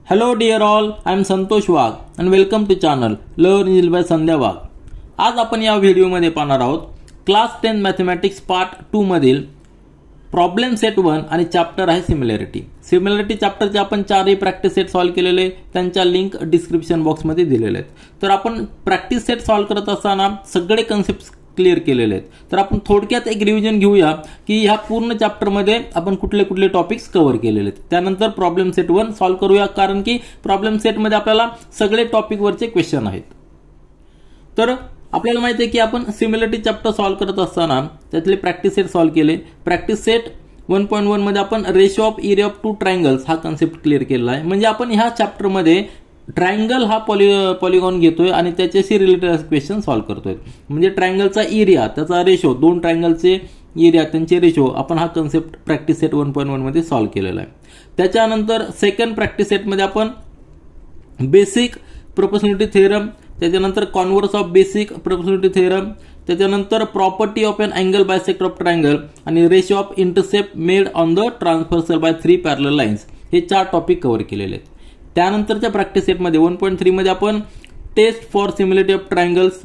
Hello dear all, I am Santosh Wagh and welcome to channel Learn English by संध्या वाघ। आज आपण या व्हिडिओमध्ये पाहणार आहोत क्लास 10 मॅथमॅटिक्स पार्ट 2 मधील प्रॉब्लेम सेट 1 आणि चॅप्टर आहे सिमिलॅरिटी। सिमिलॅरिटी चॅप्टरचे आपण चारही प्रॅक्टिस सेट सॉल्व केलेले, त्यांच्या लिंक डिस्क्रिप्शन बॉक्स मध्ये दिलेले आहेत। तर आपण प्रॅक्टिस सेट सॉल्व करत असताना सगळे कन्सेप्ट्स क्लियर केलेले आहेत। तर आपण थोडक्यात एक रिव्हिजन घेऊया की ह्या पूर्ण चॅप्टर मध्ये आपण कुठले कुठले टॉपिक्स कव्हर केलेले आहेत। त्यानंतर प्रॉब्लेम सेट 1 सॉल्व करूया, कारण की प्रॉब्लेम सेट मध्ये आपल्याला सगळे टॉपिक वरचे क्वेश्चन आहेत। तर आपल्याला माहिती आहे की आपण सिमिलॅरिटी चॅप्टर सॉल्व करत असताना त्यातले प्रॅक्टिस सेट सॉल्व केले। प्रॅक्टिस सेट 1.1 मध्ये आपण ratio of area of two triangles हा कन्सेप्ट क्लियर केलेला आहे। म्हणजे आपण ह्या चॅप्टर मध्ये ट्रायंगल हा पॉलिगॉन घेतोय आणि त्याच्याशी रिलेटेड क्वेश्चन सॉल्व करतोय। म्हणजे ट्रायंगलचा एरिया, त्याचा रेशो, दोन ट्रायंगलचे एरिया त्यांचे रेशो आपण हा कन्सेप्ट प्रॅक्टिस सेट 1.1 मध्ये सॉल्व केलेला आहे। त्याच्यानंतर सेकंड प्रॅक्टिस सेट मध्ये आपण बेसिक प्रोपोर्शनॅलिटी थेरम, त्याच्यानंतर converse of basic proportionality theorem, त्याच्यानंतर property of an angle bisector of triangle आणि ratio of intercept made on the transversal by 3 parallel lines हे चार टॉपिक कव्हर केलेले आहेत। त्यानंतरच्या प्रॅक्टिस सेट मध्ये 1.3 मध्ये आपण test for similarity of triangles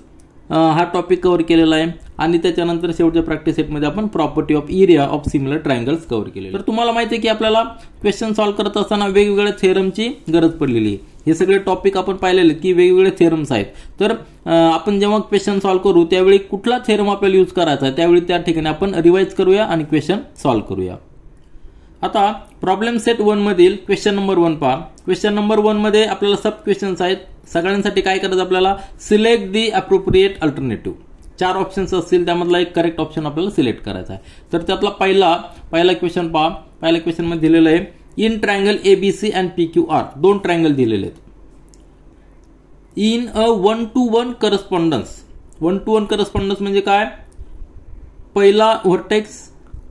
हा टॉपिक कव्हर केलेला आहे आणि त्याच्यानंतर शेवटच्या प्रॅक्टिस सेट मध्ये आपण property of area of similar triangles cover केले। तर तुम्हाला माहिती आहे की आपल्याला क्वेश्चन सॉल्व करत असताना वेगवेगळ्या थेरमची गरज पडलेली आहे। हे सगळे टॉपिक आपण पाहिलेले की वेगवेगळे थेरम्स आहेत। तर आपण जेव्हा क्वेश्चन सॉल्व करू त्यावेळी कुठला थेरम आपल्याला यूज करायचा आहे त्यावेळी त्या ठिकाणी आपण रिवाइज करूया आणि क्वेश्चन सॉल्व करूया। आता प्रॉब्लेम सेट 1 मधील क्वेश्चन नंबर 1 पहा। क्वेश्चन नंबर 1 मध्ये आपल्याला सब क्वेश्चन्स आहेत। सगळ्यांसाठी काय करायचं, आपल्याला select the appropriate alternative. 4 options असतील, त्यामधला एक करेक्ट ऑप्शन आपल्याला सिलेक्ट करायचा आहे। तर त्यातला पहिला क्वेश्चन पहा। पहिल्या क्वेश्चन मध्ये दिलेलं आहे in triangle ABC and PQR, दोन ट्रायंगल दिलेले आहेत। In a 1-to-1 correspondence. 1-to-1 correspondence म्हणजे काय, पहिला व्हर्टेक्स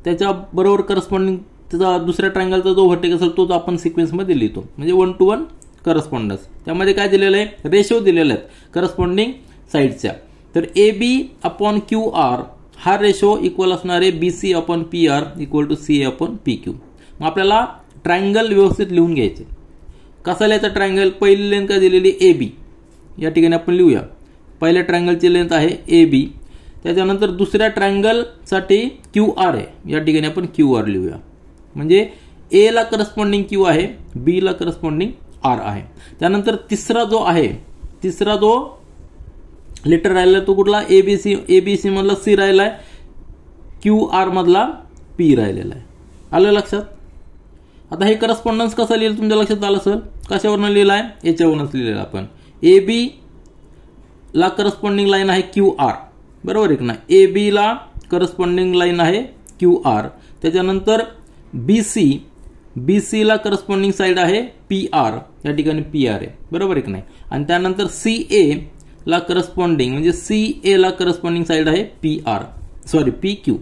त्याच्या बरोबर करस्पॉन्डिंग त्याचा दुसऱ्या ट्रायंगलचा जो व्हर्टेक्स असेल तोच आपण सिक्वेन्स मध्ये लिहितो, म्हणजे 1-to-1 करस्पॉन्डन्स। त्यामध्ये काय दिलेलं आहे, रेशो दिलेले आहेत करस्पॉन्डिंग साइडच्या। तर AB अपॉन QR हा रेशो इक्वल असणार आहे BC upon PR equal to CA upon PQ। मग आपल्याला ट्रायंगल व्यवस्थित लिहून घ्यायचे। कसा लिहायचा ट्रायंगल, पहिली लेंथ काय दिलेली AB, या ठिकाणी आपण लिहूया पहिल्या ट्रायंगलची लेंथ आहे AB। त्याच्यानंतर दुसऱ्या ट्रायंगल साठी QR आहे, या ठिकाणी आपण QR लिहूया। म्हणजे A ला करस्पॉन्डिंग Q आहे, B ला करस्पॉन्डिंग R आहे। त्यानंतर तिसरा जो लेटर राहिला तो कुठला, ABC मधला C राहिलाय, QR मधला P राहिलेला आहे। आलं लक्षात? आता हे करस्पॉन्डन्स कसं लिहिलं तुमच्या लक्षात आलं असेल, कशावरून लिहिलाय, याच्यावरूनच लिहिलेला आपण। AB ला करस्पॉन्डिंग लाईन आहे QR, बरोबर आहे की नाही। AB ला करस्पॉन्डिंग लाईन आहे QR। त्याच्यानंतर BC ला करस्पॉन्डिंग साइड आहे PR, या ठिकाणी PR आहे, बरोबर आहे की नाही। आणि त्यानंतर CA ला करस्पॉन्डिंग म्हणजे CA ला करस्पॉन्डिंग साइड आहे PQ।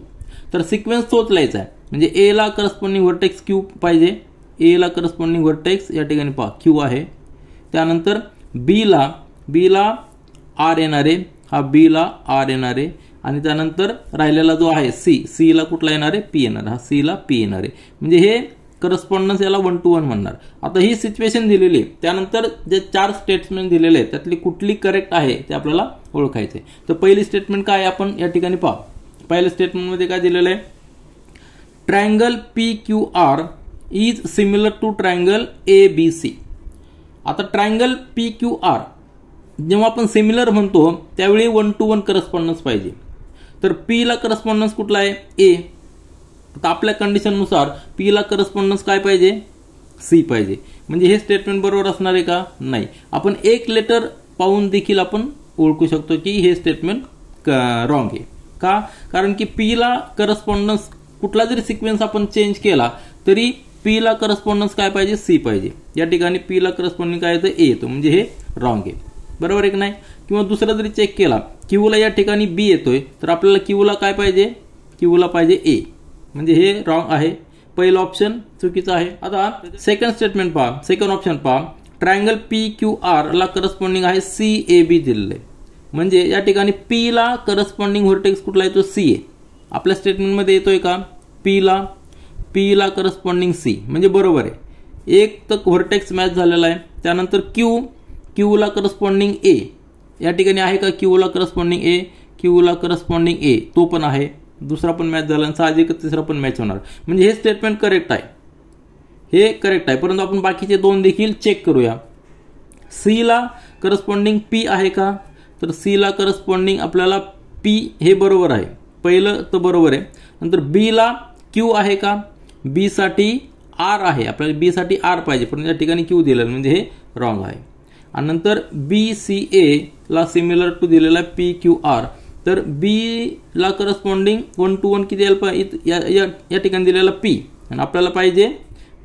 तर सिक्वेन्स तोच लिहायचा आहे, म्हणजे A ला करस्पॉन्डिंग व्हर्टेक्स Q पाहिजे, A ला करस्पॉन्डिंग व्हर्टेक्स या ठिकाणी पहा Q आहे। त्यानंतर B ला R येणार आहे, हा B ला R येणार आहे। आणि त्यानंतर राहिलेला जो आहे C ला कुठला येणार आहे, P येणार, हा C ला P येणार आहे। म्हणजे हे करस्पॉन्डन्स याला 1-to-1 म्हणणार। आता ही सिच्युएशन दिलेली आहे, त्यानंतर जे 4 स्टेटमेंट दिलेले आहेत त्यातली कुठली करेक्ट आहे ते आपल्याला ओळखायचे। तर पहिली स्टेटमेंट काय आपण या ठिकाणी पहा। पहिल्या स्टेटमेंट मध्ये काय दिलेलं आहे, triangle PQR is similar to triangle ABC। आता ट्रायंगल PQR जेव्हा आपण सिमिलर म्हणतो त्यावेळी 1-to-1 करस्पॉन्डन्स पाहिजे। तर P ला करस्पॉन्डन्स कुठला आहे, A। आता आपल्या कंडिशन नुसार P ला करस्पॉन्डन्स काय पाहिजे, C पाहिजे। म्हणजे हे स्टेटमेंट बरोबर असणार आहे का, नाही। आपण एक लेटर पाहून देखील आपण ओळखू शकतो की हे स्टेटमेंट रॉंग आहे। का, कारण की P ला करस्पॉन्डन्स कुठला जरी सिक्वेन्स आपण चेंज केला तरी P ला करस्पॉन्डन्स काय पाहिजे, C पाहिजे। या ठिकाणी P ला करस्पॉन्डिंग काय येतं, A येतो, म्हणजे हे रॉंग आहे, बरोबर आहे की नाही। किंवा दुसरा जरी चेक केला, Q ला या ठिकाणी B येतोय तर आपल्याला Q ला काय पाहिजे, Q ला पाहिजे A, म्हणजे हे रॉंग आहे, पहिला ऑप्शन चुकीचा आहे। आता सेकंड स्टेटमेंट पहा, सेकंड ऑप्शन पहा, ट्रायंगल PQR ला करस्पॉन्डिंग आहे CAB दिलेलं आहे। म्हणजे या ठिकाणी P ला करस्पॉन्डिंग व्हर्टेक्स कुठला येतो, CA। आपल्या स्टेटमेंट मध्ये येतोय का, P ला करस्पॉन्डिंग C, म्हणजे बरोबर आहे। एक तर व्हर्टेक्स मॅच झालेला आहे. त्यानंतर क्यू ला करस्पॉन्डिंग ए, या ठिकाणी आहे का क्यू ला करस्पॉन्डिंग ए, क्यू ला करस्पॉन्डिंग ए तो पण आहे, दुसरा पण मॅच झाला आणि साहजिकच तिसरा पण मॅच होणार. म्हणजे हे स्टेटमेंट करेक्ट आहे, हे करेक्ट आहे. परंतु आपण बाकीचे दोन देखील चेक करूया. सी ला करस्पॉन्डिंग पी आहे का, तर सी ला करस्पॉन्डिंग आपल्याला पी हे बरोबर आहे, पहिलं तर बरोबर आहे. नंतर बी ला क्यू आहे का, बी साठी आर आहे, आपल्याला बी साठी आर पाहिजे पण या ठिकाणी क्यू दिलेलं म्हणजे हे रॉंग आहे. आणि नंतर बी सी ए ला सिमिलर टू दिलेला पी क्यू आर, तर बी ला करस्पॉन्डिंग 1 to 1 किती यायला पाहिजे, या ठिकाणी दिलेला पी आणि आपल्याला पाहिजे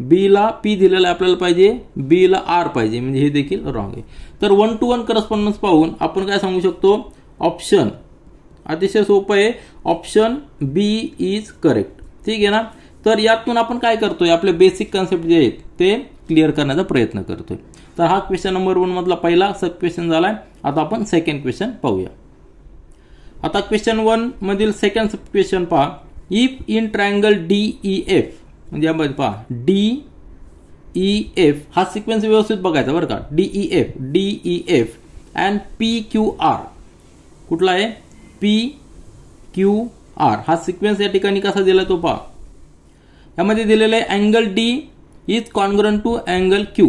बी ला पी दिलेला आपल्याला पाहिजे बी ला आर पाहिजे, म्हणजे हे देखील रॉंग आहे. तर 1 to 1 करस्पॉन्डन्स पाहून आपण काय सांगू शकतो, ऑप्शन अतिशय सोपं आहे, ऑप्शन बी इज करेक्ट. ठीक आहे ना. तर यातून आपण काय करतोय, आपले बेसिक कन्सेप्ट जे आहेत ते क्लिअर करण्याचा प्रयत्न करतोय. तर हा क्वेश्चन नंबर 1 मधला पहिला सब क्वेश्चन झालाय. आता आपण सेकंड क्वेश्चन पाहूया. आता क्वेश्चन 1 मधील सेकंड सब क्वेश्चन पहा. इफ इन ट्रायंगल DEF, म्हणजे यामध्ये पहा DEF हा सिक्वेन्स व्यवस्थित बघायचा बरं का, DEF अँड PQR, कुठला आहे PQR हा सिक्वेन्स या ठिकाणी कसा दिला तो पहा. यामध्ये दिलेला आहे angle D is congruent to angle Q.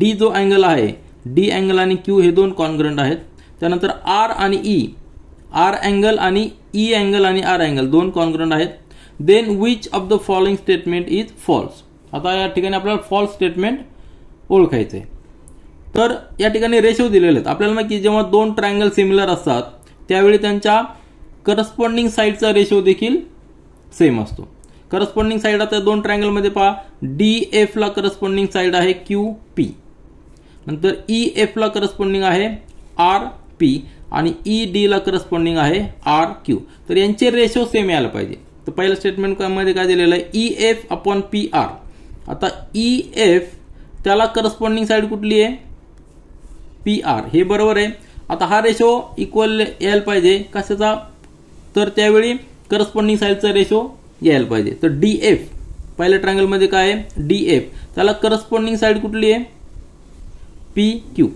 D जो अँगल आहे, D अँगल आणि Q हे दोन कॉन्ग्रंट आहेत. त्यानंतर R आणि E, R अँगल आणि E अँगल आणि R अँगल दोन कॉन्ग्रंट आहेत. Then which of the following statement is false. आता या ठिकाणी आपल्याला फॉल्स स्टेटमेंट ओळखायचं आहे. तर या ठिकाणी रेशो दिलेले आहेत आपल्याला माहिती, जेव्हा दोन ट्रायंगल सिमिलर असतात त्यावेळी त्यांच्या करस्पॉन्डिंग साईडचा रेशो देखील सेम असतो. करस्पॉन्डिंग साईड आता दोन ट्रायंगल मध्ये पहा, DF ला करस्पॉन्डिंग साईड आहे QP, नंतर EF ला करस्पॉन्डिंग आहे RP आणि ED ला करस्पॉन्डिंग आहे RQ. तर यांचे रेशो सेम यायला पाहिजे. तर पहिल्या स्टेटमेंट मध्ये काय दिलेलं आहे, EF अपॉन PR. आता EF त्याला करस्पॉन्डिंग साईड कुठली आहे PR, हे बरोबर आहे. आता हा रेशो इक्वल यायला पाहिजे कशाचा, तर त्यावेळी करस्पॉन्डिंग साईडचा रेशो यायला पाहिजे. तर DF पहिल्या ट्रायंगल मध्ये काय आहे DF, त्याला करस्पॉन्डिंग साईड कुठली आहे PQ,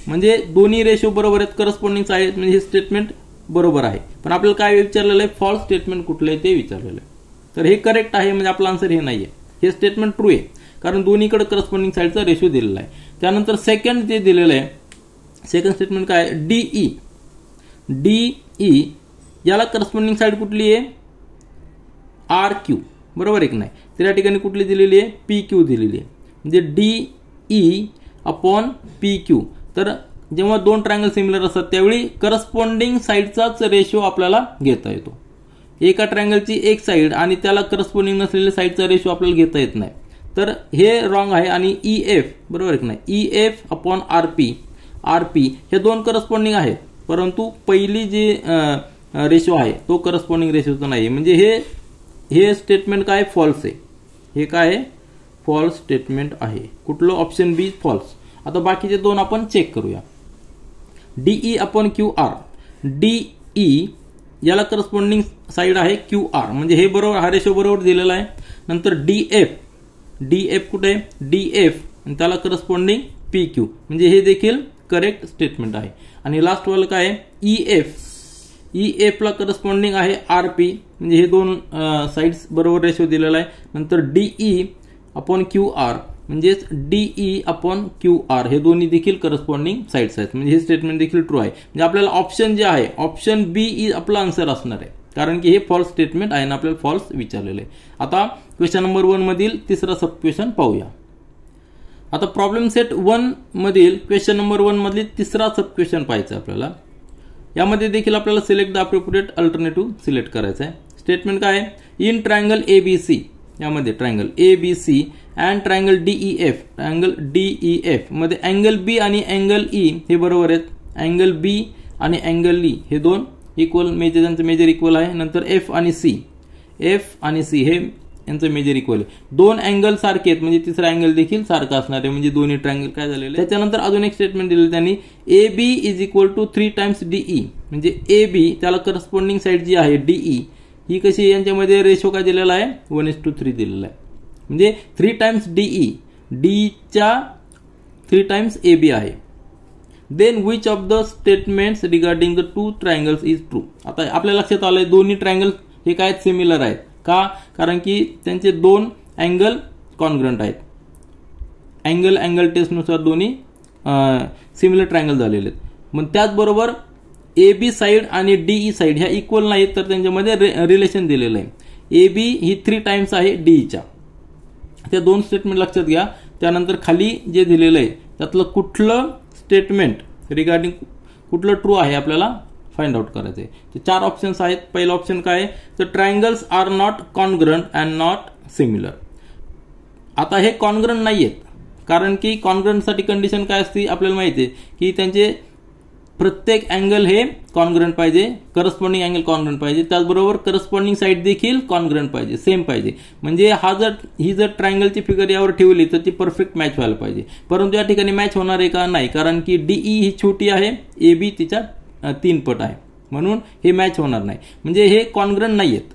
म्हणजे दोन्ही रेशो बरोबर आहेत, करस्पॉन्डिंग साईड म्हणजे हे स्टेटमेंट बरोबर आहे. पण आपल्याला काय विचारलेलं आहे, फॉल्स स्टेटमेंट कुठलं आहे ते विचारलेलं आहे. तर हे करेक्ट आहे, म्हणजे आपला आन्सर हे नाहीये, हे स्टेटमेंट ट्रू आहे कारण दोन्हीकडे करस्पॉन्डिंग साईडचा रेशो दिलेला आहे. त्यानंतर सेकंड जे दिलेलं आहे, सेकंड स्टेटमेंट काय आहे DE याला करस्पॉन्डिंग साईड कुठली आहे RQ, बरोबर आहे की नाही. तर या ठिकाणी कुठली दिलेली आहे PQ दिलेली आहे, म्हणजे DE अपॉन PQ. तर जेव्हा दोन ट्रायंगल सिमिलर असतात त्यावेळी करस्पॉन्डिंग साईडचाच रेशो आपल्याला घेता येतो. एका ट्रायंगलची एक साईड आणि त्याला करस्पॉन्डिंग नसलेल्या साईडचा रेशो आपल्याला घेता येत नाही. तर हे रॉंग आहे. आणि EF बरोबर आहे की नाही, EF अपॉन RP हे दोन करस्पॉन्डिंग आहेत, परंतु पहिली जी रेशो आहे तो करस्पॉन्डिंग रेशोचा नाही, म्हणजे हे स्टेटमेंट काय फॉल्स आहे. हे काय आहे फॉल्स स्टेटमेंट आहे. कुठलं ऑप्शन बी फॉल्स. आता बाकीचे दोन आपण चेक करूया. DE अपॉन QR, DE याला करस्पॉन्डिंग साईड आहे QR, म्हणजे हे बरोबर, हा रेशो बरोबर दिलेला आहे. नंतर DF कुठे आहे DF आणि त्याला करस्पॉन्डिंग PQ, म्हणजे हे देखील करेक्ट स्टेटमेंट आहे. आणि लास्ट वाला काय आहे EF ला करस्पॉन्डिंग आहे RP, म्हणजे हे दोन साइड्स बरोबर रेशो दिलेला आहे. नंतर DE अपॉन QR म्हणजेच DE अपॉन QR हे दोन्ही देखील करस्पॉन्डिंग साइड्स आहेत, म्हणजे हे स्टेटमेंट देखील ट्रू आहे. म्हणजे आपल्याला ऑप्शन जे आहे ऑप्शन बी इज आपला आन्सर असणार आहे, कारण की हे फॉल्स स्टेटमेंट आहे आणि आपल्याला फॉल्स विचारलेलं आहे. आता क्वेश्चन नंबर 1 मधील तिसरा सब क्वेश्चन पाहूया. आता प्रॉब्लेम सेट 1 मधील क्वेश्चन नंबर 1 मधील तिसरा सब क्वेश्चन पाहायचा आपल्याला. यामध्ये देखील आपल्याला select the appropriate alternative select करायचा आहे. स्टेटमेंट काय आहे, इन ट्रायंगल ABC, यामध्ये triangle ABC and triangle DEF मध्ये अँगल B आणि अँगल E हे बरोबर आहेत. अँगल B आणि अँगल E हे दोन इक्वल, त्यांचं मेजर इक्वल आहे. नंतर F आणि C हे यांचं मेजर इक्वल आहे. दोन अँगल सारखे आहेत, म्हणजे तिसरा अँगल देखील सारखा असणार आहे, म्हणजे दोन्ही ट्रायंगल काय झालेले आहे. त्याच्यानंतर अजून एक स्टेटमेंट दिलेलं त्यांनी, AB is equal to 3 times DE, म्हणजे AB त्याला करस्पॉन्डिंग साईड जी आहे DE ही कशी, यांच्यामध्ये रेशो काय दिलेला आहे 1:3 दिलेला आहे. म्हणजे 3 टाइम्स DE, डीच्या 3 टाइम्स AB आहे. Then which of the statements regarding the 2 triangles is true. आता आपल्या लक्षात आलंय दोन्ही ट्रायंगल हे काय सिमिलर आहेत का, कारण की त्यांचे 2 अँगल कॉन्ग्रंट आहेत. अँगल टेस्टनुसार दोन्ही सिमिलर ट्रायंगल झालेले आहेत. मग त्याचबरोबर AB साइड आणि DE साइड ह्या इक्वल नाहीत, तर त्यांच्यामध्ये रिलेशन दिलेलं आहे. AB ही 3 टाइम्स आहे DEच्या. त्या 2 स्टेटमेंट लक्षात घ्या. त्यानंतर खाली जे दिलेलं आहे त्यातलं कुठलं स्टेटमेंट रिगार्डिंग कुठलं ट्रू आहे आपल्याला फाइंड आउट करायचं आहे. ते 4 ऑप्शन्स आहेत. पहिलं ऑप्शन काय आहे, तर triangles are not congruent and not similar. आता हे कॉन्ग्रंट नाही आहेत, कारण की कॉन्ग्रंटसाठी कंडिशन काय असते आपल्याला माहिती आहे की त्यांचे प्रत्येक अँगल हे कॉन्ग्रंट पाहिजे, करस्पॉन्डिंग अँगल कॉन्ग्रंट पाहिजे, त्याचबरोबर करस्पॉन्डिंग साइड देखील कॉन्ग्रंट पाहिजे, सेम पाहिजे. म्हणजे ही जर ट्रायंगलची फिगर यावर ठेवली तर ती परफेक्ट मॅच व्हायला पाहिजे. परंतु या ठिकाणी मॅच होणार आहे का, नाही, कारण की DE ही छोटी आहे, AB तिच्या 3 पट आहे, म्हणून हे मॅच होणार नाही. म्हणजे हे कॉन्ग्रंट नाही आहेत,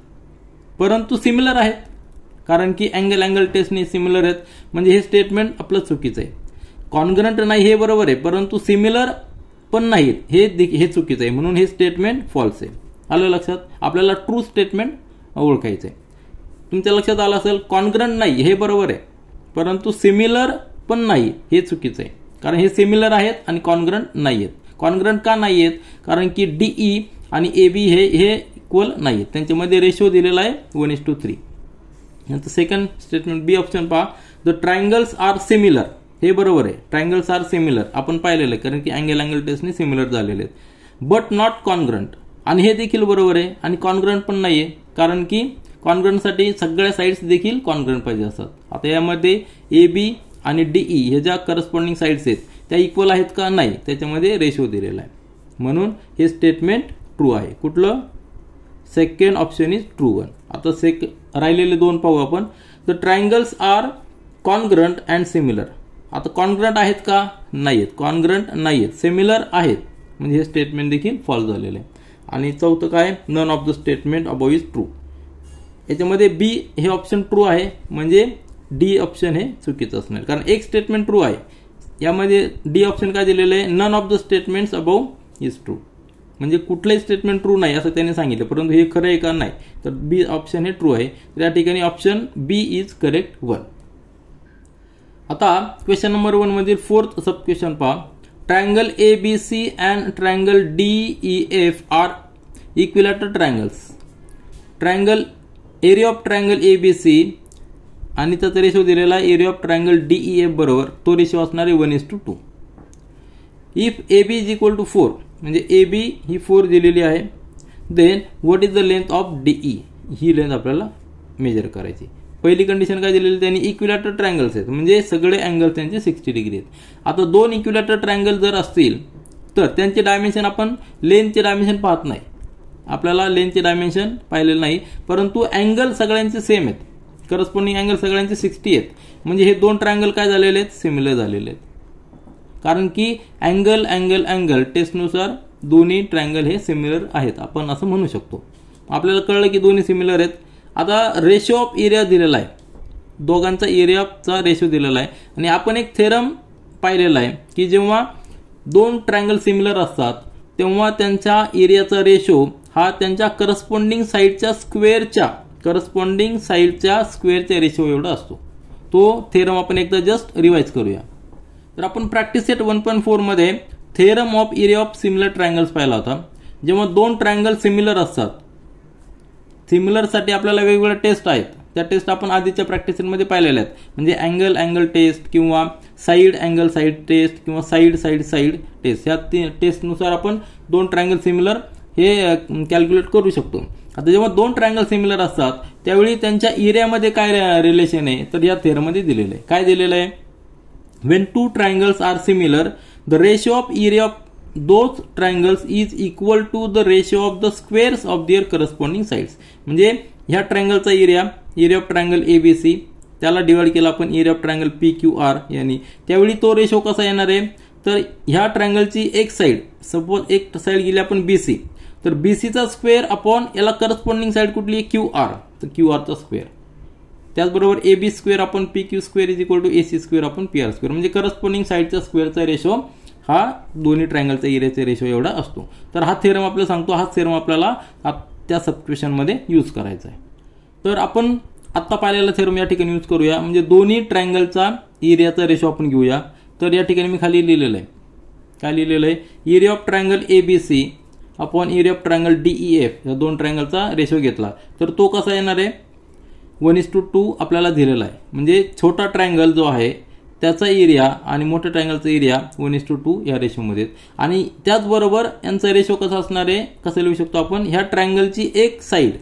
परंतु सिमिलर आहेत, कारण की अँगल टेस्टने सिमिलर आहेत. म्हणजे हे स्टेटमेंट आपलं चुकीचं आहे. कॉन्ग्रंट नाही हे बरोबर आहे, परंतु सिमिलर पण नाहीत हे चुकीचं आहे, म्हणून हे स्टेटमेंट फॉल्स आहे. आलं लक्षात. आपल्याला ट्रू स्टेटमेंट ओळखायचं आहे. तुमच्या लक्षात आलं असेल कॉन्ग्रंट नाही हे बरोबर आहे, परंतु सिमिलर पण नाही हे चुकीचं आहे, कारण हे सिमिलर आहेत आणि कॉन्ग्रंट नाही आहेत. कॉन्ग्रंट का नाही आहेत, कारण की DE आणि AB हे इक्वल नाही आहेत, त्यांच्यामध्ये रेशो दिलेला आहे 1:3. नंतर सेकंड स्टेटमेंट बी ऑप्शन पहा, द ट्रायंगल्स आर सिमिलर. हे बरोबर आहे, ट्रायंगल्स आर सिमिलर आपण पाहिलेलं आहे, कारण की अँगल टेस्टने सिमिलर झालेले आहेत. बट नॉट कॉन्ग्रंट, आणि हे देखील बरोबर आहे, आणि कॉन्ग्रंट पण नाही आहे, कारण की कॉन्ग्रंटसाठी सगळ्या साइड्स देखील कॉन्ग्रंट पाहिजे असतात. आता यामध्ये AB आणि DE हे ज्या करस्पॉन्डिंग साइड्स आहेत त्या इक्वल आहेत का, नाही, त्याच्यामध्ये रेशो दिलेला आहे, म्हणून हे स्टेटमेंट ट्रू आहे. कुठलं, second option is true one. आता राहिलेले 2 पाहू आपण. The triangles are congruent and similar. आता कॉन्ग्रंट आहेत का, नाही आहेत, कॉन्ग्रंट नाही आहेत, सिमिलर आहेत, म्हणजे हे स्टेटमेंट देखील फॉल्स झालेलं आहे. आणि चौथं काय, none of the statement above is true. याच्यामध्ये बी हे ऑप्शन ट्रू आहे, म्हणजे डी ऑप्शन हे चुकीचं असणार, कारण एक स्टेटमेंट ट्रू आहे. यामध्ये डी ऑप्शन काय दिलेलं आहे, none of the statements above is true, म्हणजे कुठलंही स्टेटमेंट ट्रू नाही असं त्यांनी सांगितलं, परंतु हे खरं आहे का, नाही, तर बी ऑप्शन हे ट्रू आहे. तर या ठिकाणी ऑप्शन बी इज करेक्ट 1. आता क्वेश्चन नंबर 1 मधील 4th सब क्वेश्चन पहा. Triangle ABC and triangle DEF are equilateral triangles. Triangle area of triangle ABC आणि त्याचा रेशो दिलेला आहे एरिया ऑफ ट्रायंगल DEF बरोबर, तो रेशो असणार आहे 1:2. If AB is equal to 4, म्हणजे AB ही 4 दिलेली आहे, then what is the length of DE, ही लेंथ आपल्याला मेजर करायची. पहिली कंडिशन काय दिलेली, त्यांनी इक्विलॅटरल ट्रायंगल्स आहेत, म्हणजे सगळे अँगल त्यांचे 60 डिग्री आहेत. आता 2 इक्विलॅटरल ट्रायंगल जर असतील तर त्यांचे डायमेन्शन आपण लेंथचे डायमेन्शन पाहत नाही, आपल्याला लेंथचे डायमेन्शन पाहिलेलं नाही, परंतु अँगल सगळ्यांचे सेम आहेत, करस्पॉन्डिंग अँगल सगळ्यांचे 60 आहेत, म्हणजे हे 2 ट्रायंगल काय झालेले आहेत, सिमिलर झालेले आहेत, कारण की अँगल टेस्टनुसार दोन्ही ट्रायंगल हे सिमिलर आहेत, आपण असं म्हणू शकतो. आपल्याला कळलं की दोन्ही सिमिलर आहेत. आता रेशो ऑफ एरिया दिलेला आहे, दोघांचा एरियाचा रेशो दिलेला आहे, आणि आपण एक थेरम पाहिलेला आहे की जेव्हा 2 ट्रायंगल सिमिलर असतात तेव्हा त्यांच्या एरियाचा रेशो हा त्यांच्या करस्पॉन्डिंग साइडच्या स्क्वेअरच्या रेशो एवढा असतो. तो थेरम आपण एकदा जस्ट रिवाइज करूया. तर आपण प्रॅक्टिस सेट 1.4 मध्ये theorem of area of similar triangles पाहिला होता. जेव्हा 2 ट्रायंगल सिमिलर असतात, सिमिलरसाठी आपल्याला वेगवेगळ्या टेस्ट आहेत, त्या टेस्ट आपण आधीच्या प्रॅक्टिस सेटमध्ये पाहिलेल्या आहेत, म्हणजे अँगल टेस्ट किंवा साइड टेस्ट किंवा साइड टेस्ट. या टेस्टनुसार आपण 2 ट्रायंगल सिमिलर हे कॅल्क्युलेट करू शकतो. आता जेव्हा 2 ट्रायंगल सिमिलर असतात त्यावेळी त्यांच्या एरियामध्ये काय रिलेशन आहे, तर या थेरममध्ये दिलेलं आहे. काय दिलेलं आहे, when 2 triangles are similar, the ratio of area of those triangles is equal to the ratio of the squares of their corresponding sides. म्हणजे ह्या ट्रायंगलचा एरिया ऑफ ट्रायंगल ABC त्याला डिवाइड केला आपण एरिया ऑफ ट्रायंगल PQR यांनी, त्यावेळी तो ratio कसा येणार आहे, तर ह्या ट्रायंगलची एक साइड, सपोज एक साइड गेली आपण BC, तर BC चा स्क्वेअर अपॉन याला करस्पॉन्डिंग साइड कुठली QR, तर QR चा स्क्वेअर. त्याचबरोबर AB square upon PQ square is equal to AC square upon PR square, म्हणजे करस्पॉन्डिंग साईडच्या स्क्वेअरचा रेशो हा दोन्ही ट्रायंगलचा एरियाचा रेशो एवढा असतो. तर हा थेरम आपल्याला सांगतो, हा थेरम आपल्याला त्या सबक्वेशनमध्ये यूज करायचा आहे. तर आपण आत्ता पाहिलेला थेरम या ठिकाणी यूज करूया, म्हणजे दोन्ही ट्रायंगलचा एरियाचा रेशो आपण घेऊया. तर या ठिकाणी मी खाली लिहिलेलं आहे, काय लिहिलेलं आहे, area of triangle ABC upon area of triangle DEF, या दोन ट्रायंगलचा रेशो घेतला तर तो कसा येणार आहे, 1:2 आपल्याला दिलेला आहे. म्हणजे छोटा ट्रायंगल जो आहे त्याचा एरिया आणि मोठ्या ट्रायंगलचा एरिया 1:2 या रेशोमध्ये. आणि त्याचबरोबर यांचा रेशो कसा असणार आहे, कसं लिहू शकतो आपण, ह्या ट्रायंगलची एक साईड,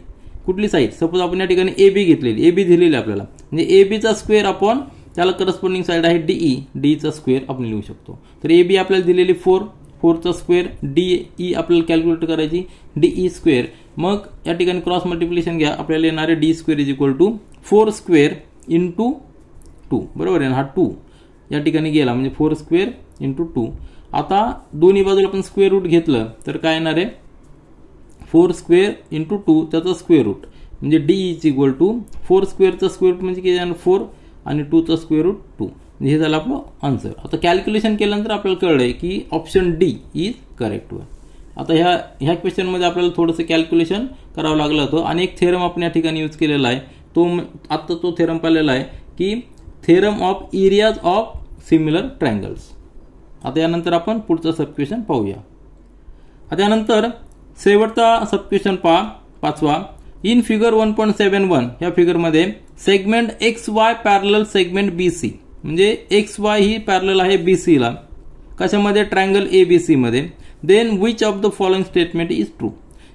कुठली साईड, सपोज आपण या ठिकाणी AB घेतलेली, AB दिलेली आपल्याला, म्हणजे ABचा स्क्वेअर अपॉन त्याला करस्पॉन्डिंग साईड आहे DEचा स्क्वेअर आपण लिहू शकतो. तर AB आपल्याला दिलेली 4चा स्क्वेअर, DE आपल्याला कॅल्क्युलेट करायची DE स्क्वेअर. मग या ठिकाणी क्रॉस मल्टिप्लिकेशन घ्या, आपल्याला येणार आहे D square is equal to 4 square into 2, बरोबर आहे ना, हा 2 या ठिकाणी गेला म्हणजे 4 स्क्वेअर इंटू 2. आता दोन्ही बाजूला आपण स्क्वेअर रूट घेतलं तर काय येणार आहे, 4 स्क्वेअर इंटू 2 त्याचा स्क्वेअर रूट, म्हणजे D इज इक्वल टू 4 स्क्वेअरचा स्क्वेअर रूट म्हणजे किती येणार 4 आणि 2चा स्क्वेअर रूट 2. म्हणजे हे झालं आपलं आन्सर. आता कॅल्क्युलेशन केल्यानंतर आपल्याला कळलंय की option D is correct one. आता ह्या क्वेश्चनमध्ये आपल्याला थोडंसं कॅल्क्युलेशन करावं लागलं होतं आणि एक थेरम आपण या ठिकाणी यूज केलेला आहे, तो थेरम पाहिलेला आहे की theorem of areas of similar triangles. आता यानंतर आपण पुढचा सबक्वेशन पाहूया. आता यानंतर शेवटचा सबक्वेशन पहा, 5वा. इन फिगर 1.71 या फिगरमध्ये segment XY parallel segment BC, म्हणजे XY ही पॅरलल आहे BC ला, कशामध्ये, ट्रायंगल ABC मध्ये. Then which of the following statement is true.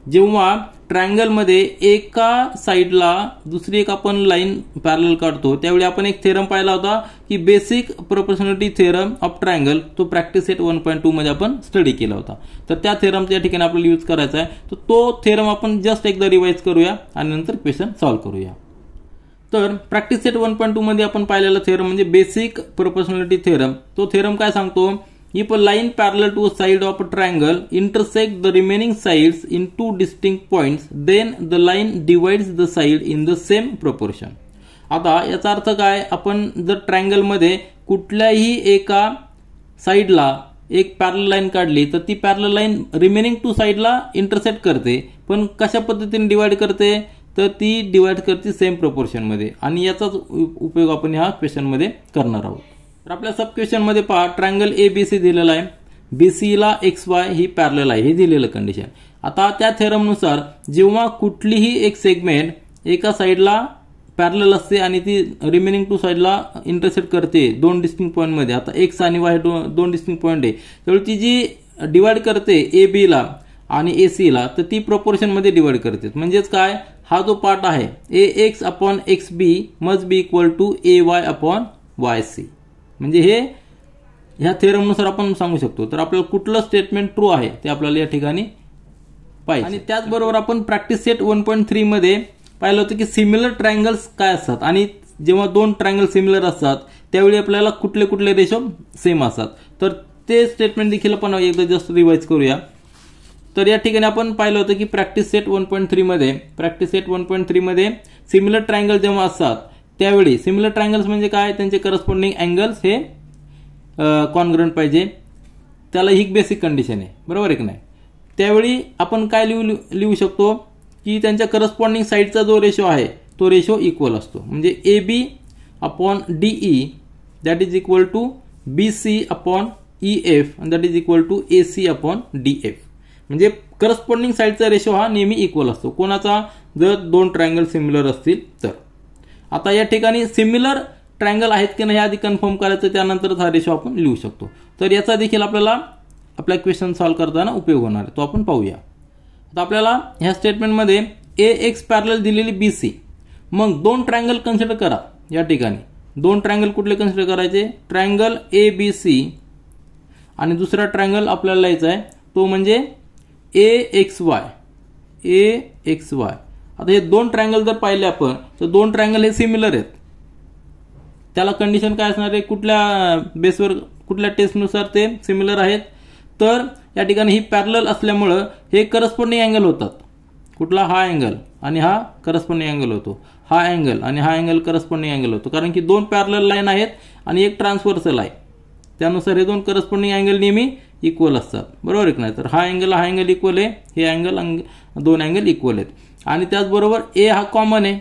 जेव्हा ट्रायंगलमध्ये एका साईडला दुसरी एक आपण लाईन पॅरलल काढतो त्यावेळी आपण एक थेरम पाहिला होता की basic proportionality theorem of triangle, तो प्रॅक्टिस सेट 1.2 मध्ये आपण स्टडी केला होता. तर त्या थेरमच्या ठिकाणी आपल्याला यूज करायचा आहे. तर तो थेरम आपण जस्ट एकदा रिवाइज करूया आणि नंतर क्वेश्चन सॉल्व्ह करूया. तर प्रॅक्टिस सेट 1.2 मध्ये आपण पाहिलेला थेरम म्हणजे बेसिक प्रोपोर्शनॅलिटी थेरम. तो थेरम काय सांगतो, if a line parallel to a side of a triangle intersect the remaining sides in two distinct points, then the line divides the side in the same proportion. आता याचा अर्थ काय, आपण जर triangle मध्ये कुठल्याही एका साइडला एक पॅरलल लाईन काढली तर ती पॅरलल लाईन रिमेनिंग टू साइडला इंटरसेक्ट करते, पण कशा पद्धतीने डिवाइड करते, तर ती डिवाइड करते सेम प्रोपोर्शन मध्ये. आणि याचाच उपयोग आपण ह्या क्वेश्चन मध्ये करणार आहोत. तर आपल्या सब क्वेश्चन मध्ये पहा, ट्रायंगल ABC दिलेला आहे, BC ला XY ही पॅरलल आहे, हे दिलेलं कंडिशन. आता त्या थेरम नुसार जेव्हा कुठलीही एक सेगमेंट एका साइडला पॅरलल असते आणि ती रिमेनिंग टू साइडला इंटरसेक्ट करते दोन डिस्टिंक्ट पॉईंट मध्ये, आता X आणि Y दोन डिस्टिंक्ट पॉईंट आहे, त्यावेळी ती जी डिवाइड करते AB ला आणि AC ला, तर ती प्रोपोर्शन मध्ये डिवाइड करते. म्हणजेच काय, हा जो पार्ट आहे AX upon XB must be equal to AY upon YC. म्हणजे हे ह्या थेरम नुसार आपण सांगू शकतो. तर आपल्याला कुठलं स्टेटमेंट ट्रू आहे ते आपल्याला या ठिकाणी पाहिजे. आणि त्याचबरोबर आपण प्रॅक्टिस सेट 1.3 मध्ये पाहिलं होतं की सिमिलर ट्रायंगल्स काय असतात आणि जेव्हा दोन ट्रायंगल सिमिलर असतात त्यावेळी आपल्याला कुठले कुठले रेशो सेम असतात. तर ते स्टेटमेंट देखील आपण एकदा जस्ट रिवाइज करूया. तर या ठिकाणी आपण पाहिलं होतं की प्रॅक्टिस सेट 1.3 मध्ये सिमिलर ट्रायंगल जेव्हा असतात त्यावेळी सिमिलर ट्रायंगल्स म्हणजे काय, त्यांचे करस्पॉन्डिंग अँगल्स हे कॉन्ग्रंट पाहिजे, त्याला ही बेसिक कंडिशन आहे, बरोबर आहे की नाही. त्यावेळी आपण काय लिहू शकतो की त्यांच्या करस्पॉन्डिंग साईडचा जो रेशो आहे तो रेशो इक्वल असतो. म्हणजे AB upon DE that is equal to BC upon EF that is equal to AC upon DF. म्हणजे करस्पॉन्डिंग साईडचा रेशो हा नेहमी इक्वल असतो कोणाचा, जर दोन ट्रायंगल सिमिलर असतील तर. आता या ठिकाणी सिमिलर ट्रायंगल आहेत की नाही आधी कन्फर्म करायचं, त्यानंतरच हा रेशो आपण लिहू शकतो. तर याचा देखील आपल्याला आपला क्वेश्चन सॉल्व्ह करताना उपयोग होणार आहे, तो आपण पाहूया. आता आपल्याला ह्या स्टेटमेंटमध्ये AX पॅरलल दिलेली BC, मग दोन ट्रायंगल कन्सिडर करा. या ठिकाणी दोन ट्रायंगल कुठले कन्सिडर करायचे, ट्रायंगल ABC आणि दुसरा ट्रायंगल आपल्याला लिहायचा आहे तो म्हणजे AXY. आता हे दोन ट्रायंगल जर पाहिले आपण तर दोन ट्रायंगल हे सिमिलर आहेत. त्याला कंडिशन काय असणार आहे, कुठल्या बेसवर कुठल्या टेस्टनुसार ते सिमिलर आहेत, तर या ठिकाणी ही पॅरलल असल्यामुळं हे करस्पॉन्डिंग अँगल होतात. कुठला, हा अँगल आणि हा करस्पॉन्डिंग अँगल होतो. हा अँगल आणि हा अँगल करस्पॉन्डिंग अँगल होतो, कारण की दोन पॅरलल लाईन आहेत आणि एक ट्रान्सव्हर्सल आहे, त्यानुसार हे दोन करस्पॉन्डिंग अँगल नेहमी इक्वल असतात, बरोबर आहे की नाही. तर हा अँगल इक्वल आहे, हे दोन अँगल इक्वल आहेत. आणि त्याचबरोबर ए हा कॉमन आहे,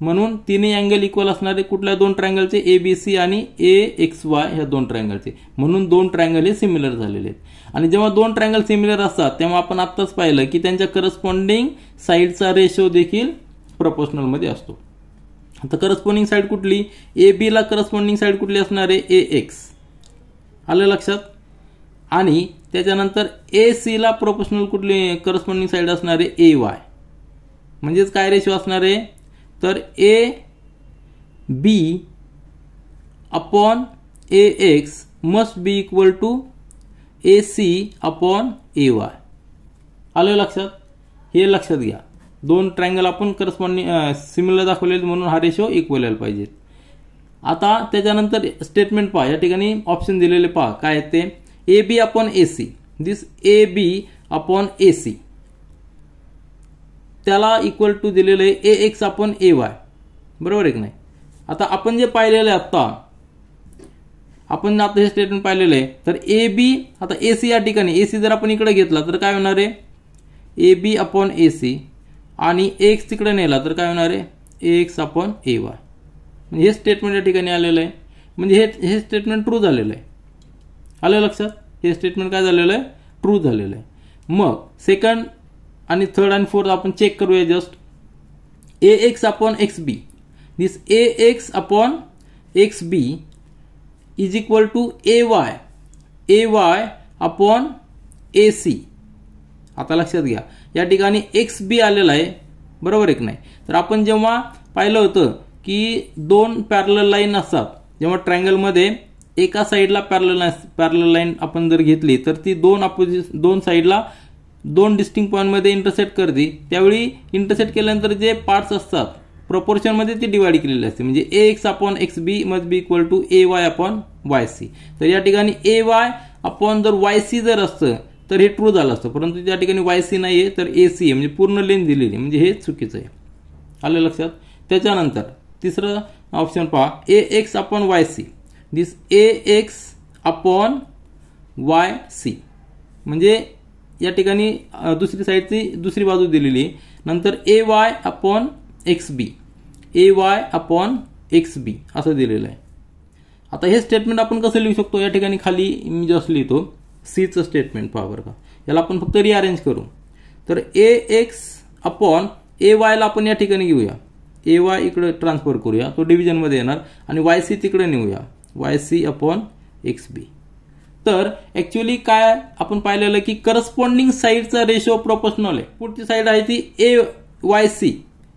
म्हणून तिन्ही अँगल इक्वल असणारे कुठल्या दोन ट्रायंगलचे, ABC आणि AXY ह्या दोन ट्रायंगलचे, म्हणून दोन ट्रायंगल हे सिमिलर झालेले आहेत. आणि जेव्हा दोन ट्रायंगल सिमिलर असतात तेव्हा आपण आत्ताच पाहिलं की त्यांच्या करस्पॉन्डिंग साईडचा रेशो देखील प्रोपोर्शनल मध्ये असतो. आता करस्पॉन्डिंग साईड कुठली, AB ला करस्पॉन्डिंग साईड कुठली असणार आहे, AX, आलं लक्षात. आणि त्याच्यानंतर AC ला प्रोपोर्शनल कुठली करस्पॉन्डिंग साईड असणार आहे, AY. म्हणजेच काय रेशो असणार आहे, तर AB upon AX must be equal to AC upon AY. आलं लक्षात. हे लक्षात घ्या, दोन ट्रायंगल आपण करस्पॉन्डिंग सिमिलर दाखवलेले म्हणून हा रेशो इक्वल यायला पाहिजे. आता त्याच्यानंतर स्टेटमेंट पहा, या ठिकाणी ऑप्शन दिलेले पहा काय आहेत ते, AB अपॉन AC, दिस AB अपॉन AC त्याला इक्वल टू दिलेलं आहे AX अपॉन AY, बरोबर आहे की नाही. आता आपण जे पाहिलेलं आहे आपण आता हे स्टेटमेंट पाहिलेलं आहे, तर AB आता AC या ठिकाणी AC जर आपण इकडे घेतला तर काय होणार आहे, AB अपॉन AC आणि AX तिकडे नेला तर काय होणार आहे, AX अपॉन AY. म्हणजे हे स्टेटमेंट या ठिकाणी आलेलं आहे, म्हणजे हे स्टेटमेंट ट्रू झालेलं आहे. आलं लक्षात, हे स्टेटमेंट काय झालेलं आहे, ट्रू झालेलं आहे. मग सेकंड आणि थर्ड आणि फोर्थ आपण चेक करूया just. AX upon XB, this AX upon XB is equal to AY upon AC. आता लक्षात घ्या, या ठिकाणी XB आलेला आहे, बरोबर आहे की नाही. तर आपण जेव्हा पाहिलं होतं की दोन पॅरलल लाईन असतात, जेव्हा ट्रायंगलमध्ये एका साईडला पॅरलल लाईन आपण जर घेतली तर ती दोन साईडला दोन डिस्टिंक्ट पॉईंटमध्ये इंटरसेक्ट करते, त्यावेळी इंटरसेक्ट केल्यानंतर जे पार्ट्स असतात प्रोपोर्शनमध्ये ती डिवाइड केलेली असते. म्हणजे AX upon XB must be equal to AY upon YC. तर या ठिकाणी AY अपॉन जर YC जर असतं तर हे ट्रू झालं असतं, परंतु त्या ठिकाणी YC नाही आहे तर AC आहे, म्हणजे पूर्ण लेंथ दिलेली, म्हणजे हे चुकीचं आहे. आलं लक्षात. त्याच्यानंतर तिसरं ऑप्शन पहा, AX अपॉन YC, दिस AX अपॉन YC, म्हणजे या ठिकाणी दुसरी साईडची दुसरी बाजू दिलेली आहे. नंतर AY upon XB, AY upon XB असं दिलेलं आहे. आता हे स्टेटमेंट आपण कसं लिहू शकतो, या ठिकाणी खाली मी जस्ट लिहितो सीचं स्टेटमेंट पहा बरं का. याला आपण फक्त रिअरेंज करू. तर AX अपॉन AY ला आपण या ठिकाणी घेऊया, AY इकडे ट्रान्सफर करूया, तो डिव्हिजनमध्ये येणार, आणि YC तिकडे नेऊया, YC अपॉन XB. तर ऍक्च्युअली काय आपण पाहिलेलं की करस्पॉन्डिंग साईडचा रेशो प्रोपोर्शनल आहे. पुढची साईड आहे ती AYC,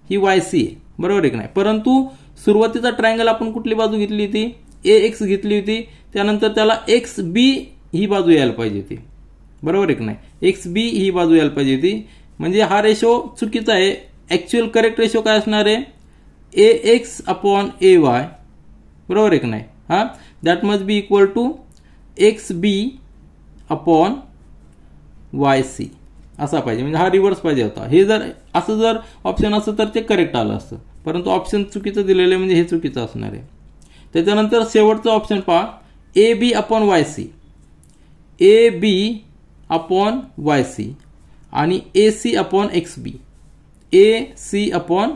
ही YC आहे, बरोबर आहे की नाही. परंतु सुरुवातीचा ट्रायंगल आपण कुठली बाजू घेतली होती, AX घेतली होती, त्यानंतर त्याला XB ही बाजू यायला पाहिजे होती, बरोबर आहे की नाही. XB ही बाजू यायला पाहिजे होती, म्हणजे हा रेशो चुकीचा आहे. ऍक्च्युअल करेक्ट रेशो काय असणार आहे, AX अपॉन AY, बरोबर आहे की नाही. हा that must be equal to XB upon YC असा पाहिजे, म्हणजे हा रिव्हर्स पाहिजे होता. हे जर असं जर ऑप्शन असतं तर ते करेक्ट आलं असतं, परंतु ऑप्शन चुकीचं दिलेलं आहे, म्हणजे हे चुकीचं असणार आहे. त्याच्यानंतर शेवटचं ऑप्शन पहा, AB upon YC, AB upon YC आणि AC upon XB, AC upon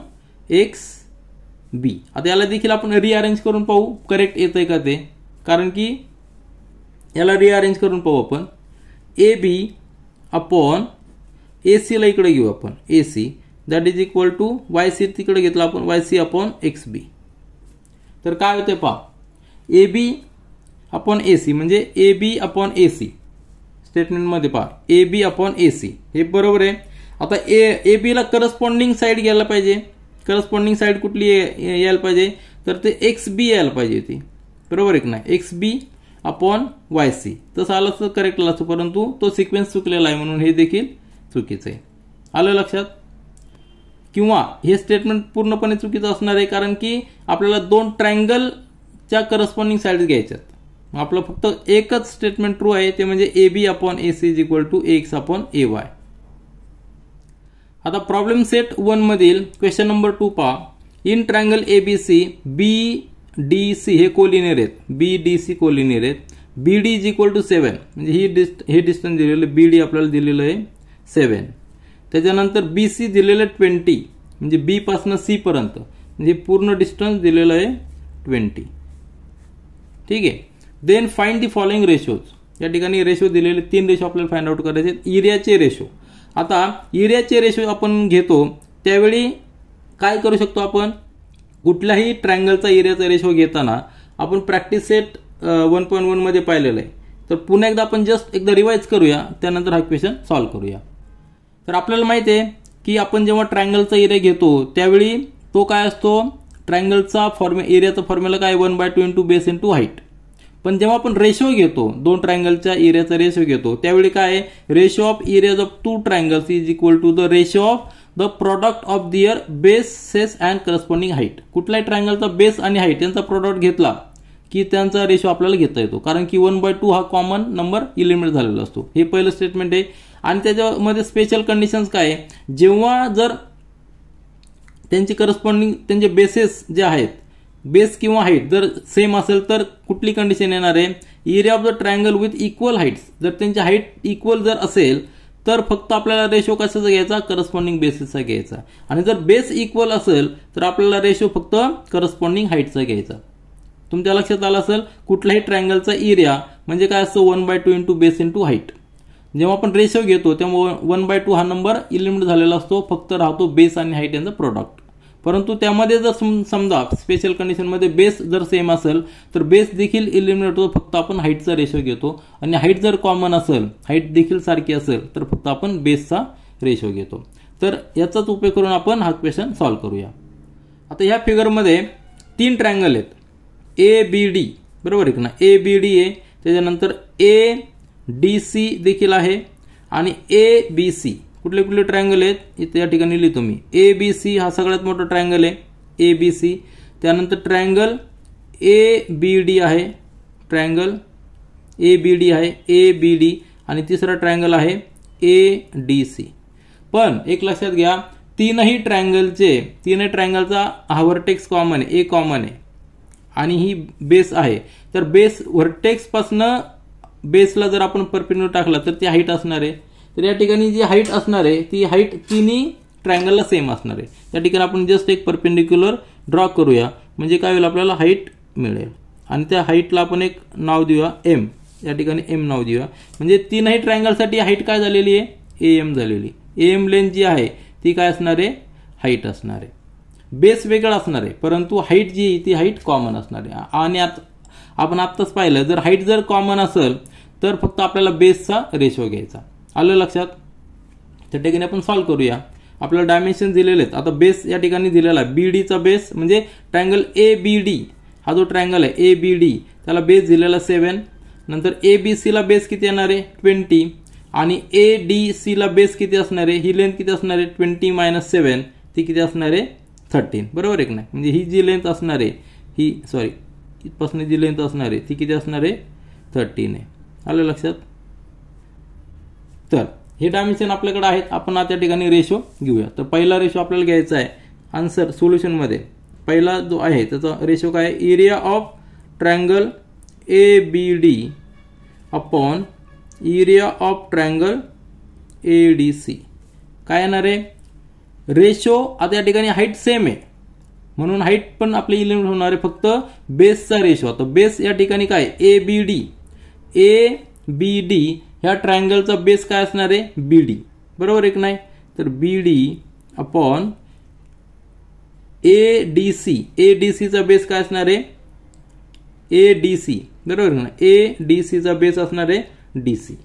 XB. आता याला देखील आपण रिअरेंज करून पाहू करेक्ट येतंय का ते, कारण की याला रिअरेंज करून पाहू आपण. AB अपॉन AC ला इकडे घेऊ आपण, AC that is equal to YC तिकडे घेतला आपण, YC अपॉन XB. तर काय होते पहा, AB अपॉन AC म्हणजे AB अपॉन AC स्टेटमेंटमध्ये पहा, AB अपॉन AC हे बरोबर आहे. आता AB ला करस्पॉन्डिंग साईड घ्यायला पाहिजे, करस्पॉन्डिंग साईड कुठली यायला पाहिजे, तर ते XB यायला पाहिजे होती, बरोबर आहे की नाही. XB अपॉन YC तसं आलं तर करेक्ट आलं असतं, परंतु तो सिक्वेन्स चुकलेला आहे म्हणून हे देखील चुकीचं आहे. आलं लक्षात. किंवा हे स्टेटमेंट पूर्णपणे चुकीचं असणार आहे, कारण की आपल्याला दोन ट्रायंगलच्या करस्पॉन्डिंग साईड घ्यायच्यात. आपलं फक्त एकच स्टेटमेंट ट्रू आहे, ते म्हणजे AB upon AC is equal to AX upon AY. आता प्रॉब्लेम सेट 1 मधील क्वेश्चन नंबर 2 पहा. इन ट्रायंगल ABC BDC हे कोलिनियर आहेत, BDC कोलिनियर आहेत, BD इज इक्वल टू 7 म्हणजे हे डिस्टन्स दिलेलं BD आपल्याला दिलेलं आहे 7. त्याच्यानंतर BC दिलेलं आहे 20 म्हणजे B पासून C पर्यंत म्हणजे पूर्ण डिस्टन्स दिलेलं आहे 20. ठीक आहे. Then find the following ratios. या ठिकाणी रेशो दिलेले 3 रेशो आपल्याला फाइंड आउट करायचे आहेत. एरियाचे रेशो. आता एरियाचे रेशो आपण घेतो त्यावेळी काय करू शकतो आपण, कुठल्याही ट्रायंगलचा एरियाचा रेशो घेताना आपण प्रॅक्टिस सेट 1.1 मध्ये पाहिलेलं आहे. तर पुन्हा एकदा आपण जस्ट एकदा रिवाइज करूया, त्यानंतर हा क्वेश्चन सॉल्व्ह करूया. तर आपल्याला माहिती आहे की आपण जेव्हा ट्रायंगलचा एरिया घेतो त्यावेळी तो काय असतो, ट्रायंगलचा एरियाचा फॉर्म्युला काय 1/2 इंटू बेस इंटू हाईट. पण जेव्हा आपण रेशो घेतो, दोन ट्रायंगलच्या एरियाचा रेशो घेतो त्यावेळी काय, ratio of areas of two triangles is equal to the ratio of the product of their bases and corresponding height. कुठल्याही ट्रायंगलचा बेस आणि हाईट यांचा प्रोडक्ट घेतला की त्यांचा रेशो आपल्याला घेता येतो, कारण की 1/2 हा कॉमन नंबर इलिमिनेट झालेला असतो. हे पहिलं स्टेटमेंट आहे. आणि त्याच्यामध्ये स्पेशल कंडिशन्स काय आहे, जेव्हा जर त्यांची करस्पॉन्डिंग त्यांचे बेसेस जे आहेत, बेस किंवा हाईट जर सेम असेल तर कुठली कंडिशन येणार आहे, area of the triangle with equal heights. जर त्यांची हाईट इक्वल जर असेल तर फक्त आपल्याला रेशो कशाचा घ्यायचा, करस्पॉन्डिंग बेसिसचा घ्यायचा. आणि जर बेस इक्वल असेल तर आपल्याला रेशो फक्त करस्पॉन्डिंग हाईटचा घ्यायचा. तुमच्या लक्षात आलं असेल, कुठल्याही ट्रायंगलचा एरिया म्हणजे काय असतो 1/2 इंटू बेस इंटू हाईट. जेव्हा आपण रेशो घेतो तेव्हा 1/2 हा नंबर इलिमिनेट झालेला असतो, फक्त राहतो बेस आणि हाईट यांचा प्रोडक्ट. परंतु त्यामध्ये जर समजा स्पेशल कंडिशनमध्ये बेस जर सेम असेल तर बेस देखील इलिमिनेट होतो, फक्त आपण हाईटचा रेशो घेतो. आणि हाईट जर कॉमन असेल, हाईट देखील सारखी असेल तर फक्त आपण बेसचा रेशो घेतो. तर याचाच उपयोग करून आपण हा क्वेश्चन सॉल्व्ह करूया. आता ह्या फिगरमध्ये 3 ट्रायंगल आहेत, ABD बरोबर आहे ना, ABD आहे, त्याच्यानंतर ADC देखील आहे आणि ABC. कुठले कुठले ट्रायंगल आहेत इथे या ठिकाणी लिहितो मी. ABC हा सगळ्यात मोठा ट्रायंगल आहे, ABC. त्यानंतर ट्रायंगल ABD आहे, ट्रायंगल ABD आहे, ABD. आणि तिसरा ट्रायंगल आहे ADC. पण एक लक्षात घ्या, तीनही ट्रायंगलचा हा व्हर्टेक्स कॉमन आहे, A कॉमन आहे आणि ही बेस आहे. तर बेस व्हर्टेक्स पासून बेसला जर आपण परपेंडिक्युलर टाकला तर ती हाईट असणार आहे. तर या ठिकाणी जी हाईट असणार आहे ती हाईट तिन्ही ट्रायंगलला सेम असणार आहे. त्या ठिकाणी आपण जस्ट एक परपेंडिक्युलर ड्रॉ करूया म्हणजे काय होईल, आपल्याला हाईट मिळेल. आणि त्या हाईटला आपण एक नाव देऊया M. या ठिकाणी M नाव देऊया म्हणजे तीनही ट्रायंगलसाठी हाईट काय झालेली आहे, AM झालेली. AM लेंथ जी आहे ती काय असणार आहे, हाईट असणार आहे. बेस वेगळा असणार आहे परंतु हाईट जी ती हाईट कॉमन असणार आहे. आणि आपण आत्ताच पाहिलं, जर हाईट जर कॉमन असेल तर फक्त आपल्याला बेसचा रेशो घ्यायचा. आलं लक्षात. त्या ठिकाणी आपण सॉल्व्ह करूया. आपल्याला डायमेन्शन दिलेले आहेत. आता बेस या ठिकाणी दिलेला आहे, BDचा बेस म्हणजे ट्रायंगल ABD हा जो ट्रायंगल आहे ABD त्याला बेस दिलेला 7. नंतर ABC ला बेस किती येणार आहे 20 आणि ADC ला बेस किती असणार आहे, ही लेंथ किती असणार आहे 20 - 7 ती किती असणार आहे 13. बरोबर आहे की नाही. म्हणजे ही जी लेंथ असणार आहे ही इथपासून जी लेंथ असणार आहे ती किती असणार आहे 13 आहे. आलं लक्षात. तर हे डायमेन्शन आपल्याकडे आहेत. आपण त्या ठिकाणी रेशो घेऊया. तर पहिला रेशो आपल्याला घ्यायचा आहे आन्सर सोल्युशनमध्ये. पहिला जो आहे त्याचा रेशो काय आहे, area of triangle ABD upon area of triangle ADC काय येणार आहे रेशो. आता या ठिकाणी हाईट सेम आहे म्हणून हाईट पण आपली इलिमिनेट होणार आहे, फक्त बेसचा रेशो. आता बेस या ठिकाणी काय ABD ह्या ट्रायंगलचा बेस काय असणार आहे BD. बरोबर आहे की नाही. तर BD अपॉन ADC चा बेस काय असणार आहे ADC. बरोबर आहे ना. ADC चा बेस असणार आहे DC.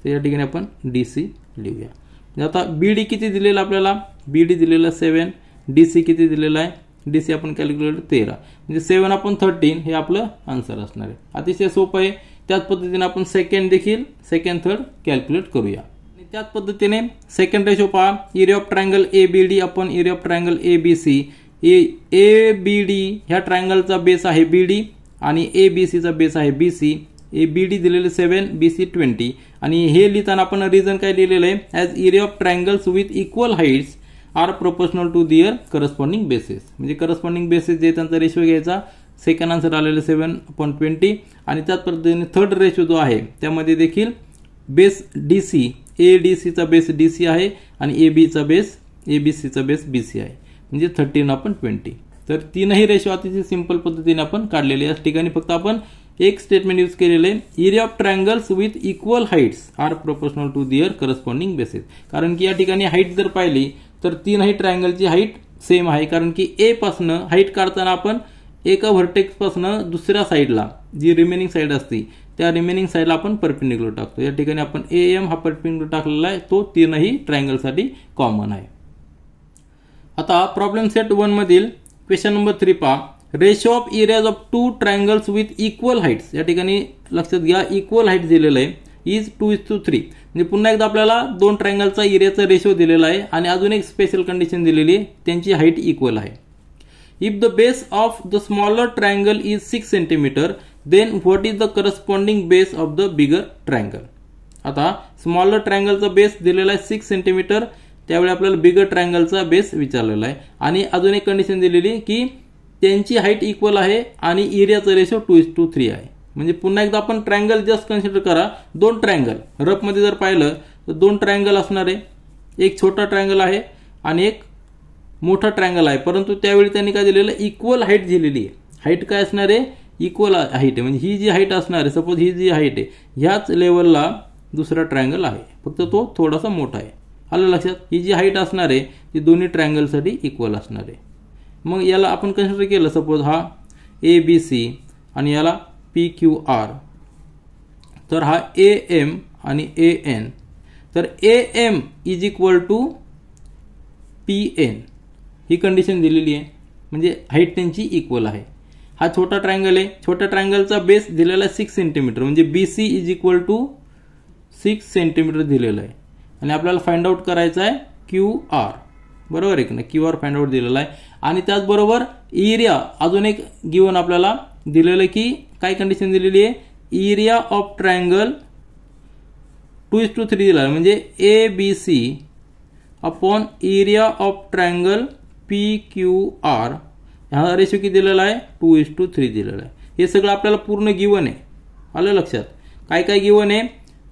तर या ठिकाणी आपण DC लिहूया. आता BD किती दिलेला आपल्याला, BD दिलेला 7, DC किती दिलेला आहे, DC आपण कॅल्क्युलेट 13 म्हणजे 7 अपॉन 13 हे आपलं आन्सर असणार आहे. अतिशय सोपं आहे. त्याच पद्धतीने आपण सेकंड थर्ड कॅल्क्युलेट करूया. त्याच पद्धतीने सेकंड रेशो पहा, area of triangle ABD upon area of triangle ABC. ABD ह्या ट्रायंगलचा बेस आहे BD आणि ABC चा बेस आहे BC. ABD दिलेले 7, BC 20 आणि हे लिहिताना आपण रिझन काय लिहिलेलं आहे as area of triangles with equal heights are proportional to their corresponding bases. म्हणजे करस्पॉन्डिंग बेसेस जे त्यांचा रेशो घ्यायचा. सेकंड आन्सर आलेलं 7.20. आणि त्याच पद्धतीने थर्ड रेशो जो आहे त्यामध्ये देखील बेस डीसी, ए डी सीचा बेस डीसी आहे आणि एबीचा बेस एबीसीचा बेस बीसी आहे, म्हणजे 13/20. तर तीनही रेशो अतिशय सिंपल पद्धतीने आपण काढलेले. या ठिकाणी फक्त आपण एक स्टेटमेंट यूज केलेलं आहे, area of triangles with equal heights are proportional to their corresponding bases. कारण की या ठिकाणी हाईट जर पाहिली तर तीनही ट्रायंगलची हाईट सेम आहे. कारण की ए पासनं हाईट काढताना आपण एका व्हर्टेक्स पासनं दुसऱ्या साईडला जी रिमेनिंग साईड असते त्या रिमेनिंग साईडला आपण परपेंडिक्युलर टाकतो. या ठिकाणी आपण एएम हा परपेंडिक्युलर टाकलेला आहे, तो तीनही ट्रायंगलसाठी कॉमन आहे. आता प्रॉब्लेम सेट 1 मधील क्वेश्चन नंबर 3 पहा. Ratio of areas of two triangles with equal heights. या ठिकाणी लक्षात घ्या इक्वल हाईट दिलेलं आहे इज 2:3. म्हणजे पुन्हा एकदा आपल्याला दोन ट्रायंगलचा एरियाचा रेशो दिलेला आहे आणि अजून एक स्पेशल कंडिशन दिलेली आहे, त्यांची हाईट इक्वल आहे. If the base of the smaller triangle is 6 centimetre then what is the corresponding base of the bigger triangle. आता स्मॉलर ट्रायंगलचा बेस दिलेला आहे 6 सेंटीमीटर, त्यावेळी आपल्याला बिगर ट्रायंगलचा बेस विचारलेला आहे. आणि अजून एक कंडिशन दिलेली की त्यांची हाईट इक्वल आहे आणि एरियाचा रेशो 2:3 आहे. म्हणजे पुन्हा एकदा आपण ट्रायंगल जस्ट कन्सिडर करा. दोन ट्रायंगल रफमध्ये जर पाहिलं तर दोन ट्रायंगल असणार आहे. एक छोटा ट्रायंगल आहे आणि एक मोठा ट्रायंगल आहे, परंतु त्यावेळी त्यांनी काय दिलेलं इक्वल हाईट दिलेली आहे. हाईट काय असणार आहे, इक्वल हाईट आहे. म्हणजे ही जी हाईट असणार आहे, सपोज ही जी हाईट आहे ह्याच लेवलला दुसरा ट्रायंगल आहे, फक्त तो थोडासा मोठा आहे. आलं लक्षात. ही जी हाईट असणार आहे ती दोन्ही ट्रायंगलसाठी इक्वल असणार आहे. मग याला आपण कन्सिडर केलं सपोज हा ए बी सी आणि याला पी क्यू आर, तर हा ए एम आणि ए एन. तर A M is equal to P N ही कंडिशन दिलेली आहे, म्हणजे हाईट त्यांची इक्वल आहे. हा छोटा ट्रायंगल आहे, छोट्या ट्रायंगलचा बेस दिलेला आहे 6 सेंटीमीटर, म्हणजे B C is equal to 6 centimetre दिलेलं आहे. आणि आपल्याला फाइंड आउट करायचं आहे क्यू आर, बरोबर आहे की नाही. क्यू आर फाइंड आउट दिलेला आहे. आणि त्याचबरोबर एरिया अजून एक गिवन आपल्याला दिलेलं की काय कंडिशन दिलेली आहे, एरिया ऑफ ट्रायंगल 2:3 दिला आहे, म्हणजे A B C upon area of triangle P Q R ह्या रेशो किती दिलेला आहे 2:3 दिलेला आहे. हे सगळं आपल्याला पूर्ण गिवन आहे. आलं लक्षात. काय काय गिवन आहे,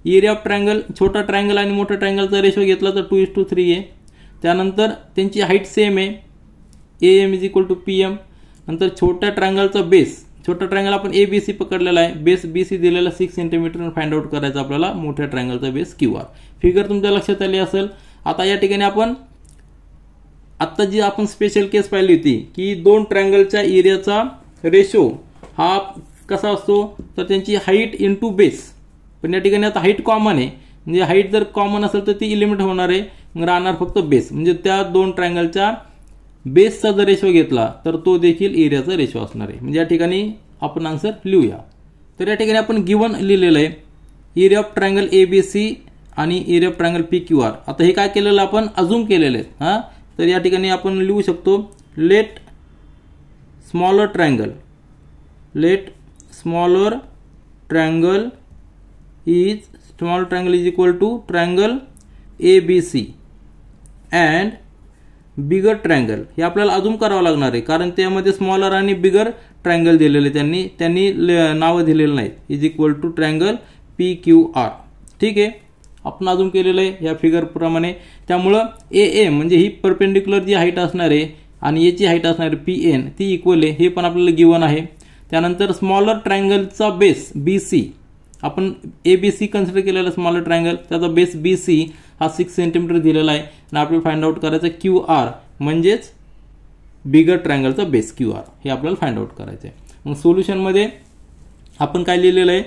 एरिया ऑफ ट्रायंगल छोटा ट्रायंगल आणि मोठा ट्रायंगलचा रेशो घेतला तर 2:3 आहे. त्यानंतर त्यांची हाईट सेम आहे, A M is equal to P M. नंतर छोट्या ट्रायंगलचा बेस, छोटा ट्रायंगल आपण ए बी सी पकडलेला आहे, बेस बी सी दिलेला 6 सेंटीमीटर. फाइंड आउट करायचा आपल्याला मोठ्या ट्रायंगलचा बेस क्यू आर. फिगर तुमच्या लक्षात आली असेल. आता या ठिकाणी आपण आत्ता जी आपण स्पेशल केस पाहिली होती की दोन ट्रायंगलच्या एरियाचा रेशो हा कसा असतो, तर त्यांची हाईट इंटू बेस. पण या ठिकाणी आता हाईट कॉमन आहे, म्हणजे हाईट जर कॉमन असेल तर ती एलिमिनेट होणार आहे, मग राहणार फक्त बेस. म्हणजे त्या दोन ट्रायंगलच्या बेसचा जर रेशो घेतला तर तो देखील एरियाचा रेशो असणार आहे. म्हणजे या ठिकाणी आपण आन्सर लिहूया. तर या ठिकाणी आपण गिवन लिहिलेलं आहे area of triangle A B C आणि area of triangle P Q R. आता हे काय केलेलं आपण अजूम केलेलं आहे. हां, तर या ठिकाणी आपण लिहू शकतो let smaller triangle is equal to triangle A B C and bigger triangle. हे आपल्याला अजून करावं लागणार आहे, कारण त्यामध्ये स्मॉलर आणि बिगर ट्रायंगल दिलेले त्यांनी नावं दिलेलं नाहीत. Is equal to triangle P Q R. ठीक आहे, आपण अजून केलेलं आहे या फिगर प्रमाणे. त्यामुळं ए एम म्हणजे ही परपेंडिक्युलर जी हाईट असणार आहे आणि याची हाईट असणार आहे पी एन ती इक्वल आहे, हे पण आपल्याला गिवन आहे. त्यानंतर स्मॉलर ट्रायंगलचा बेस बी सी, आपण ए बी सी कन्सिडर केलेला स्मॉलर ट्रायंगल, त्याचा बेस बी सी हा 6 सेंटीमीटर दिलेला आहे. आणि आपल्याला फाइंड आउट करायचं क्यू आर म्हणजेच बिगर ट्रायंगलचा बेस क्यू आर, हे आपल्याला फाइंड आउट करायचं आहे. मग सोल्युशनमध्ये आपण काय लिहिलेलं आहे,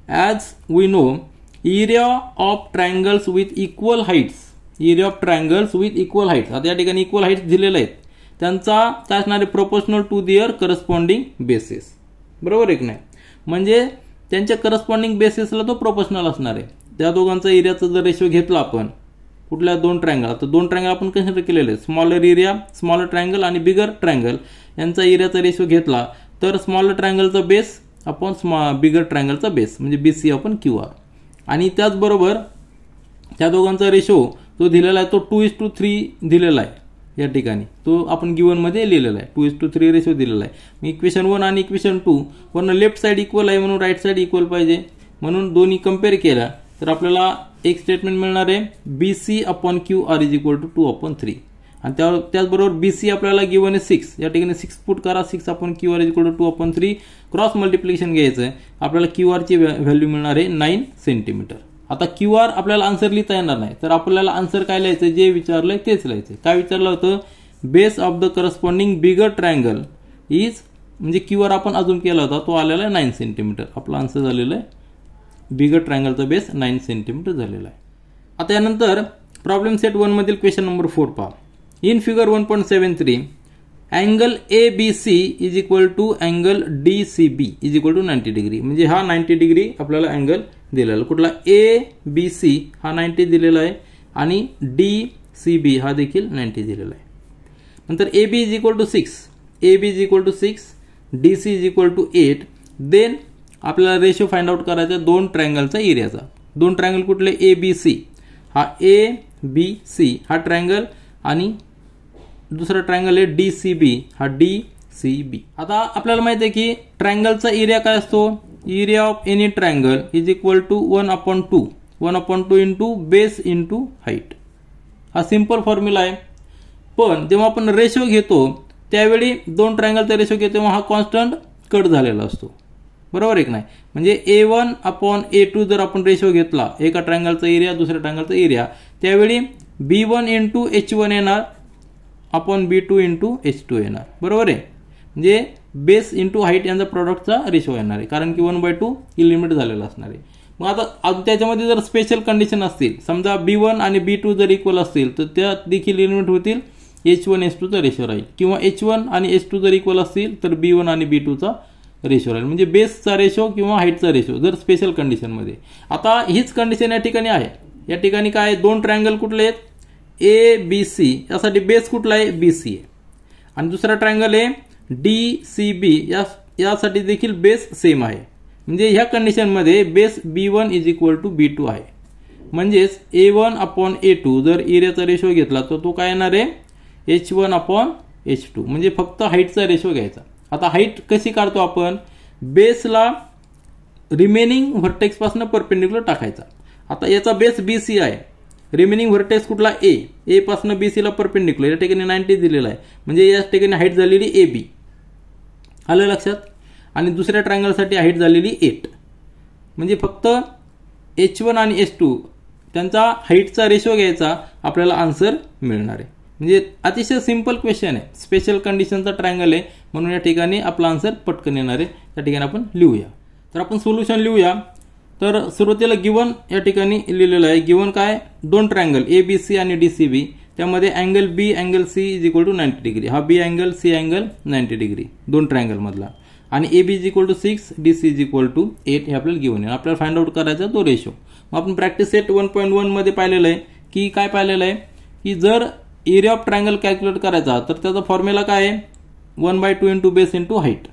as we know area of triangles with equal heights, area of triangles with equal heights. आता या ठिकाणी इक्वल हाईट्स दिलेले आहेत, त्यांचा काय असणार आहे proportional to their corresponding bases. बरोबर आहे की नाही. म्हणजे त्यांच्या करस्पॉन्डिंग बेसिसला तो प्रोपोर्शनल असणार आहे. त्या दोघांचा एरियाचा जर रेशो घेतला आपण कुठल्या दोन ट्रायंगल, आता दोन ट्रायंगल आपण कन्सिडर केलेले आहेत, स्मॉलर एरिया स्मॉलर ट्रायंगल आणि बिगर ट्रायंगल यांचा एरियाचा रेशो घेतला तर स्मॉलर ट्रायंगलचा बेस आपण बिगर ट्रायंगलचा बेस म्हणजे बी सी आपण क्यू आर. आणि त्याचबरोबर त्या दोघांचा रेशो जो दिलेला आहे तो 2:3 दिलेला आहे. या ठिकाणी तो आपण गिवन मध्ये लिहिलेला आहे, 2:3 रेशो दिलेला आहे. मी इक्वेशन 1 आणि इक्वेशन 2 वरनं लेफ्ट साईड इक्वल आहे म्हणून राईट साईड इक्वल पाहिजे, म्हणून दोन्ही कम्पेअर केला तर आपल्याला एक स्टेटमेंट मिळणार आहे BC/QR = 2/3. आणि त्याचबरोबर BC आपल्याला गिवन आहे 6, या ठिकाणी 6 पुट करा, 6/QR = 2/3. क्रॉस मल्टिप्लिकेशन घ्यायचं आहे, आपल्याला QR ची व्हॅल्यू मिळणार आहे 9 सेंटीमीटर. आता QR आपल्याला आन्सर लिहिता येणार नाही, तर आपल्याला आन्सर काय लिहायचं, जे विचारलंय तेच लिहायचं. काय विचारलं होतं, base of the corresponding bigger triangle is, म्हणजे QR आपण अजून केला होता तो आलेला आहे 9 सेंटीमीटर. आपला आन्सर झालेला आहे बिगर ट्रायंगलचा बेस 9 सेंटीमीटर झालेला आहे. आता यानंतर प्रॉब्लेम सेट 1 मधील क्वेश्चन नंबर 4 पहा. In figure 1.73 angle ABC is equal to angle DCB is equal to 90 degree. म्हणजे हा 90 डिग्री आपल्याला अँगल दिलेला, कुठला ABC हा 90 दिलेला आहे आणि DCB हा देखील 90 दिलेला आहे. नंतर AB is equal to 6, AB is equal to 6, DC is equal to 8. Then आपल्याला रेशो फाइंड आउट करायचा दोन ट्रायंगलचा एरियाचा. दोन ट्रायंगल कुठले, ABC हा ABC हा ट्रायंगल आणि दुसरा ट्रायंगल आहे DCB हा DCB. आता आपल्याला माहिती आहे की ट्रायंगलचा एरिया काय असतो, area of any triangle is equal to 1/2 into base into height. हा सिंपल फॉर्म्युला आहे. पण जेव्हा आपण रेशो घेतो त्यावेळी दोन ट्रायंगलचा रेशो घेतो तेव्हा हा कॉन्स्टंट कट झालेला असतो, बरोबर आहे की नाही. म्हणजे A1/A2 जर आपण रेशो घेतला, एका ट्रायंगलचा एरिया दुसऱ्या ट्रायंगलचा एरिया, त्यावेळी B1 इंटू H1 येणार अपॉन B2 इंटू H2 येणार, बरोबर आहे. म्हणजे बेस इंटू हाईट यांचा प्रॉडक्टचा रेशो येणार आहे, कारण की 1/2 लिमिट झालेला असणार आहे. मग आता त्याच्यामध्ये जर स्पेशल कंडिशन असतील, समजा B1 आणि B2 जर इक्वल असतील तर त्या देखील लिमिट होतील H1 H2 चा रेशो राहील, किंवा H1 आणि H2 जर इक्वल असतील तर B1 आणि B2 चा रेशो राहील. म्हणजे बेसचा रेशो किंवा हाईटचा रेशो जर स्पेशल कंडिशनमध्ये. आता हीच कंडिशन या ठिकाणी आहे. या ठिकाणी काय, दोन ट्रायंगल कुठले आहेत, ABC, यासाठी बेस कुठला आहे, BC आहे. आणि दुसरा ट्रायंगल आहे DCB, यासाठी देखील बेस सेम आहे. म्हणजे ह्या कंडिशनमध्ये base B1 is equal to B2 आहे. म्हणजेच A1/A2 जर एरियाचा रेशो घेतला तर तो काय येणार आहे H1/H2. म्हणजे फक्त हाईटचा रेशो घ्यायचा. आता हाईट कशी काढतो आपण, बेसला रिमेनिंग व्हर्टेक्स पासून परपेंडिक्युलर टाकायचा. आता याचा बेस BC आहे, रिमेनिंग व्हर्टेक्स कुठला A पासून BC ला परपेंडिक्युलर, या ठिकाणी 90 दिलेला आहे. म्हणजे या ठिकाणी हाईट झालेली AB, आलं लक्षात. आणि दुसऱ्या ट्रायंगलसाठी हाईट झालेली 8. म्हणजे फक्त H1 आणि H2 त्यांचा हाईटचा रेशो घ्यायचा, आपल्याला आन्सर मिळणार आहे. म्हणजे अतिशय सिंपल क्वेश्चन आहे, स्पेशल कंडिशनचा ट्रायंगल आहे म्हणून या ठिकाणी आपला आन्सर पटकन येणार आहे. त्या ठिकाणी आपण लिहूया. तर आपण सोल्युशन लिहूया. तर सुरुवातीला गिवन या ठिकाणी लिहिलेलं आहे. गिवन काय, दोन ट्रायंगल ABC आणि DCB, त्यामध्ये angle B angle C is equal to 90 degree. हा B angle C angle 90 degree दोन ट्रायंगल मधला. आणि AB is equal to 6, DC is equal to 8 हे आपल्याला गिवन आहे. आपल्याला फाइंड आउट करायचा तो रेशो. मग आपण प्रॅक्टिस सेट 1.1 मध्ये पाहिलेलं आहे की काय पाहिलेलं आहे की जर एरिया ऑफ ट्रायंगल कॅल्क्युलेट करायचा तर त्याचा फॉर्म्युला काय आहे, 1/2 इंटू बेस इंटू हाईट.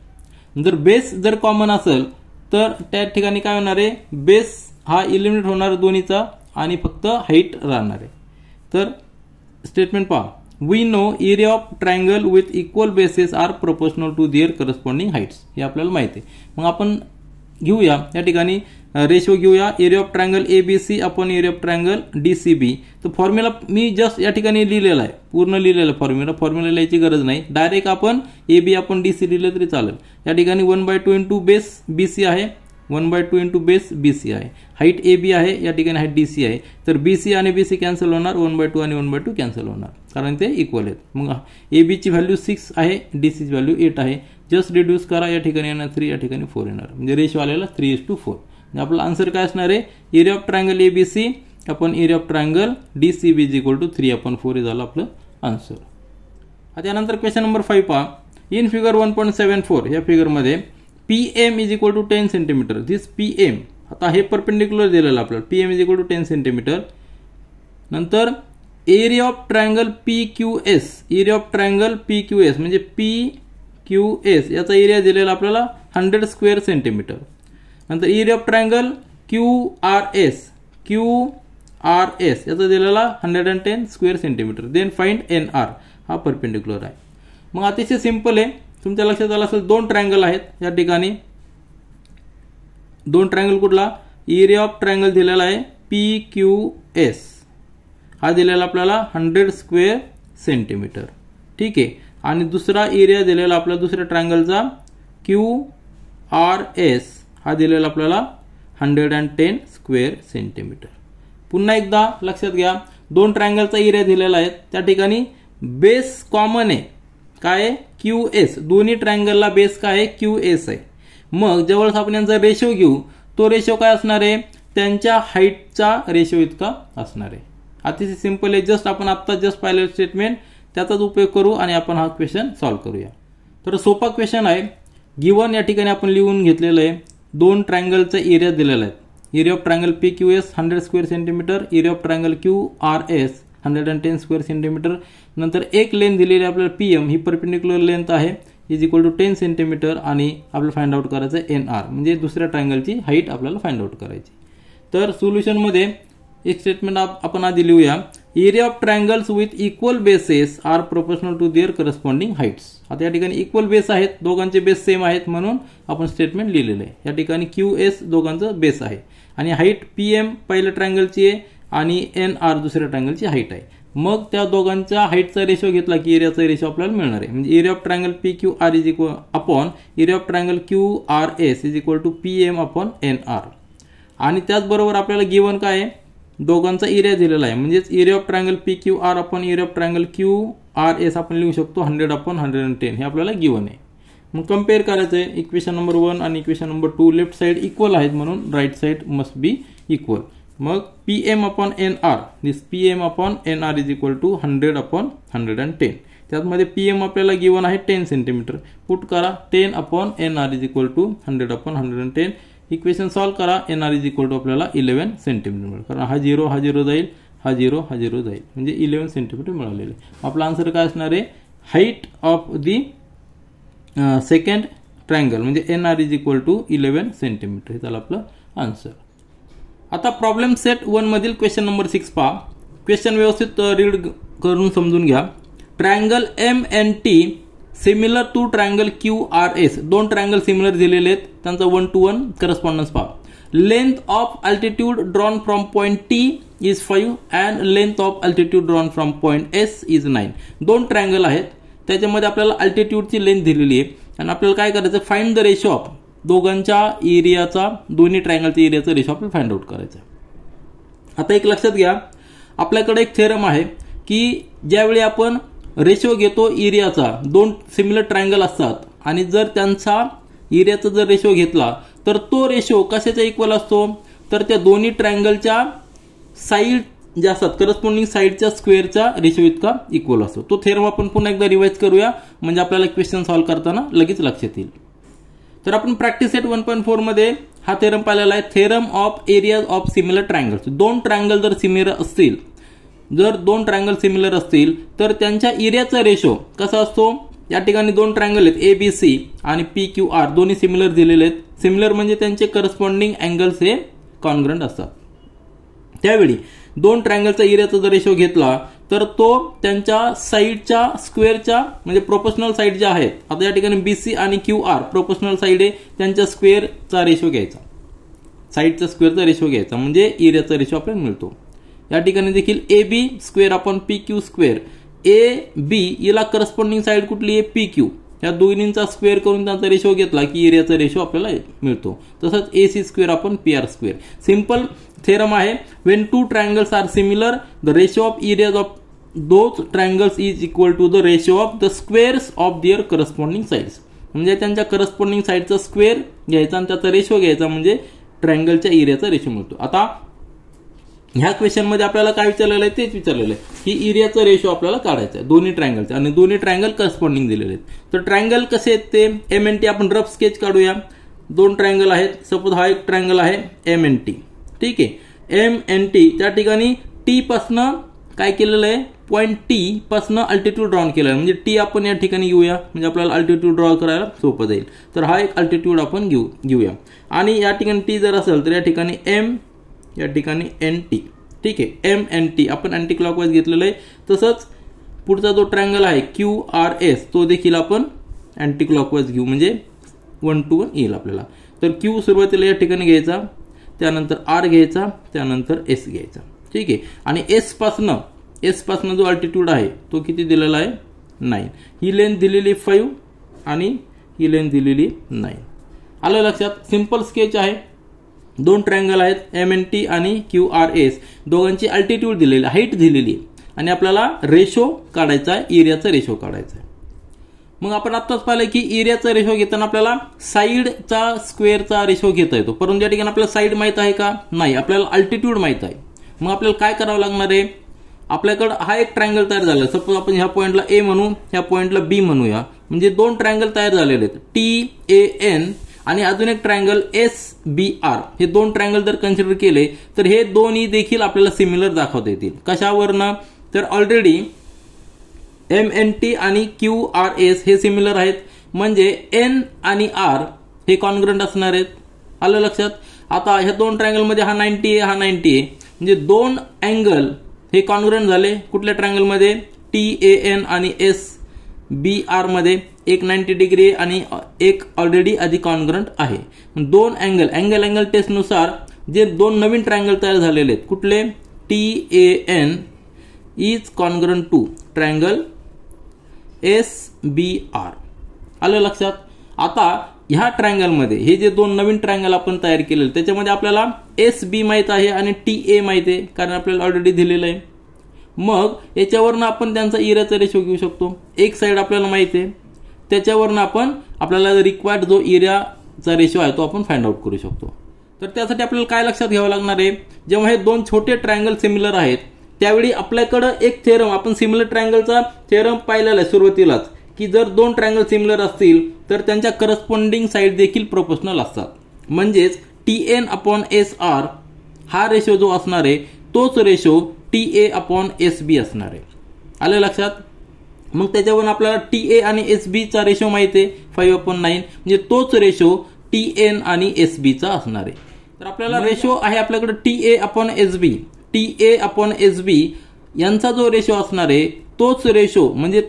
जर बेस जर कॉमन असेल तर त्या ठिकाणी काय होणार आहे, बेस हा इलिमिनेट होणार दोन्हीचा आणि फक्त हाईट राहणार आहे. तर स्टेटमेंट पहा, we know area of triangle with equal bases are proportional to their corresponding heights. हे आपल्याला माहिती आहे. मग आपण घेऊया या ठिकाणी रेशो घेऊया, area of triangle ABC upon area of triangle DCB. तर फॉर्म्युला मी जस्ट या ठिकाणी लिहिलेला आहे, पूर्ण लिहिलेला फॉर्म्युला लिहायची गरज नाही. डायरेक्ट आपण AB आपण DC लिहिलं तरी चालेल. या ठिकाणी 1/2 इंटू बेस BC आहे, 1/2 इंटू बेस BC आहे. हाईट AB आहे, या ठिकाणी हाईट DC आहे. तर BC आणि BC कॅन्सल होणार, 1/2 आणि 1/2 कॅन्सल होणार कारण ते इक्वल आहेत. मग AB ची व्हॅल्यू 6 आहे, DC ची व्हॅल्यू 8 आहे. जस्ट रिड्यूस करा, या ठिकाणी येणार 3, या ठिकाणी 4 येणार. म्हणजे रेशो आलेला 3:4. आपला आन्सर काय असणार आहे, एरिया ऑफ ट्रायंगल ABC आपण area of triangle DCB is equal to 3/4 हे झालं आपलं आन्सर. आता यानंतर क्वेश्चन नंबर 5 पहा. इन फिगर 1.74 या फिगरमध्ये PM is equal to 10 centimetre. This PM, आता हे परपेंडिक्युलर दिलेलं आपल्याला, PM is equal to 10 centimetre. नंतर area of triangle PQS, area of triangle PQS म्हणजे PQS याचा एरिया दिलेला आपल्याला 100 स्क्वेअर सेंटीमीटर. नंतर एरिया ऑफ ट्रायंगल QRS याचा दिलेला 110 square centimetre. Then find NR, हा परपेंडिक्युलर आहे. मग अतिशय सिंपल आहे, तुमच्या लक्षात आलं असेल दोन ट्रायंगल आहेत या ठिकाणी. दोन ट्रायंगल कुठला, एरिया ऑफ ट्रायंगल दिलेला आहे PQS, हा दिलेला आपल्याला 100 स्क्वेअर सेंटीमीटर. ठीक आहे. आणि दुसरा एरिया दिलेला आपल्या दुसऱ्या ट्रायंगलचा QRS, हा दिलेला आपल्याला 110 स्क्वेअर सेंटीमीटर. पुन्हा एकदा लक्षात घ्या, दोन ट्रायंगलचा एरिया दिलेला आहे, त्या ठिकाणी बेस कॉमन आहे, काय आहे QS. दोन्ही ट्रायंगलला बेस काय आहे QS आहे. मग जवळच आपण यांचा रेशो घेऊ, तो रेशो काय असणार आहे, त्यांच्या हाईटचा रेशो इतका असणार आहे. अतिशय सिंपल आहे. जस्ट आपण आत्ता जस्ट पाहिलेलं स्टेटमेंट त्याचाच उपयोग करू आणि आपण हा क्वेश्चन सॉल्व्ह करूया. तर सोपा क्वेश्चन आहे. गिवन या ठिकाणी आपण लिहून घेतलेलं आहे, दोन ट्रायंगलचा एरिया दिलेला आहे. Area of triangle PQS 100 square centimetre, area of triangle QRS 110 square centimetre. नंतर एक लेंथ दिलेली आपल्याला PM, ही परपेंडिक्युलर लेंथ आहे, इज इक्वल टू 10 सेंटीमीटर. आणि आपल्याला फाइंड आउट करायचं आहे NR, म्हणजे दुसऱ्या ट्रायंगलची हाईट आपल्याला फाइंड आउट करायची. तर सोल्युशनमध्ये एक स्टेटमेंट आपण आधी लिहूया, area of triangles with equal bases are proportional to their corresponding heights. आता या ठिकाणी इक्वल बेस आहेत, दोघांचे बेस सेम आहेत, म्हणून आपण स्टेटमेंट लिहिलेलं आहे. या ठिकाणी QS दोघांचं बेस आहे आणि हाईट PM पहिल्या ट्रायंगलची आहे आणि NR दुसऱ्या ट्रायंगलची हाईट आहे. मग त्या दोघांच्या हाईटचा रेशो घेतला की एरियाचा रेशो आपल्याला मिळणार आहे. म्हणजे area of triangle PQR is equal upon area of triangle QRS is equal to PM upon NR. आणि त्याचबरोबर आपल्याला गिवन काय आहे, दोघांचा एरिया दिलेला आहे, म्हणजेच area of triangle PQR upon area of triangle QRS आपण लिहू शकतो 100 अपॉन 110, हे आपल्याला गिवन आहे. मग कम्पेअर करायचं आहे. इक्वेशन नंबर 1 आणि equation number 2 left side equal आहेत, म्हणून right side must be equal. मग PM upon NR, this PM upon NR is equal to 100 upon 110. त्यामध्ये PM आपल्याला गिवन आहे 10 सेंटीमीटर. पुट करा 10 upon NR is equal to 100 upon 110. Equation solve करा, NR is equal to आपल्याला 11 centimetre. कारण हा 0 जाईल, हा 0 जाईल, म्हणजे 11 सेंटीमीटर मिळालेले. आपला आन्सर काय असणार आहे, height of the second triangle म्हणजे NR is equal to 11 centimetre. हे झालं आपलं आन्सर. आता प्रॉब्लेम सेट 1 मधील क्वेश्चन नंबर 6 पहा. क्वेश्चन व्यवस्थित रीड करून समजून घ्या. Triangle MNT similar to triangle QRS, दोन ट्रायंगल सिमिलर दिलेले आहेत, त्यांचा 1-to-1 करस्पॉन्डन्स पहा. Length of altitude drawn from point T is 5 and length of altitude drawn from point S is 9. दोन ट्रायंगल आहेत, त्याच्यामध्ये आपल्याला अल्टिट्यूडची लेंथ दिलेली आहे आणि आपल्याला काय करायचं, फाइंड द रेशो ऑफ दोघांच्या एरियाचा, दोन्ही ट्रायंगलच्या एरियाचा रेशो आपल्याला फाइंड आउट करायचा. आता एक लक्षात घ्या, आपल्याकडे एक थेरम आहे की ज्यावेळी आपण रेशो घेतो एरियाचा, दोन सिमिलर ट्रायंगल असतात आणि जर त्यांचा एरियाचा जर रेशो घेतला तर तो रेशो कशाचा इक्वल असतो, तर त्या दोन्ही ट्रायंगलच्या साईड ज्या असतात करस्पॉन्डिंग साईडच्या स्क्वेअरचा रेशो इतका इक्वल असतो. तो थेरम आपण पुन्हा एकदा रिवाइज करूया, म्हणजे आपल्याला क्वेश्चन सॉल्व्ह करताना लगेच लक्षात येईल. तर आपण प्रॅक्टिस सेट 1.4 मध्ये हा थेरम पाहिलेला आहे, theorem of areas of similar triangles. दोन ट्रायंगल जर सिमिलर असतील, जर दोन ट्रायंगल सिमिलर असतील तर त्यांच्या एरियाचा रेशो कसा असतो. या ठिकाणी दोन ट्रायंगल आहेत ABC आणि PQR, दोन्ही सिमिलर दिलेले आहेत. सिमिलर म्हणजे त्यांचे करस्पॉन्डिंग अँगल्स हे कॉन्ग्रंट असतात. त्यावेळी दोन ट्रायंगलचा एरियाचा जर रेशो घेतला तर तो त्यांच्या साईडच्या स्क्वेअरच्या म्हणजे प्रोपोर्शनल साईड ज्या आहेत, आता या ठिकाणी BC आणि QR प्रोपोर्शनल साईड आहे, त्यांच्या स्क्वेअरचा रेशो घ्यायचा, साईडचा स्क्वेअरचा रेशो घ्यायचा, म्हणजे एरियाचा रेशो आपल्याला मिळतो. या ठिकाणी देखील AB square upon PQ square, AB याला करस्पॉन्डिंग साईड कुठली आहे PQ, या दोन्हींचा स्क्वेअर करून त्यांचा रेशो घेतला की एरियाचा रेशो आपल्याला मिळतो. तसंच AC square upon PR square. Simple theorem आहे. When two triangles are similar the ratio of areas of those triangles is equal to the ratio of the squares of their corresponding sides. म्हणजे त्यांच्या corresponding साईडचा square घ्यायचा आणि त्याचा ratio घ्यायचा, म्हणजे ट्रायंगलच्या एरियाचा ratio मिळतो. आता ह्या क्वेश्चन मध्ये आपल्याला काय विचारलेलं आहे तेच विचारलेलं आहे की एरियाचा रेशो आपल्याला काढायचा आहे दोन्ही ट्रायंगलचा, आणि दोन्ही ट्रायंगल करस्पॉन्डिंग दिलेले आहेत. तर ट्रायंगल कसे आहेत ते MNT आपण रफ स्केच काढूया. दोन ट्रायंगल आहेत, सपोज हा एक ट्रायंगल आहे MNT, ठीक आहे. MNT त्या ठिकाणी T पासनं काय केलेलं आहे, पॉइंट T पासनं अल्टिट्यूड ड्रॉन केलेलं आहे, म्हणजे T आपण या ठिकाणी घेऊया, म्हणजे आपल्याला अल्टिट्यूड ड्रॉ करायला सोपं जाईल. तर हा एक अल्टिट्यूड आपण घेऊया आणि या ठिकाणी T जर असेल तर या ठिकाणी M, या ठिकाणी NT, ठीक आहे. MNT आपण अँटी क्लॉकवाईज घेतलेलं आहे. तसंच पुढचा जो ट्रायंगल आहे QRS तो देखील आपण अँटी क्लॉकवाईज घेऊ, म्हणजे 1 to 1 येईल आपल्याला. तर Q सुरुवातीला या ठिकाणी घ्यायचा, त्यानंतर R घ्यायचा, त्यानंतर S घ्यायचा. ठीक आहे. आणि S पासनं जो अल्टिट्यूड आहे तो किती दिलेला आहे 9. ही लेंथ दिलेली 5 आणि ही लेंथ दिलेली 9. आलं लक्षात. सिंपल स्केच आहे. दोन ट्रायंगल आहेत MNT आणि QRS, दोघांची अल्टिट्यूड दिलेली, हाईट दिलेली आणि आपल्याला रेशो काढायचा आहे, एरियाचा रेशो काढायचा आहे. मग आपण आत्ताच पाहिलं की एरियाचा रेशो घेताना आपल्याला साईडचा स्क्वेअरचा रेशो घेता येतो, परंतु या ठिकाणी आपल्याला साईड माहित आहे का नाही, आपल्याला अल्टिट्यूड माहित आहे. मग आपल्याला काय करावं लागणार आहे, आपल्याकडे हा एक ट्रायंगल तयार झाला. सपोज आपण ह्या पॉइंटला A म्हणू, ह्या पॉइंटला B म्हणूया, म्हणजे दोन ट्रायंगल तयार झालेले आहेत TAN आणि अजून एक ट्रायंगल SBR. हे दोन ट्रायंगल जर कन्सिडर केले तर हे दोन्ही देखील आपल्याला सिमिलर दाखवता येतील. कशावरनं, तर ऑलरेडी MNT आणि QRS हे सिमिलर आहेत, म्हणजे N आणि R हे कॉन्ग्रंट असणार आहेत. आलं लक्षात. आता ह्या दोन ट्रायंगल मध्ये हा 90 आहे, हा 90 आहे, म्हणजे दोन अँगल हे कॉन्ग्रंट झाले. कुठल्या ट्रायंगल मध्ये, TAN आणि SBR मध्ये एक 90 डिग्री आणि एक ऑलरेडी आधी कॉन्ग्रंट आहे. दोन अँगल टेस्टनुसार जे दोन नवीन ट्रायंगल तयार झालेले आहेत, कुठले, TAN is congruent to triangle SBR. आलं लक्षात. आता ह्या ट्रायंगल मध्ये हे जे दोन नवीन ट्रायंगल आपण तयार केलेले त्याच्यामध्ये आपल्याला SB माहित आहे आणि TA माहित आहे, कारण आपल्याला ऑलरेडी दिलेलं आहे. मग याच्यावरनं आपण त्यांचा एरियाचा रेशो घेऊ शकतो. एक साइड आपल्याला माहित आहे, त्याच्यावरनं आपल्याला रिक्वायर्ड जो एरियाचा रेशो आहे तो आपण फाइंड आउट करू शकतो. तर त्यासाठी आपल्याला काय लक्षात घ्यावं लागणार आहे, जेव्हा हे दोन छोटे ट्रायंगल सिमिलर आहेत त्यावेळी आपल्याकडे एक थेरम, आपण सिमिलर ट्रायंगलचा थेरम पाहिलेला आहे सुरुवातीलाच, की जर दोन ट्रायंगल सिमिलर असतील तर त्यांच्या करस्पॉन्डिंग साइड देखील प्रोपोर्शनल असतात. म्हणजेच TN/SR हा रेशो जो असणार आहे तोच रेशो TA/SB असणार आहे. आलं लक्षात. मग त्याच्यावरून आपल्याला TA आणि SB चा रेशो माहिती आहे 5/9, म्हणजे तोच रेशो TN आणि SB चा असणार आहे. तर आपल्याला रेशो आहे आपल्याकडे TA/SB. TA/SB यांचा जो रेशो असणार आहे तोच रेशो, म्हणजे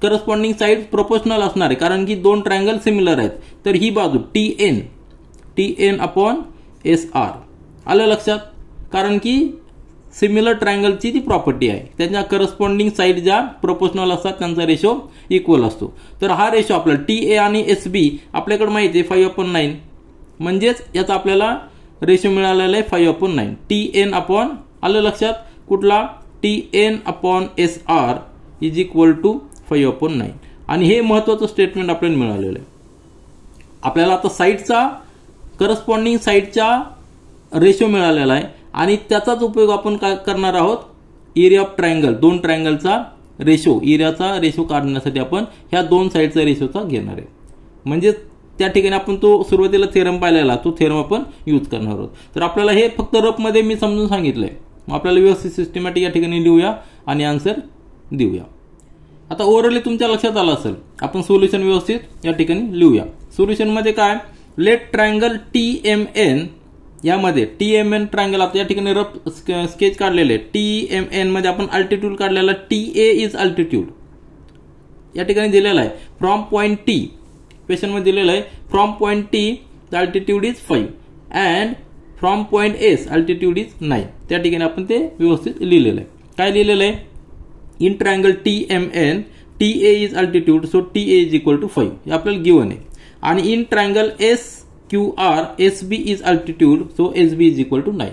करस्पॉन्डिंग साइड प्रोपोर्शनल असणार आहे, कारण की दोन ट्रायंगल सिमिलर आहेत. तर ही बाजू TN/SR. आलं लक्षात. कारण की सिमिलर ट्रायंगलची ती प्रॉपर्टी आहे, त्यांच्या करस्पॉन्डिंग साइड ज्या प्रोपोर्शनल असतात त्यांचा रेशो इक्वल असतो. तर हा रेशो आपल्याला TA आणि SB आपल्याकडे माहिती आहे 5/9, म्हणजेच याचा आपल्याला रेशो मिळालेला आहे 5/9. TN आलं लक्षात, कुठला, TN/SR इज इक्वल टू 5/9. आणि हे महत्वाचं स्टेटमेंट आपल्याला मिळालेलं आहे. आपल्याला आता साइडचा करस्पॉन्डिंग साइडचा रेशो मिळालेला आहे आणि त्याचाच उपयोग आपण काय करणार आहोत, एरिया ऑफ ट्रायंगल, दोन ट्रायंगलचा रेशो, एरियाचा रेशो काढण्यासाठी आपण ह्या दोन साइडचा रेशोचा घेणार आहे. म्हणजे त्या ठिकाणी आपण तो सुरुवातीला थेरम पाहिलेला तो थेरम आपण यूज करणार आहोत. तर आपल्याला हे फक्त रफ मध्ये मी समजून सांगितलंय. आपल्याला व्यवस्थित सिस्टमॅटिक या ठिकाणी लिहूया आणि आन्सर देऊया. आता ओव्हरऑल तुमच्या लक्षात आलं असेल. आपण सोल्युशन व्यवस्थित या ठिकाणी लिहूया. सोल्युशन मध्ये काय, लेट ट्रायंगल TMN, यामध्ये TMN ट्रायंगल आता या ठिकाणी रफ स्केच काढलेले. TMN मध्ये आपण अल्टिट्यूड काढलेला, TA इज अल्टिट्यूड या ठिकाणी दिलेला आहे. फ्रॉम पॉइंट T, क्वेश्चन मध्ये दिलेलं आहे, from point T the altitude is 5 and from point S altitude is 9. त्या ठिकाणी आपण ते व्यवस्थित लिहिलेलं आहे. काय लिहिलेलं आहे, in triangle TMN TA is altitude, so TA is equal to 5 हे आपल्याला गिवन आहे. आणि in triangle SQR SB is altitude, so SB is equal to 9.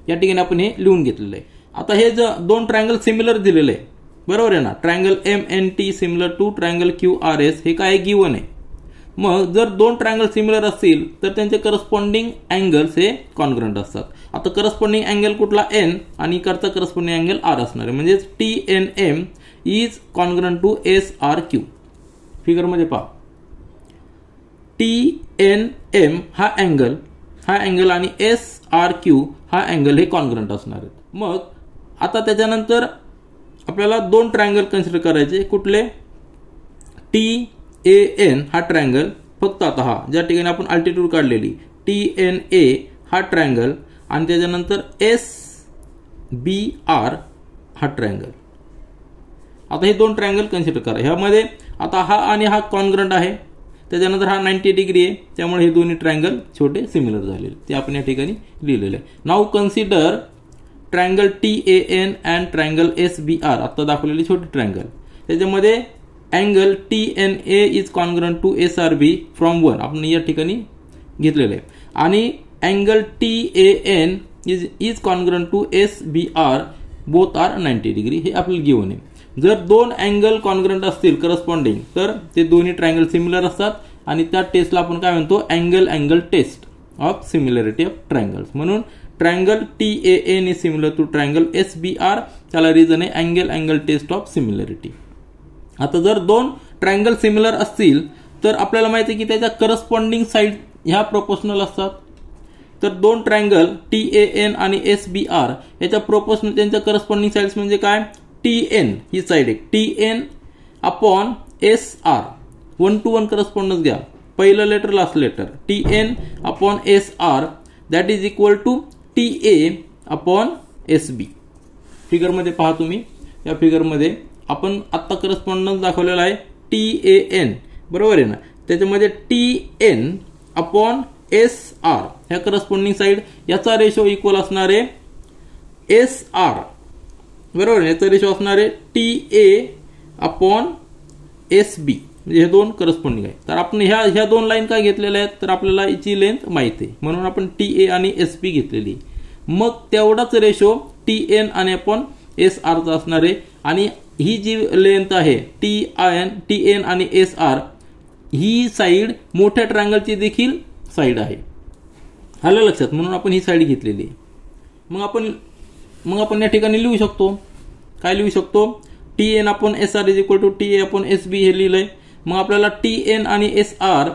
या ठिकाणी आपण हे लिहून घेतलेलं आहे. आता हे दोन ट्रायंगल सिमिलर दिलेले आहे, बरोबर आहे ना. Triangle MNT similar to triangle QRS हे काय गिवन आहे. मग जर दोन ट्रायंगल सिमिलर असतील तर त्यांचे करस्पॉन्डिंग अँगल्स हे कॉन्ग्रंट असतात. आता करस्पॉन्डिंग अँगल कुठला N आणि करता करस्पॉन्डिंग अँगल R असणार आहे, म्हणजे TNM is congruent to SRQ. Figure मध्ये पहा, TNM हा अँगल आणि SRQ हा अँगल हे कॉन्ग्रंट असणार आहेत. मग आता त्याच्यानंतर आपल्याला दोन ट्रायंगल कन्सिडर करायचे. कुठले, TAN हा ट्रायंगल, फक्त आता हा ज्या ठिकाणी आपण अल्टिट्यूड काढलेली TNA हा ट्रायंगल आणि त्याच्यानंतर SBR हा ट्रायंगल. आता हे दोन ट्रायंगल कन्सिडर करा. ह्यामध्ये आता हा आणि हा कॉन्ग्रंट आहे, त्याच्यानंतर हा 90 डिग्री आहे, त्यामुळे हे दोन्ही ट्रायंगल छोटे सिमिलर झालेले ते आपण या ठिकाणी लिहिलेले आहे. Now consider triangle TAN and triangle SBR. आता दाखवलेले छोटे ट्रायंगल, त्याच्यामध्ये angle TNA is congruent to SRB from 1 आपण या ठिकाणी घेतलेलं आहे, आणि angle TAN is congruent to SBR both are 90 degree हे आपल्याला गिव्हन आहे. जर दोन अँगल कॉन्ग्रंट असतील करस्पॉन्डिंग तर ते दोन्ही ट्रायंगल सिमिलर असतात, आणि त्या टेस्टला आपण काय म्हणतो, angle test of similarity of triangles. म्हणून triangle TAN is similar to triangle SBR, त्याला रिझन आहे अँगल टेस्ट ऑफ सिमिलरिटी. आता जर दोन ट्रायंगल सिमिलर असतील तर आपल्याला माहिती आहे की त्याच्या करस्पॉन्डिंग साइड ह्या प्रोपोर्शनल असतात. तर दोन ट्रायंगल TAN आणि SBR याच्या प्रोपोर्शनल त्यांच्या करस्पॉन्डिंग साइड्स म्हणजे काय, TN ही साइड आहे, TN upon SR 1 to 1 correspondence घ्या, पहिलं letter last letter, TN upon SR that is equal to TA upon SB. फिगरमध्ये पहा तुम्ही, या फिगरमध्ये आपण आत्ता करस्पॉन्डन्स दाखवलेला आहे TAN, बरोबर आहे ना, त्याच्यामध्ये TN अपॉन SR ह्या करस्पॉन्डिंग साइड याचा रेशो इक्वल असणार आहे SR, बरोबर आहे, याचा रेशो असणार आहे TA अपॉन SB, म्हणजे हे दोन करस्पॉन्डिंग आहे. तर आपण ह्या दोन लाईन काय घेतलेल्या आहेत, तर आपल्याला याची लेंथ माहिती आहे म्हणून आपण TA आणि SB घेतलेली. मग तेवढाच रेशो TN आणि अपॉन SR चा असणार आहे, आणि ही जी लेंथ आहे TN आणि SR ही साइड मोठ्या ट्रायंगलची देखील साइड आहे, आलं लक्षात, म्हणून आपण ही साइड घेतलेली आहे. मग आपण या ठिकाणी लिहू शकतो, काय लिहू शकतो, TN upon SR is equal to TA upon SB हे लिहिलंय. मग आपल्याला TN आणि SR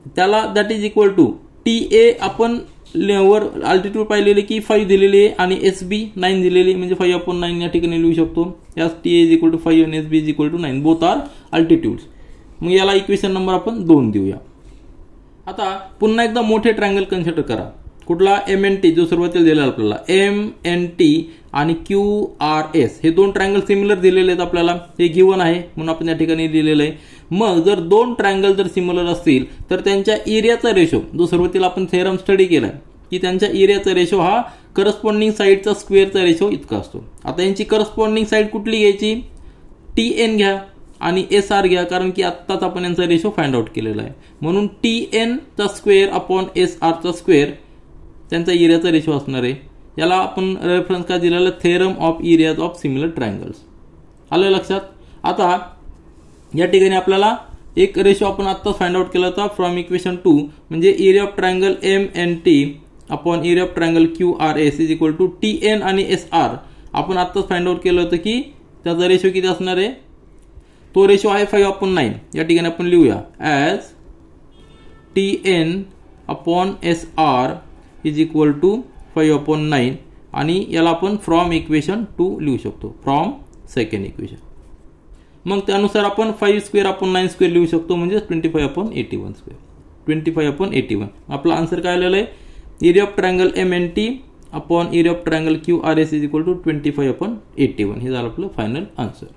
त्याला that is equal to TA आपण वर अल्टिट्यूड पाहिलेले की 5 दिलेली आहे आणि SB 9 दिलेली, म्हणजे 5 अपॉन 9 या ठिकाणी लिहू शकतो. यास TA इज इक्वल टू 5 आणि SB is equal to 9, both are altitudes. मग याला इक्वेशन नंबर आपण 2 देऊया. आता पुन्हा एकदा मोठे ट्रायंगल कन्सिडर करा, कुठला MNT जो सुरुवातीला दिलेला आपल्याला, MNT आणि QRS हे दोन ट्रायंगल सिमिलर दिलेले आहेत आपल्याला, हे गिव्हन आहे म्हणून आपण या ठिकाणी लिहिलेलं आहे. मग जर दोन ट्रायंगल जर सिमिलर असतील तर त्यांच्या एरियाचा रेशो, जो सुरुवातीला आपण थेरम स्टडी केलाय की त्यांच्या एरियाचा रेशो हा करस्पॉन्डिंग साइडचा स्क्वेअरचा रेशो इतका असतो. आता यांची करस्पॉन्डिंग साइड कुठली घ्यायची, TN घ्या आणि SR घ्या, कारण की आत्ताच आपण यांचा रेशो फाइंड आउट केलेला आहे. म्हणून TN चा स्क्वेअर अपॉन SR चा स्क्वेअर त्यांचा एरियाचा रेशो असणार आहे. याला आपण रेफरन्स का दिलेला, theorem of areas of similar triangles, आलं लक्षात. आता या ठिकाणी आपल्याला एक रेशो आपण आत्ताच फाइंड आउट केला होता फ्रॉम इक्वेशन 2, म्हणजे area of triangle MNT upon area of triangle QRS is equal to TN आणि SR आपण आत्ताच फाइंड आउट केलं होतं की त्याचा रेशो किती असणार आहे, तो रेशो आहे 5 अपॉन 9. या ठिकाणी आपण लिहूया as TN upon SR is equal to 5 upon 9, आणि याला आपण फ्रॉम इक्वेशन 2 लिहू शकतो, फ्रॉम सेकंड इक्वेशन. मग त्यानुसार आपण 5 स्क्वेअर अपॉन 9 स्क्वेअर लिहू शकतो, म्हणजे 25 अपॉन 81 स्क्वेअर, 25 अपॉन 81. आपला आन्सर काय आलेला आहे, area of triangle MNT upon area of triangle QRS is equal to 25 upon 81, हे झालं आपलं फायनल आन्सर.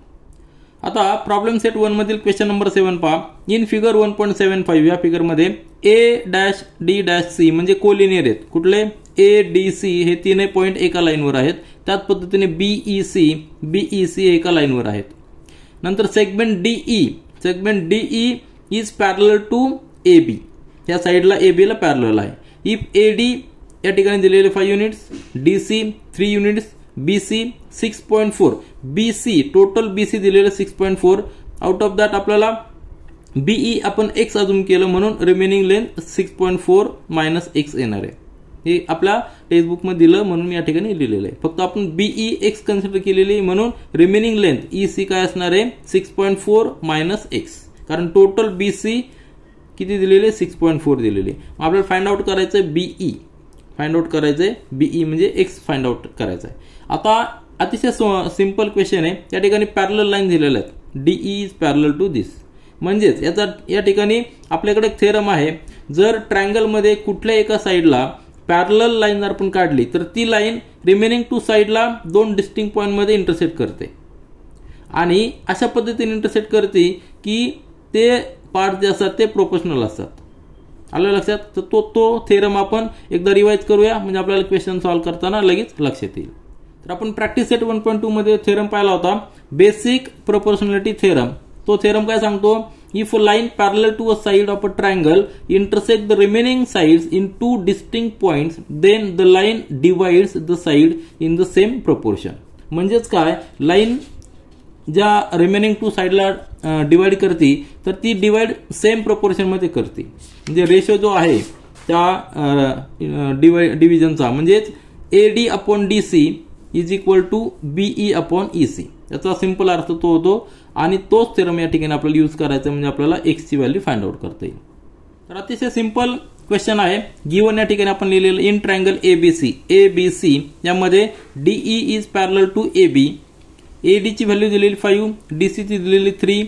आता प्रॉब्लेम सेट 1 मधील क्वेश्चन नंबर 7 पहा. इन फिगर 1.75 या फिगरमध्ये A-D-C म्हणजे कोलिनियर आहेत. कुठले, ADC हे तीनही पॉईंट एका लाईनवर आहेत. त्याच पद्धतीने BEC हे एका लाईनवर आहेत. नंतर segment DE is parallel to AB, या साईडला AB ला पॅरलल आहे. इफ AD या ठिकाणी दिलेले 5 units, DC 3 units, BC 6.4, BC total BC दिलेलं 6.4, आउट ऑफ दॅट आपल्याला BE आपण x अजून केलं म्हणून रिमेनिंग लेंथ 6.4 मायनस x येणार आहे. हे आपल्या टेक्स्टबुक मध्ये दिलं म्हणून या ठिकाणी लिहिलेलं आहे. फक्त आपण BE x कन्सिडर केलेली म्हणून रिमेनिंग लेंथ EC काय असणार आहे, 6.4 मायनस x, कारण टोटल BC किती दिलेले, 6.4 दिलेले. आपल्याला फाइंड आउट करायचं BE, फाइंड आउट करायचंय BE म्हणजे x फाइंड आउट करायचं आहे. आता अतिशय सिंपल क्वेश्चन आहे. या ठिकाणी पॅरलल लाईन दिलेल्या आहेत, DE इज पॅरलल टू दिस, म्हणजेच या ठिकाणी आपल्याकडे एक थेरम आहे, जर ट्रायंगल मध्ये कुठल्या एका साइडला पॅरलल लाईन जर आपण काढली तर ती लाईन रिमेनिंग टू साइडला दोन डिस्टिंक्ट पॉइंट मध्ये इंटरसेक्ट करते. आणि अशा पद्धतीने इंटरसेक्ट करते की ते पार्ट जे असतात ते प्रोपोर्शनल असतात. आलं लक्षात. तर तो थेरम आपण एकदा रिवाइज करूया म्हणजे आपल्याला क्वेश्चन सॉल्व्ह करताना लगेच लक्षात येईल. तर आपण प्रॅक्टिस सेट 1.2 मध्ये थेरम पाहिला होता बेसिक प्रोपोर्शनॅलिटी थेरम. तो थेरम काय सांगतो, if a line parallel to a side of a triangle intersect the remaining sides in two distinct points then the line divides the side in the same proportion. म्हणजेच काय, line ज्या remaining to साइडला divide करते तर ती divide same proportion मध्ये करते. म्हणजे रेशो जो आहे त्या डिव्हिजनचा म्हणजेच AD upon DC is equal to BE upon EC. याचा सिंपल अर्थ तो होतो आणि तोच थेरम या ठिकाणी आपल्याला यूज करायचा म्हणजे आपल्याला x ची व्हॅल्यू फाइंड आउट करता येईल. तर अतिशय सिंपल क्वेश्चन आहे. गिवन या ठिकाणी आपण लिहिलेलं इन ट्रायंगल ABC यामध्ये DE is parallel to AB. AD ची व्हॅल्यू दिलेली 5, DC ची दिलेली 3,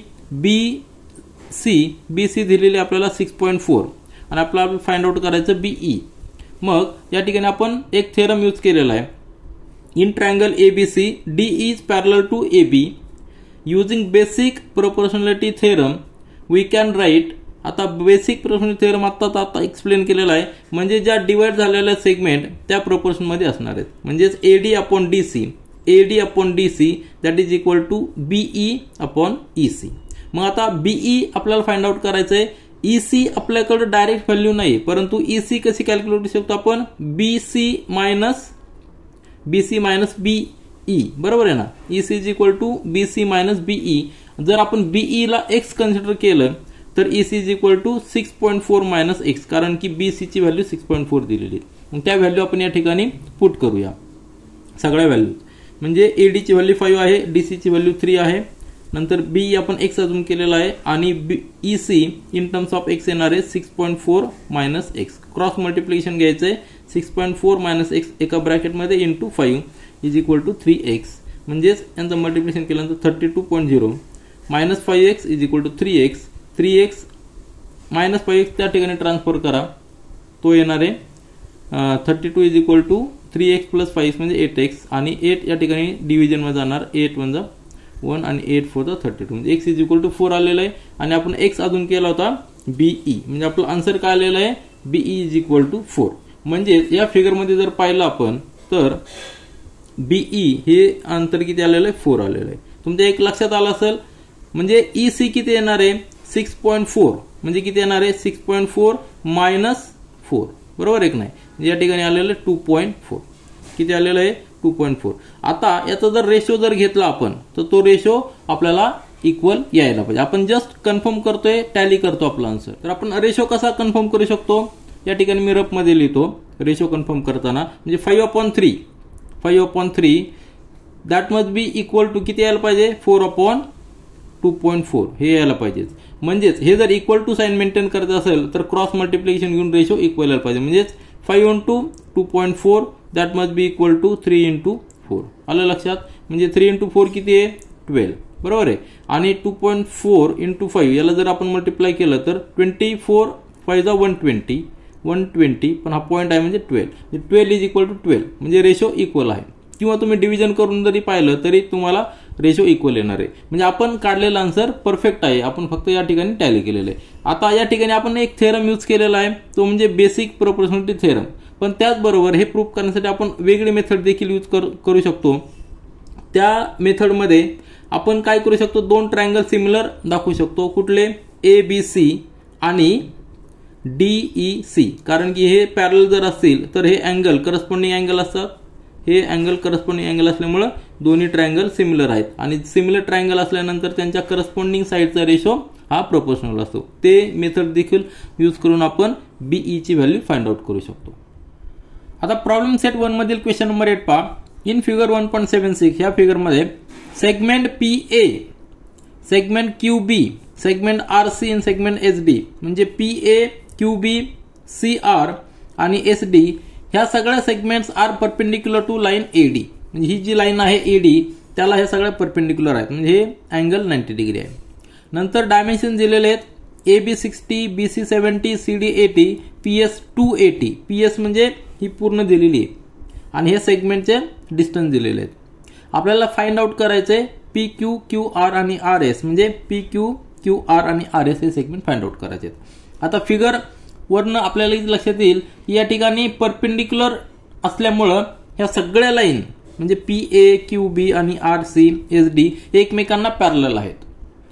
BC दिलेली आपल्याला 6.4 आणि आपल्याला फाइंड आउट करायचं BE. मग या ठिकाणी आपण एक थेरम यूज केलेला आहे. In triangle ABC DE is parallel to AB. Using basic proportionality theorem we can write. आता बेसिक प्रोपोर्शनॅलिटी थेरम आता एक्सप्लेन केलेला आहे म्हणजे ज्या डिवाइड झालेल्या सेगमेंट त्या प्रोपोर्शन मध्ये असणार आहेत. म्हणजेच AD upon DC that is equal to BE upon EC. मग आता BE आपल्याला फाइंड आउट करायचं आहे. EC आपल्याकडे डायरेक्ट व्हॅल्यू नाही परंतु EC कशी कॅल्क्युलेट करू शकतो आपण, BC मायनस BE. बरोबर आहे ना. EC is equal to BC minus BE. जर आपण BE ला x कन्सिडर केलं तर EC is equal to 6.4 minus x, कारण की BC ची व्हॅल्यू 6.4 दिलेली आहे. मग त्या व्हॅल्यू आपण या ठिकाणी पुट करूया सगळ्या व्हॅल्यू. म्हणजे AD ची व्हॅल्यू 5 आहे, DC ची व्हॅल्यू 3 आहे, नंतर BE आपण x अजून केलेला आहे आणि EC in terms of x येणार आहे 6.4 मायनस x. क्रॉस मल्टिप्लिकेशन घ्यायचं आहे. 6.4 मायनस x एका ब्रॅकेटमध्ये into 5 is equal to 3x. म्हणजेच यांचं मल्टिप्लिकेशन केल्यानंतर 32.0 minus 5x is equal to 3x minus 5x त्या ठिकाणी ट्रान्सफर करा. तो येणार आहे 32 is equal to 3x plus 5 म्हणजे 8x आणि 8 या ठिकाणी डिव्हिजन मध्ये जाणार. 8 1 1 आणि 8 4 32 म्हणजे x इज इक्वल टू 4 आलेलं आहे आणि आपण x अजून केला होता BE. म्हणजे आपलं आन्सर काय आलेलं आहे, BE इज इक्वल टू 4. म्हणजे या फिगर मध्ये जर पाहिलं आपण तर BE हे अंतर किती आलेलं आहे, 4 आलेलं आहे. तुमच्या एक लक्षात आलं असेल. म्हणजे EC किती येणार आहे 6.4 म्हणजे किती येणार आहे 6.4 मायनस 4. बरोबर आहे की नाही. म्हणजे या ठिकाणी आलेलं आहे 2.4. किती आलेलं आहे 2.4. आता याचा जर रेशो जर घेतला आपण तर तो रेशो आपल्याला इक्वल यायला पाहिजे. आपण जस्ट कन्फर्म करतोय, टॅली करतो आपला आन्सर. तर आपण रेशो कसा कन्फर्म करू शकतो, या ठिकाणी मी रफ मध्ये लिहितो रेशो कन्फर्म करताना. म्हणजे 5/3 that must be equal to किती यायला पाहिजे 4/2.4 हे यायला पाहिजे. म्हणजेच हे जर इक्वल टू साइन मेंटेन करत असेल तर क्रॉस मल्टिप्लिकेशन घेऊन रेशो इक्वल यायला पाहिजे. म्हणजेच 5 into 2.4 that must be equal to 3 into 4. आलं लक्षात. म्हणजे 3 into 4 किती आहे 12. बरोबर आहे. आणि 2.4 into 5 याला जर आपण मल्टिप्लाय केलं तर 24 5 120 पण हा पॉईंट आहे म्हणजे 12. 12 इज इक्वल टू 12 म्हणजे रेशो इक्वल आहे. किंवा तुम्ही डिव्हिजन करून जरी पाहिलं तरी तुम्हाला रेशो इक्वल येणार आहे. म्हणजे आपण काढलेला आन्सर परफेक्ट आहे. आपण फक्त या ठिकाणी टॅली केलेलं आहे. आता या ठिकाणी आपण एक थेरम यूज केलेला आहे तो म्हणजे बेसिक प्रोपोर्शनॅलिटी थेरम. पण त्याचबरोबर हे प्रूफ करण्यासाठी आपण वेगळी मेथड देखील यूज करू शकतो. त्या मेथडमध्ये आपण काय करू शकतो, दोन ट्रायंगल सिमिलर दाखवू शकतो. कुठले, ABC आणि DEC. कारण की हे पॅरलल जर असतील तर हे अँगल करस्पॉन्डिंग अँगल असतात. हे अँगल करस्पॉन्डिंग अँगल असल्यामुळे दोन्ही ट्रायंगल सिमिलर आहेत आणि सिमिलर ट्रायंगल असल्यानंतर त्यांच्या करस्पॉन्डिंग साइडचा रेशो हा प्रोपोर्शनल असतो. ते मेथड देखील यूज करून आपण BE ची व्हॅल्यू फाइंड आउट करू शकतो. आता प्रॉब्लेम सेट 1 मधील क्वेश्चन नंबर 8 पहा. इन फिगर 1.76 ह्या फिगर मध्ये segment PA, segment QB, segment RC आणि सेगमेंट SD म्हणजे PA, QB, CR आणि SD ह्या सगळ्या segments are perpendicular to line AD. म्हणजे ही जी लाईन आहे AD त्याला हे सगळ्या परपेंडिक्युलर आहेत. म्हणजे हे अँगल 90 डिग्री आहे. नंतर डायमेन्शन दिलेले आहेत AB 60, BC 70, CD 80, PS 280. PS म्हणजे ही पूर्ण दिलेली आहे आणि हे सेगमेंटचे डिस्टन्स दिलेले आहेत. आपल्याला फाइंड आउट करायचे पी क्यू क्यू आर आणि आर एस म्हणजे पी क्यू क्यू आर आणि आर एस हे सेगमेंट फाइंड आउट करायचे. आता फिगर वरनं आपल्याला लक्षात येईल की या ठिकाणी परपेंडिक्युलर असल्यामुळं ह्या सगळ्या लाईन म्हणजे पी ए क्यू बी आणि आर सी एस डी एकमेकांना पॅरलल आहेत.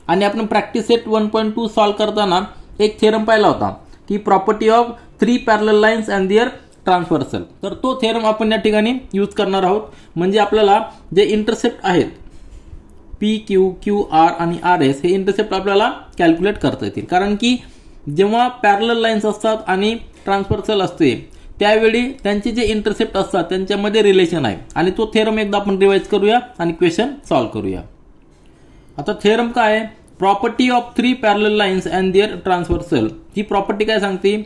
आणि आपण प्रॅक्टिस सेट 1.2 सॉल्व्ह करताना एक थेरम पाहिला होता की property of 3 parallel lines and their transversal. तर तो थेरम आपण या ठिकाणी यूज करणार आहोत. म्हणजे आपल्याला जे इंटरसेप्ट आहेत पी क्यू क्यू आर आणि आर एस हे इंटरसेप्ट आपल्याला कॅल्क्युलेट करता येतील. कारण की जेव्हा पॅरलल लाईन्स असतात आणि ट्रान्सव्हर्सल असते त्यावेळी त्यांचे जे इंटरसेप्ट असतात त्यांच्यामध्ये रिलेशन आहे. आणि तो थेरम एकदा आपण रिवाइज करूया आणि क्वेश्चन सॉल्व्ह करूया. आता थेरम काय आहे? Property of 3 parallel lines and their transversal. ही प्रॉपर्टी काय सांगते?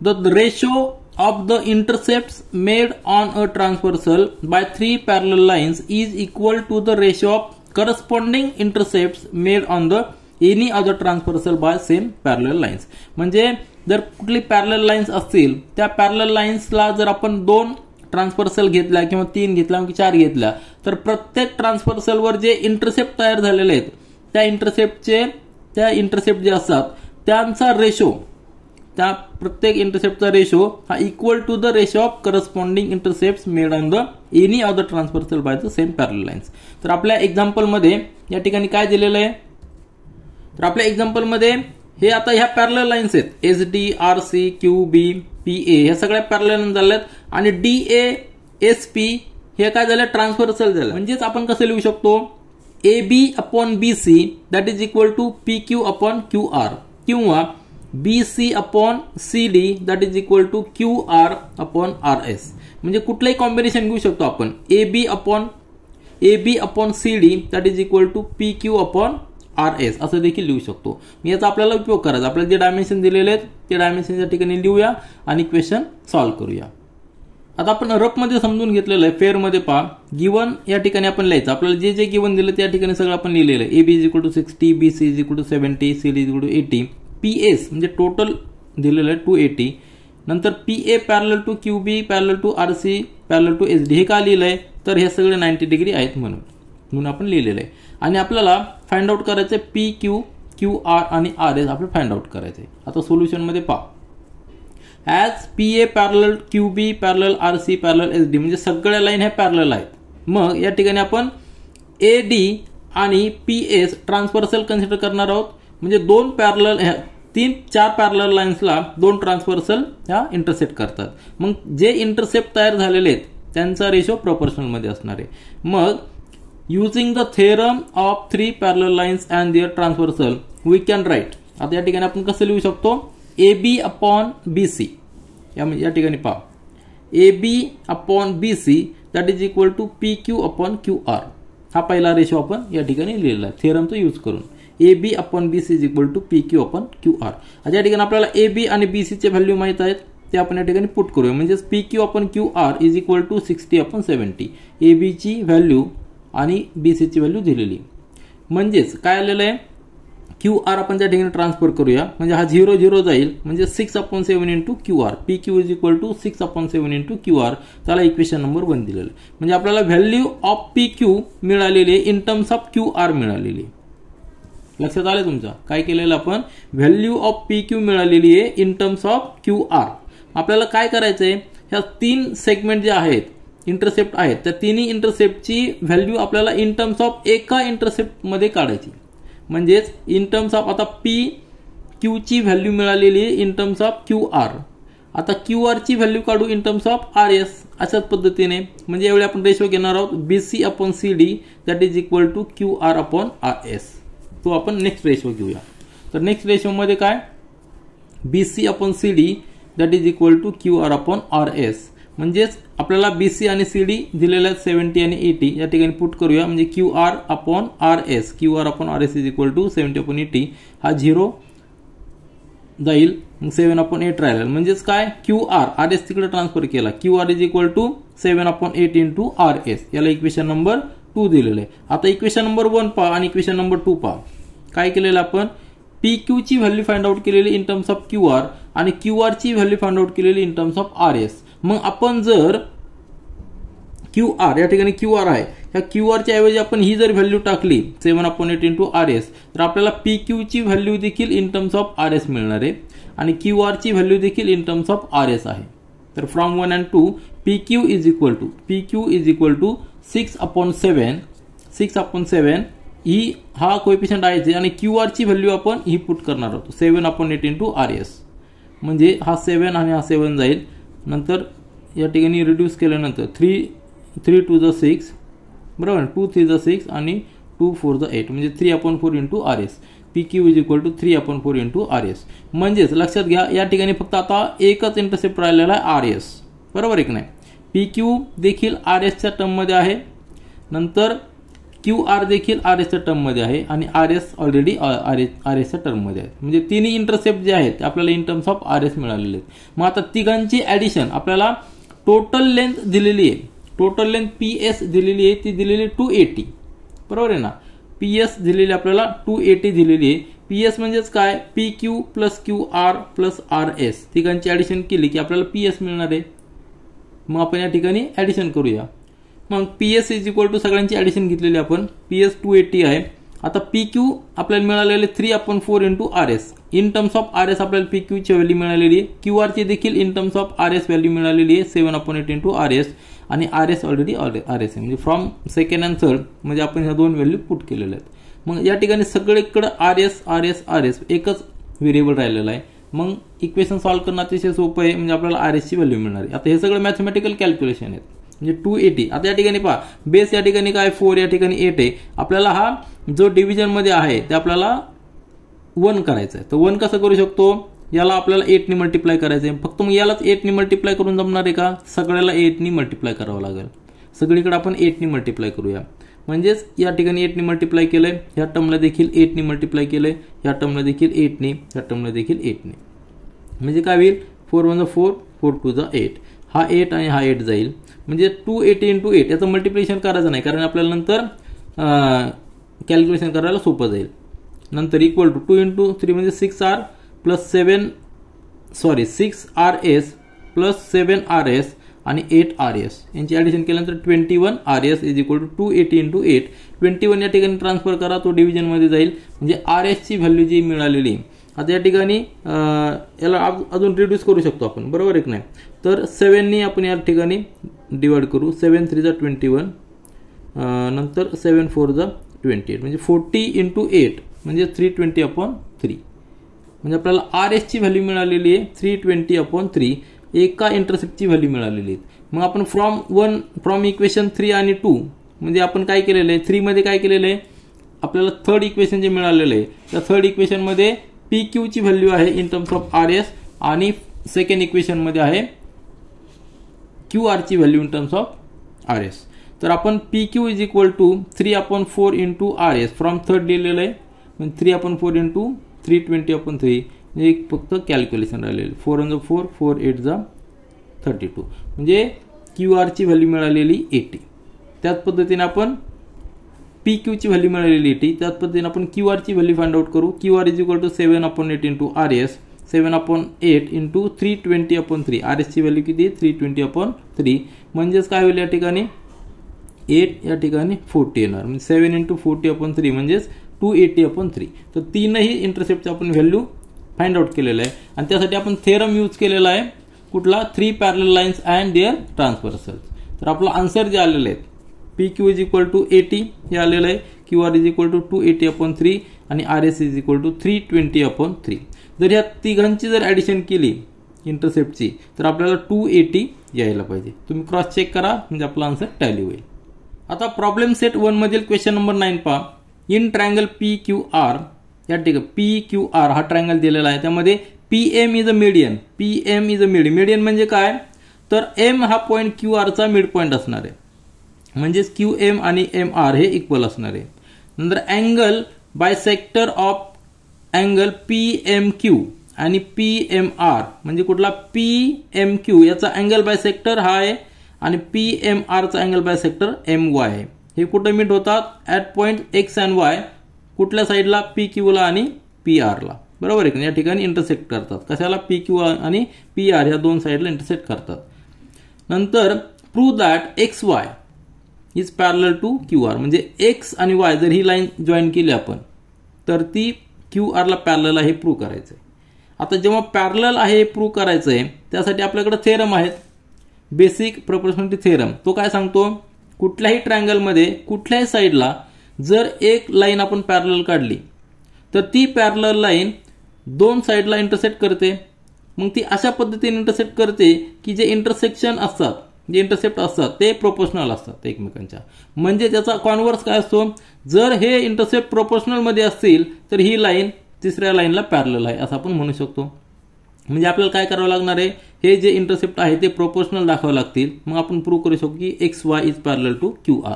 The ratio of the intercepts made on a transversal by 3 parallel lines is equal to the ratio of corresponding intercepts made on the any other transversal by same parallel lines. म्हणजे जर कुठली parallel lines असतील त्या parallel लाईन्सला जर आपण 2 transversal घेतल्या किंवा 3 घेतल्या किंवा 4 घेतल्या तर प्रत्येक ट्रान्सव्हर्सलवर जे इंटरसेप्ट तयार झालेले आहेत त्या इंटरसेप्ट जे असतात त्यांचा रेशो, त्या प्रत्येक इंटरसेप्टचा रेशो हा equal to the ratio of corresponding intercepts made on the any other transversal by the same parallel lines. तर आपल्या एक्झाम्पलमध्ये या ठिकाणी काय दिलेलं आहे? तर आपल्या एक्झाम्पलमध्ये हे आता ह्या पॅरलल लाईन्स आहेत S D R C Q B P A ह्या सगळ्या पॅरलल लाईन्स झाल्यात आणि डी ए एस पी हे काय झालं? ट्रान्सव्हर्सल झालं. म्हणजेच आपण कसं लिहू शकतो? A B upon B C that is equal to P Q upon Q R किंवा B C upon C D that is equal to Q R upon R S. म्हणजे कुठलंही कॉम्बिनेशन घेऊ शकतो आपण. A B upon C D that is equal to P Q upon R S असं देखील लिहू शकतो. याचा आपल्याला उपयोग करायचा. आपल्याला जे डायमेन्शन दिलेले आहेत ते डायमेन्शन या ठिकाणी लिहूया आणि क्वेश्चन सॉल्व्ह करूया. आता आपण रफमध्ये समजून घेतलेलं आहे. फेअरमध्ये पहा गिवन या ठिकाणी आपण लिहायचं. आपल्याला जे जे गिवन दिलं त्या ठिकाणी सगळं आपण लिहिलेलं आहे. A B is equal to 60, B C is equal to 70, C D is equal to 80, P S म्हणजे टोटल दिलेलं आहे 280. नंतर P A parallel to Q B parallel to R C parallel to S D हे का लिहिलं आहे? तर हे सगळे 90 डिग्री आहेत म्हणून आपण लिहिलेलं आहे. आणि आपल्याला फाइंड आउट करायचं पी क्यू क्यू आर आणि आर एस आपल्याला फाइंड आउट करायचे. आता सोल्युशनमध्ये पहा as P A parallel Q B parallel R C parallel S D म्हणजे सगळ्या लाईन ह्या पॅरलल आहेत. मग या ठिकाणी आपण ए डी आणि पी एस ट्रान्सव्हर्सल कन्सिडर करणार आहोत. म्हणजे 2 पॅरलल 3-4 पॅरलल लाईन्सला 2 ट्रान्सव्हर्सल ह्या इंटरसेप्ट करतात. मग जे इंटरसेप्ट तयार झालेले आहेत त्यांचा रेशो प्रोपोर्शनलमध्ये असणार आहे. मग using the theorem of 3 parallel lines and their transversal we can write. आता या ठिकाणी आपण कसं लिहू शकतो? A B upon B C या ठिकाणी पहा A B upon B C that is equal to P Q upon Q R हा पहिला रेशो आपण या ठिकाणी लिहिलेला आहे थेरमचा यूज करून. A B upon B C is equal to P Q upon Q R. आता या ठिकाणी आपल्याला ए बी आणि बी सीचे व्हॅल्यू माहित आहेत ते आपण या ठिकाणी पुट करूया. म्हणजे P Q upon Q R is equal to 60 upon 70. A बीची व्हॅल्यू आणि बी सीची व्हॅल्यू दिलेली. म्हणजेच काय आलेलं आहे? क्यू आर आपण त्या ठिकाणी ट्रान्सफर करूया. म्हणजे हा 0 0 जाईल. म्हणजे 6 upon 7 into Q R. P Q is equal to 6 upon 7 into Q R. त्याला इक्वेशन नंबर 1 दिलेलं आहे. म्हणजे आपल्याला व्हॅल्यू ऑफ पी क्यू मिळालेली आहे in terms of Q R मिळालेली आहे. लक्षात आलं तुमच्या? काय केलेलं आपण? व्हॅल्यू ऑफ पी क्यू मिळालेली आहे in terms of Q R. आपल्याला काय करायचंय? ह्या 3 सेगमेंट जे आहेत इंटरसेप्ट आहेत त्या तिन्ही इंटरसेप्टची व्हॅल्यू आपल्याला इन टर्म्स ऑफ एका इंटरसेप्टमध्ये काढायची. म्हणजेच इन टर्म्स ऑफ आता पी क्यूची व्हॅल्यू मिळालेली आहे in terms of Q R. आता क्यू आरची व्हॅल्यू काढू in terms of R S अशाच पद्धतीने. म्हणजे यावेळी आपण रेशो घेणार आहोत B C upon C D that is equal to Q R upon R S. तो आपण नेक्स्ट रेशो घेऊया. तर नेक्स्ट रेशोमध्ये काय? बी C upon C D that is equal to Q R upon R S. म्हणजेच आपल्याला बी सी आणि C D दिलेल्या 70 आणि 80 या ठिकाणी पुट करूया. म्हणजे Q R upon R S Q R upon R S is equal to 70 upon 80 हा 0 जाईल. मग 7 अपॉन 8 राहिला. म्हणजेच काय? क्यू आर आर एस तिकडे ट्रान्सफर केला. Q R is equal to 7 upon 8 into R S. याला इक्वेशन नंबर 2 दिलेलं आहे. आता इक्वेशन नंबर 1 पहा आणि इक्वेशन नंबर 2 पहा. काय केलेलं आपण? पी क्यू ची व्हॅल्यू फाइंड आउट केलेली in terms of Q R आणि क्यू आर ची व्हॅल्यू फाइंड आउट केलेली in terms of R S. मग आपण जर क्यू आर, या ठिकाणी क्यू आर आहे, या क्यू आरच्या ऐवजी आपण ही जर व्हॅल्यू टाकली 7/8 इंटू आर एस, तर आपल्याला पी क्यूची व्हॅल्यू देखील in terms of R S मिळणार आहे आणि क्यू आरची व्हॅल्यू देखील in terms of R S आहे. तर from 1 and 2 P Q is equal to 6/7 ही हा कोएफिशियंट आहे आणि क्यू आरची व्हॅल्यू आपण ही पुट करणार आहोत 7/8 इंटू आर एस. म्हणजे हा 7 आणि हा 7 जाईल, नंतर या ठिकाणी रिड्यूस केल्यानंतर 3 2 जा 6 बरोबर, 2 3 जा 6 आणि 2 4 जा 8 म्हणजे 3/4 into R S. P Q is equal to 3/4 into R S. म्हणजेच लक्षात घ्या या ठिकाणी फक्त आता एकच इंटरसेप्ट राहिलेला आहे आर एस, बरोबर आहे की नाही. पी क्यू देखील आर एसच्या टर्ममध्ये आहे, नंतर क्यू आर देखील आर एसच्या टर्ममध्ये आहे आणि आर एस ऑलरेडी आर एसच्या टर्ममध्ये आहे. म्हणजे तिन्ही इंटरसेप्ट जे आहेत ते आपल्याला in terms of R S मिळालेले आहेत. मग आता तिघांची ॲडिशन आपल्याला टोटल लेंथ दिलेली आहे, टोटल लेंथ पी एस दिलेली आहे, ती दिलेली 280 बरोबर आहे ना. पी एस दिलेली आपल्याला 280 दिलेली आहे. पी एस म्हणजेच काय, P Q plus Q R plus R S, तिघांची ॲडिशन केली की आपल्याला पी एस मिळणार आहे. मग आपण या ठिकाणी ॲडिशन करूया. मग P S is equal to सगळ्यांची ॲडिशन घेतलेली आपण, पी एस 280 आहे. आता पी क्यू आपल्याला मिळालेले 3/4 into R S. In terms of R S आपल्याला पी क्यूची व्हॅल्यू मिळालेली आहे, क्यू आरची देखील in terms of R S value मिळालेली आहे 7/8 इंटू आर एस आणि R S already R S आहे. म्हणजे फ्रॉम सेकंड अँड थर्ड म्हणजे आपण ह्या दोन व्हॅल्यू पुट केलेल्या आहेत. मग या ठिकाणी सगळीकडे R S R S R S एकच व्हेरिएबल राहिलेला आहे. मग इक्वेशन सॉल्व्ह करणं अतिशय सोपं आहे, म्हणजे आपल्याला आर एसची व्हॅल्यू मिळणार आहे. आता हे सगळं मॅथमॅटिकल कॅल्क्युलेशन आहेत. म्हणजे 280 आता या ठिकाणी पहा, बेस या ठिकाणी काय 4 या ठिकाणी 8 आहे. आपल्याला हा जो डिव्हिजन मध्ये आहे ते आपल्याला 1 करायचं आहे. तर 1 कसं करू शकतो, याला आपल्याला 8 ने मल्टिप्लाय करायचं आहे. फक्त मग यालाच 8 ने मल्टिप्लाय करून जमणार आहे का, सगळ्याला 8 ने मल्टिप्लाय करावं लागेल. सगळीकडे आपण 8 ने मल्टिप्लाय करूया. म्हणजेच या ठिकाणी 8 ने मल्टिप्लाय केलंय, ह्या टर्मला देखील 8 ने मल्टिप्लाय केलंय, ह्या टर्मला देखील 8 ने, ह्या टर्मला देखील 8 ने. म्हणजे काय होईल 4 1 4 4 2 8, हा 8 आणि हा 8 जाईल. म्हणजे 280 इंटू 8 याचं मल्टिप्लिकेशन करायचं नाही, कारण आपल्याला नंतर कॅल्क्युलेशन करायला सोपं जाईल. नंतर इक्वल टू 2 इंटू 3 म्हणजे 6R plus 6 R S plus 7 R S आणि 8 आर एस यांची ॲडिशन केल्यानंतर 21 R S is equal to 280 into 8. 21 या ठिकाणी ट्रान्सफर करा, तो डिव्हिजनमध्ये जाईल. म्हणजे आर एसची व्हॅल्यू जी मिळालेली. आता या ठिकाणी याला अजून रिड्यूस करू शकतो आपण, बरोबर आहे की नाही. तर 7 ने आपण या ठिकाणी डिवाइड करू. 7 3 जा 21, नंतर 7 4 जा 28 म्हणजे 40 इंटू 8 म्हणजे 320/3. म्हणजे आपल्याला आर एसची व्हॅल्यू मिळालेली आहे 320/3. एका इंटरसेप्टची व्हॅल्यू मिळालेली आहे. मग आपण फ्रॉम इक्वेशन 3 आणि 2 म्हणजे आपण काय केलेलं आहे, 3 मध्ये काय केलेलं आहे, आपल्याला थर्ड इक्वेशन जे मिळालेलं आहे त्या थर्ड इक्वेशनमध्ये पी क्यूची व्हॅल्यू आहे in terms of R S आणि सेकंड इक्वेशनमध्ये आहे क्यू आरची value in terms of R S. तर आपण P Q is equal to 3/4 into R S from third दिलेलं आहे. 3/4 इंटू 320/3 म्हणजे एक फक्त कॅल्क्युलेशन राहिलेलं. 4 1 4 4 8 जा 32 म्हणजे क्यू आरची व्हॅल्यू मिळालेली 80. त्याच पद्धतीने आपण पी क्यूची व्हॅल्यू मिळालेली 80. त्याच पद्धतीने आपण क्यू आरची व्हॅल्यू फाइंड आउट करू. Q R is equal to 7/8 into R S 7/8 into 320/3. R एसची व्हॅल्यू किती 320/3. म्हणजेच काय होईल या ठिकाणी 8 या ठिकाणी 40 येणार. म्हणजे 7 इंटू 40/3 म्हणजेच 280/3. तर तीनही इंटरसेप्टचे आपण व्हॅल्यू फाइंड आउट केलेलं आहे आणि त्यासाठी आपण थेरम यूज केलेला आहे कुठला, 3 parallel lines and their transversals. तर आपलं आन्सर जे आलेलं आहे P Q is equal to 80 हे आलेलं आहे, Q R is equal to 280/3 आणि R S is equal to 320/3. जर ह्या तिघांची जर ॲडिशन केली इंटरसेप्टची तर आपल्याला 280 यायला पाहिजे. तुम्ही क्रॉस चेक करा म्हणजे आपला आन्सर टॅली होईल. आता प्रॉब्लेम सेट 1 मधील क्वेश्चन नंबर 9 पहा. In triangle P Q R या ठिकाणी पी क्यू आर हा ट्रायंगल दिलेला आहे. त्यामध्ये P M is a median. P M is a median म्हणजे काय, तर एम हा पॉईंट क्यू आरचा मिड पॉईंट असणार आहे. म्हणजेच क्यू एम आणि एम आर हे इक्वल असणार आहे. नंतर angle bisector of angle P M Q आणि पी एम आर म्हणजे कुठला पी एम क्यू याचा अँगल बायसेक्टर हा आहे आणि पी एम आरचा अँगल बायसेक्टर एम वाय आहे. हे कुठे मीट होतात, at point X and Y. कुठल्या साईडला, पी क्यूला आणि पी आरला, बरोबर आहे का. या ठिकाणी इंटरसेक्ट करतात. कशाला, पी क्यू आणि पी आर ह्या दोन साईडला इंटरसेक्ट करतात. नंतर prove that X Y is parallel to Q R, म्हणजे एक्स आणि वाय जर ही लाईन जॉईन केली आपण तर ती क्यू आरला पॅरलल आहे हे प्रूव्ह करायचं आहे. आता जेव्हा पॅरलल आहे हे प्रूव्ह करायचं आहे त्यासाठी आपल्याकडे थेरम आहेत, बेसिक प्रोपोर्शनॅलिटी थेरम. तो काय सांगतो, कुठल्याही ट्रायंगलमध्ये कुठल्याही साईडला जर एक लाईन आपण पॅरलल काढली तर ती पॅरलल लाईन दोन साईडला इंटरसेक्ट करते. मग ती अशा पद्धतीने इंटरसेक्ट करते की जे इंटरसेक्शन असतात, जे इंटरसेप्ट असतात ते प्रोपोर्शनल असतात एकमेकांच्या. म्हणजे त्याचा कॉन्व्हर्स काय असतो, जर हे इंटरसेप्ट प्रोपोर्शनल मध्ये असतील तर ही लाईन तिसऱ्या लाईनला पॅरलल आहे असं आपण म्हणू शकतो. म्हणजे आपल्याला काय करावं लागणार आहे, हे जे इंटरसेप्ट आहे ते प्रोपोर्शनल दाखवावे लागतील. मग आपण प्रूव्ह करू शकतो की X Y is parallel to Q R.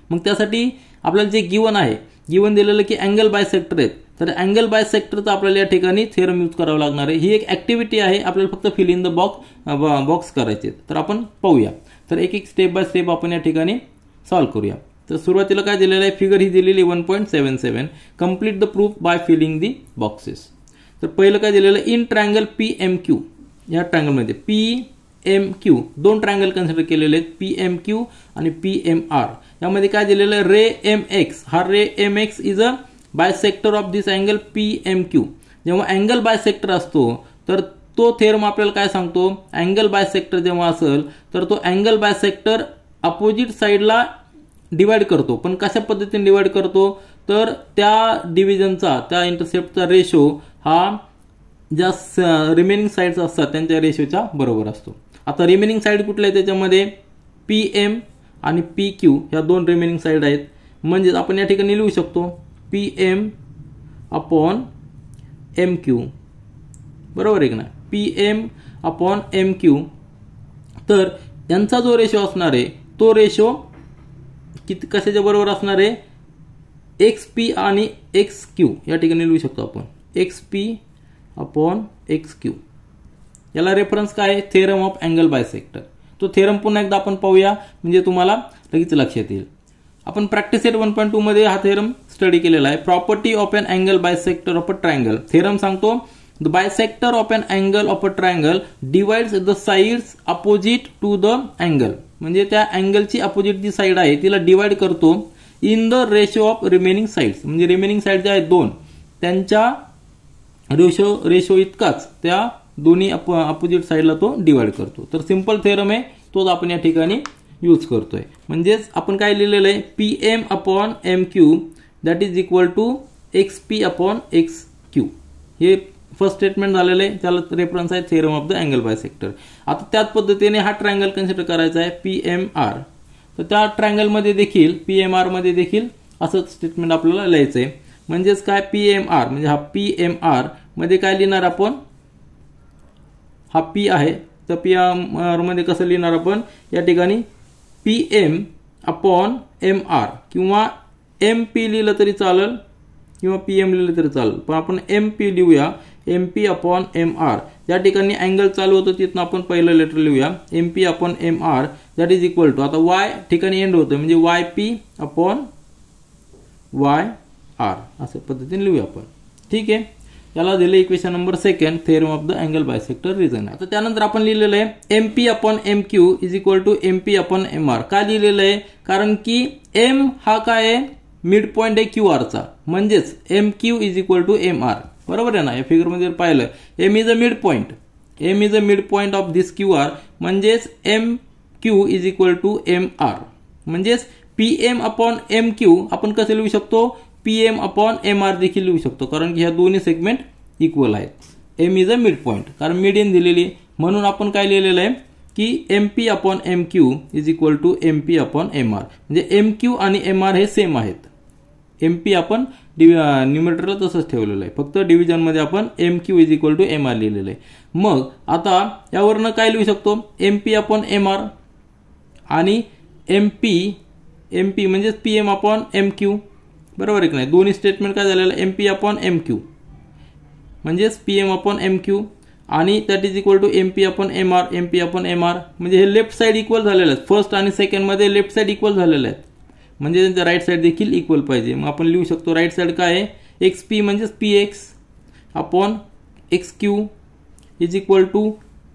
मग त्यासाठी आपल्याला जे गिवन आहे, गिवन दिलेलं की अँगल बायसेक्टर आहेत, तर अँगल बायसेक्टरचा आपल्याला या ठिकाणी थेरम यूज करावा लागणार आहे. ही एक ऍक्टिव्हिटी आहे, आपल्याला फक्त फिल इन द बॉक्स करायचे. तर आपण पाहूया. तर एक एक स्टेप बाय स्टेप आपण या ठिकाणी सॉल्व्ह करूया. तर सुरुवातीला काय दिलेलं आहे, फिगर ही दिलेली 1.77. Complete the proof by filling the boxes. तर पहिलं काय दिलेलं, in triangle P M Q, या ट्रायंगलमध्ये पी एम क्यू दोन ट्रायंगल कन्सिडर केलेले आहेत, पी एम क्यू आणि पी एम आर. यामध्ये काय दिलेलं आहे, रे एम एक्स, हा ray M X is a bisector of this angle P M Q. जेव्हा अँगल बायसेक्टर असतो तर तो थेरम आपल्याला काय सांगतो, अँगल बायसेक्टर जेव्हा असेल तर तो अँगल बायसेक्टर अपोजिट साईडला डिवाइड करतो. पण कशा पद्धतीने डिवाइड करतो, तर त्या डिव्हिजनचा, त्या इंटरसेप्टचा रेशो हा ज्या रिमेनिंग साईड्स असतात त्यांच्या रेशोच्या बरोबर असतो. आता रिमेनिंग साईड कुठल्या आहेत, त्याच्यामध्ये पी एम आणि पी क्यू ह्या दोन रिमेनिंग साईड आहेत. म्हणजेच आपण या ठिकाणी लिहू शकतो P M upon M Q, बरोबर आहे की नाही, P M upon M Q. तर यांचा जो रेशो असणार आहे तो रेशो किती कशाच्या बरोबर असणार आहे, एक्स पी आणि एक्स क्यू या ठिकाणी लिहू शकतो आपण x P upon X Q. याला रेफरन्स काय आहे, थेरम ऑफ अँगल बायसेक्टर. तो थेरम पुन्हा एकदा आपण पाहूया म्हणजे तुम्हाला लगेच लक्षात येईल. आपण प्रॅक्टिस सेट 1.2 मध्ये हा थेरम स्टडी केलेला आहे. Property of an angle bisector of a triangle. Theorem सांगतो, the bisector of an angle of a triangle divides the sides opposite to the angle. म्हणजे त्या अँगलची अपोजिट जी साईड आहे तिला डिवाइड करतो in the ratio of remaining sides. म्हणजे remaining side ज्या आहेत दोन त्यांच्या रेशो इतकाच त्या दोन्ही अपोजिट साईडला तो डिवाइड करतो. तर सिंपल थेरम आहे, तोच आपण या ठिकाणी यूज करतोय. म्हणजेच आपण काय लिहिलेलं आहे, P M upon M Q that is equal to X P upon X Q. हे फर्स्ट स्टेटमेंट झालेलं आहे, त्याला रेफरन्स आहे theorem of the angle bisector. आता त्याच पद्धतीने हा ट्रायंगल कन्सिडर करायचा आहे पी एम आर. तर त्या ट्रायंगल मध्ये देखील पी एम आर मध्ये देखील असंच स्टेटमेंट आपल्याला लिहायचं आहे. म्हणजेच काय, पी एम आर म्हणजे हा पी एम आर मध्ये काय लिहिणार आपण, हा पी आहे तर पी एम आर मध्ये कसं लिहिणार आपण, या ठिकाणी P M upon M R किंवा एम पी लिहिलं तरी चालेल किंवा पी एम लिहिलं तरी चालेल, पण आपण एम पी लिहूया, M P upon M R. या ठिकाणी अँगल चालू होतो तिथून आपण पहिलं लेटर लिहूया M P upon M R that is equal to, आता वाय ठिकाणी एंड होतं म्हणजे Y P upon Y R अशा पद्धतीने लिहूया आपण. ठीक आहे, याला दिले equation number 2 theorem of the angle bisector reason. आता त्यानंतर आपण लिहिलेलं आहे M P upon M Q is equal to M P upon M R. का लिहिलेलं आहे, कारण की एम हा काय आहे, मिड पॉइंट आहे क्यू आरचा. म्हणजेच M Q is equal to M R. बरोबर आहे ना. या फिगर मध्ये पाहिलं M is a mid point, M is a mid point of this Q R. म्हणजेच M Q is equal to M R. म्हणजेच P M upon M Q आपण कसं लिहू शकतो, P M upon M R देखील लिहू शकतो, कारण की ह्या दोन्ही सेगमेंट इक्वल आहेत. M is a mid point कारण मीडियन दिलेली, म्हणून आपण काय लिहिलेलं आहे की M P upon M Q is equal to M P upon M R. म्हणजे एम क्यू आणि एम आर हे सेम आहेत. एम पी आपण न्यूमरेटरला तसंच ठेवलेलं आहे, फक्त डिव्हिजन मध्ये आपण M Q is equal to M R लिहिलेलं आहे. मग आता यावरनं काय लिहू शकतो, M P upon M R आणि एम पी म्हणजे P M upon M Q. बरोबर आहे की नाही. दोन्ही स्टेटमेंट काय झालेलं M P upon M Q म्हणजेच P M upon M Q आणि that is equal to M P upon M R, M P upon M R. म्हणजे हे लेफ्ट साईड इक्वल झालेलं आहे, फर्स्ट आणि सेकंड मध्ये लेफ्ट साईड इक्वल झालेले आहेत, म्हणजे त्यांचं राईट साईड देखील इक्वल पाहिजे. मग आपण लिहू शकतो राईट साईड काय आहे, एक्स पी म्हणजेच P X upon X Q is equal to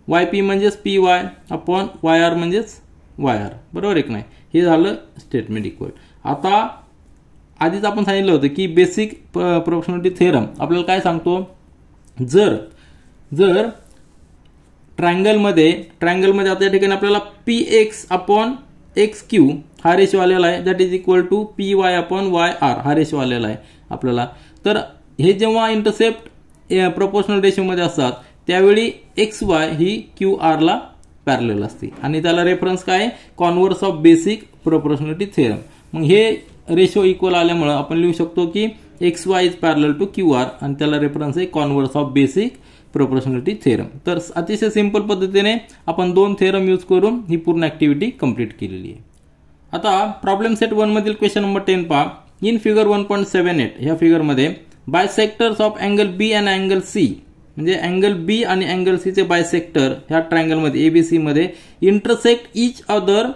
Y P म्हणजेच P Y upon Y R म्हणजेच वाय आर. बरोबर आहे की नाही. हे झालं स्टेटमेंट इक्वल. आता आधीच आपण सांगितलं होतं की बेसिक प्रोपोर्शनॅलिटी थेरम आपल्याला काय सांगतो, जर ट्रायंगलमध्ये आता या ठिकाणी आपल्याला px अपॉन xq हा रेशो आलेला आहे, that is equal to py upon yr हा रेशो आलेला आहे आपल्याला. तर हे जेव्हा इंटरसेप्ट प्रोपोर्शनल रेशोमध्ये असतात त्यावेळी xy ही qr ला पॅरलल असते आणि त्याला रेफरन्स काय, converse of basic proportionality theorem. मग हे रेशो इक्वल आल्यामुळे आपण लिहू शकतो की xy is parallel to qr आणि त्याला रेफरन्स आहे converse of basic proportionality theorem. तर अतिशय सिंपल पद्धतीने आपण 2 थेरम यूज करून ही पूर्ण ऍक्टिव्हिटी कंप्लीट केलेली आहे. आता प्रॉब्लेम सेट 1 मधील क्वेश्चन नंबर 10 पहा. इन फिगर 1.78 ह्या फिगरमध्ये bisectors of angle B and angle C, म्हणजे अँगल बी आणि अँगल सी चे बायसेक्टर ह्या ट्रायंगलमध्ये एबीसी मध्ये intersect each other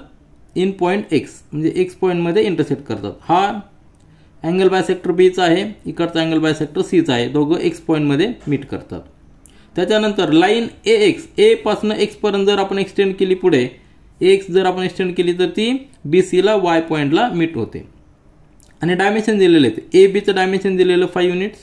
in point X, म्हणजे एक्स पॉइंट मध्ये इंटरसेक्ट करतात. हा अँगल बायसेक्टर बीचा आहे, इकडचा अँगल बायसेक्टर सीचा आहे, दोघं एक्स पॉइंट मध्ये मीट करतात. त्याच्यानंतर लाईन ए पासून एक्स पर्यंत जर आपण एक्सटेंड केली, पुढे एक्स जर आपण एक्सटेंड केली तर ती बीसी ला वाय पॉइंटला मीट होते. आणि डायमेन्शन दिलेले आहेत, ए बीचं डायमेन्शन दिलेलं 5 युनिट्स,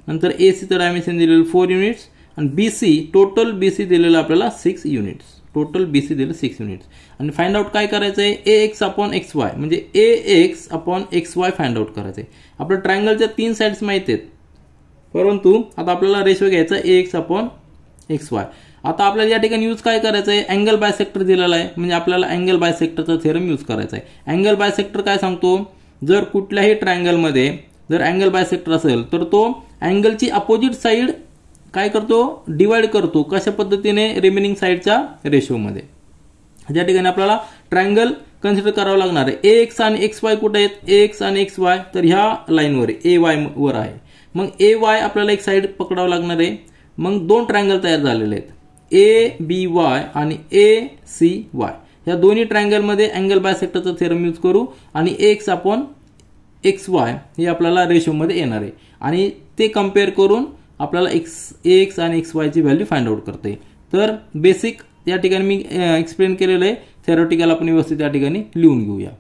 नंतर ए सीचं डायमेन्शन दिलेलं 4 युनिट्स आणि बीसी टोटल बीसी दिलेलं आपल्याला 6 युनिट्स, टोटल बीसी दिलेलं 6 युनिट्स. आणि फाइंड आउट काय करायचं आहे, A X upon X Y, म्हणजे A X upon X Y find out करायचं आहे. आपल्या ट्रायंगलच्या 3 साइड्स माहिती आहेत, परंतु आता आपल्याला रेशो घ्यायचा ए एक्स अपॉन एक्स वाय. आता आपल्याला या ठिकाणी यूज काय करायचं आहे, अँगल बायसेक्टर दिलेला आहे, म्हणजे आपल्याला अँगल बायसेक्टरचा थेरम यूज करायचा आहे. अँगल बायसेक्टर काय सांगतो, जर कुठल्याही ट्रायंगलमध्ये जर अँगल बायसेक्टर असेल तर तो अँगलची अपोजिट साइड काय करतो, डिवाइड करतो. कशा पद्धतीने, रिमेनिंग साइडच्या रेशोमध्ये. ज्या ठिकाणी आपल्याला ट्रायंगल कन्सिडर करावं लागणार आहे, ए एक्स आणि एक्स वाय कुठे आहेत, ए एक्स आणि एक्स वाय तर ह्या लाईनवर ए वाय वर आहे. मग ए वाय आपल्याला एक साइड पकडावं लागणार आहे. मग 2 ट्रायंगल तयार झालेले आहेत, ए बी वाय आणि ए सी वाय. या दोन्ही ट्रायंगलमध्ये अँगल बायसेक्टरचा थेरम यूज करू आणि एक्स अपॉन एक्स वाय हे आपल्याला रेशोमध्ये येणार आहे आणि ते कम्पेअर करून आपल्याला एक्स आणि एक्स वायची व्हॅल्यू फाइंड आउट करता येईल. तर बेसिक या ठिकाणी मी एक्सप्लेन केलेलं आहे, थेरॉटिकल आपण व्यवस्थित या ठिकाणी लिहून घेऊया.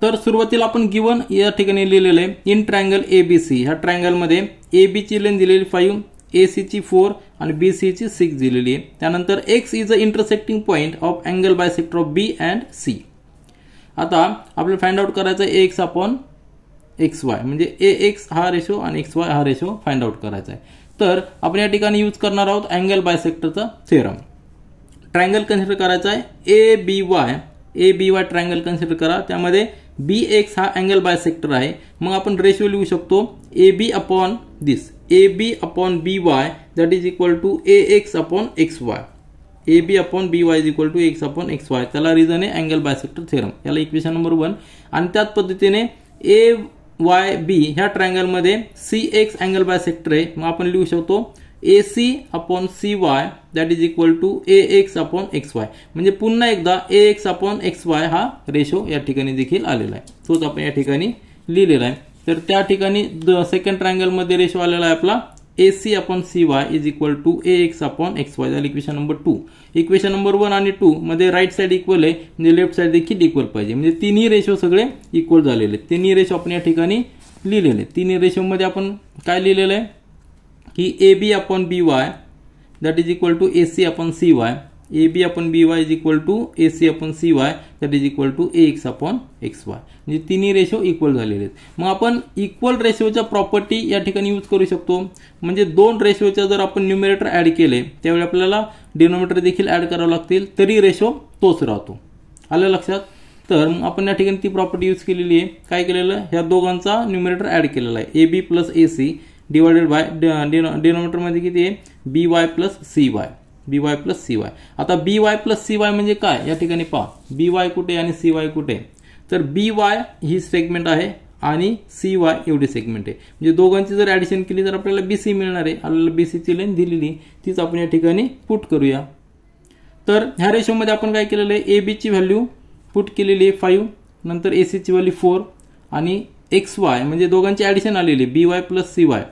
तर सुरुवातीला आपण गिवन या ठिकाणी लिहिलेलं आहे, इन ट्रायंगल एबीसी ह्या ट्रायंगलमध्ये ए बी ची लेंथ दिलेली 5, ए सी ची 4 आणि बी सी ची 6 दिलेली आहे. त्यानंतर X is a intersecting point of angle bisector of B and C. आता आपल्याला फाइंड आउट करायचं आहे एक्स अपॉन एक्स वाय, म्हणजे ए एक्स हा रेशो आणि एक्स वाय हा रेशो फाइंड आउट करायचा आहे. तर आपण या ठिकाणी यूज करणार आहोत अँगल बायसेक्टरचा थेरम. ट्रायंगल कन्सिडर करायचा आहे A B Y triangle consider करा, त्यामध्ये बी एक्स हा अँगल बायसेक्टर आहे. मग आपण रेशो लिहू शकतो A B upon this, A B upon B Y that is equal to A X upon X Y. A B upon B Y is equal to X upon X Y, त्याला reason आहे angle bisector theorem, याला equation number 1. आणि त्याच पद्धतीने A Y B ह्या ट्रायंगलमध्ये C X angle bisector आहे, मग आपण लिहू शकतो A C upon C Y that is equal to A X upon X Y. म्हणजे पुन्हा एकदा A X upon X Y हा रेशो या ठिकाणी देखील आलेला आहे, तोच आपण या ठिकाणी लिहिलेला आहे. तर त्या ठिकाणी सेकंड ट्रायंगलमध्ये रेशो आलेला आहे आपला A C upon C Y is equal to A X upon X Y, झालं इक्वेशन नंबर 2. इक्वेशन नंबर 1 आणि 2 मध्ये राईट साइड इक्वल आहे, म्हणजे लेफ्ट साइड देखील इक्वल पाहिजे, म्हणजे तिन्ही रेशो सगळे इक्वल झालेले. तिन्ही रेशो आपण या ठिकाणी लिहिलेले. तिन्ही रेशोमध्ये आपण काय लिहिलेलं आहे की A B upon B Y that is equal to A C upon C Y, A B upon B Y is equal to A C upon C Y that is equal to A X upon X Y, म्हणजे तिन्ही ratio equal झालेले आहेत. मग आपण equal रेशोच्या property या ठिकाणी use करू शकतो, म्हणजे 2 रेशोच्या जर आपण न्यूमरेटर ऍड केले त्यावेळी आपल्याला डिनोमिनेटर देखील ऍड करावं लागतील, तरी रेशो तोच राहतो. आलं लक्षात. तर मग आपण या ठिकाणी ती प्रॉपर्टी यूज केलेली आहे. काय केलेलं, ह्या दोघांचा न्यूमरेटर ऍड केलेला आहे, A B plus A C divided by denominator मध्ये किती आहे B Y plus C Y, B Y plus C Y. आता B Y plus C Y म्हणजे काय, या ठिकाणी पहा बी वाय कुठे आणि सी वाय कुठे. तर बी वाय ही सेगमेंट आहे आणि सी वाय एवढी सेगमेंट आहे, म्हणजे दोघांची जर ऍडिशन केली तर आपल्याला बीसी मिळणार आहे. आपल्याला बीसीची लेंथ दिलेली तीच आपण या ठिकाणी पुट करूया. तर ह्या रेशोमध्ये आपण काय केलेलं आहे, ए बी ची व्हॅल्यू पुट केलेली आहे 5, नंतर ए सी ची व्हॅल्यू 4 आणि एक्स वाय म्हणजे दोघांची ऍडिशन आलेली बी वाय प्लस सी वाय,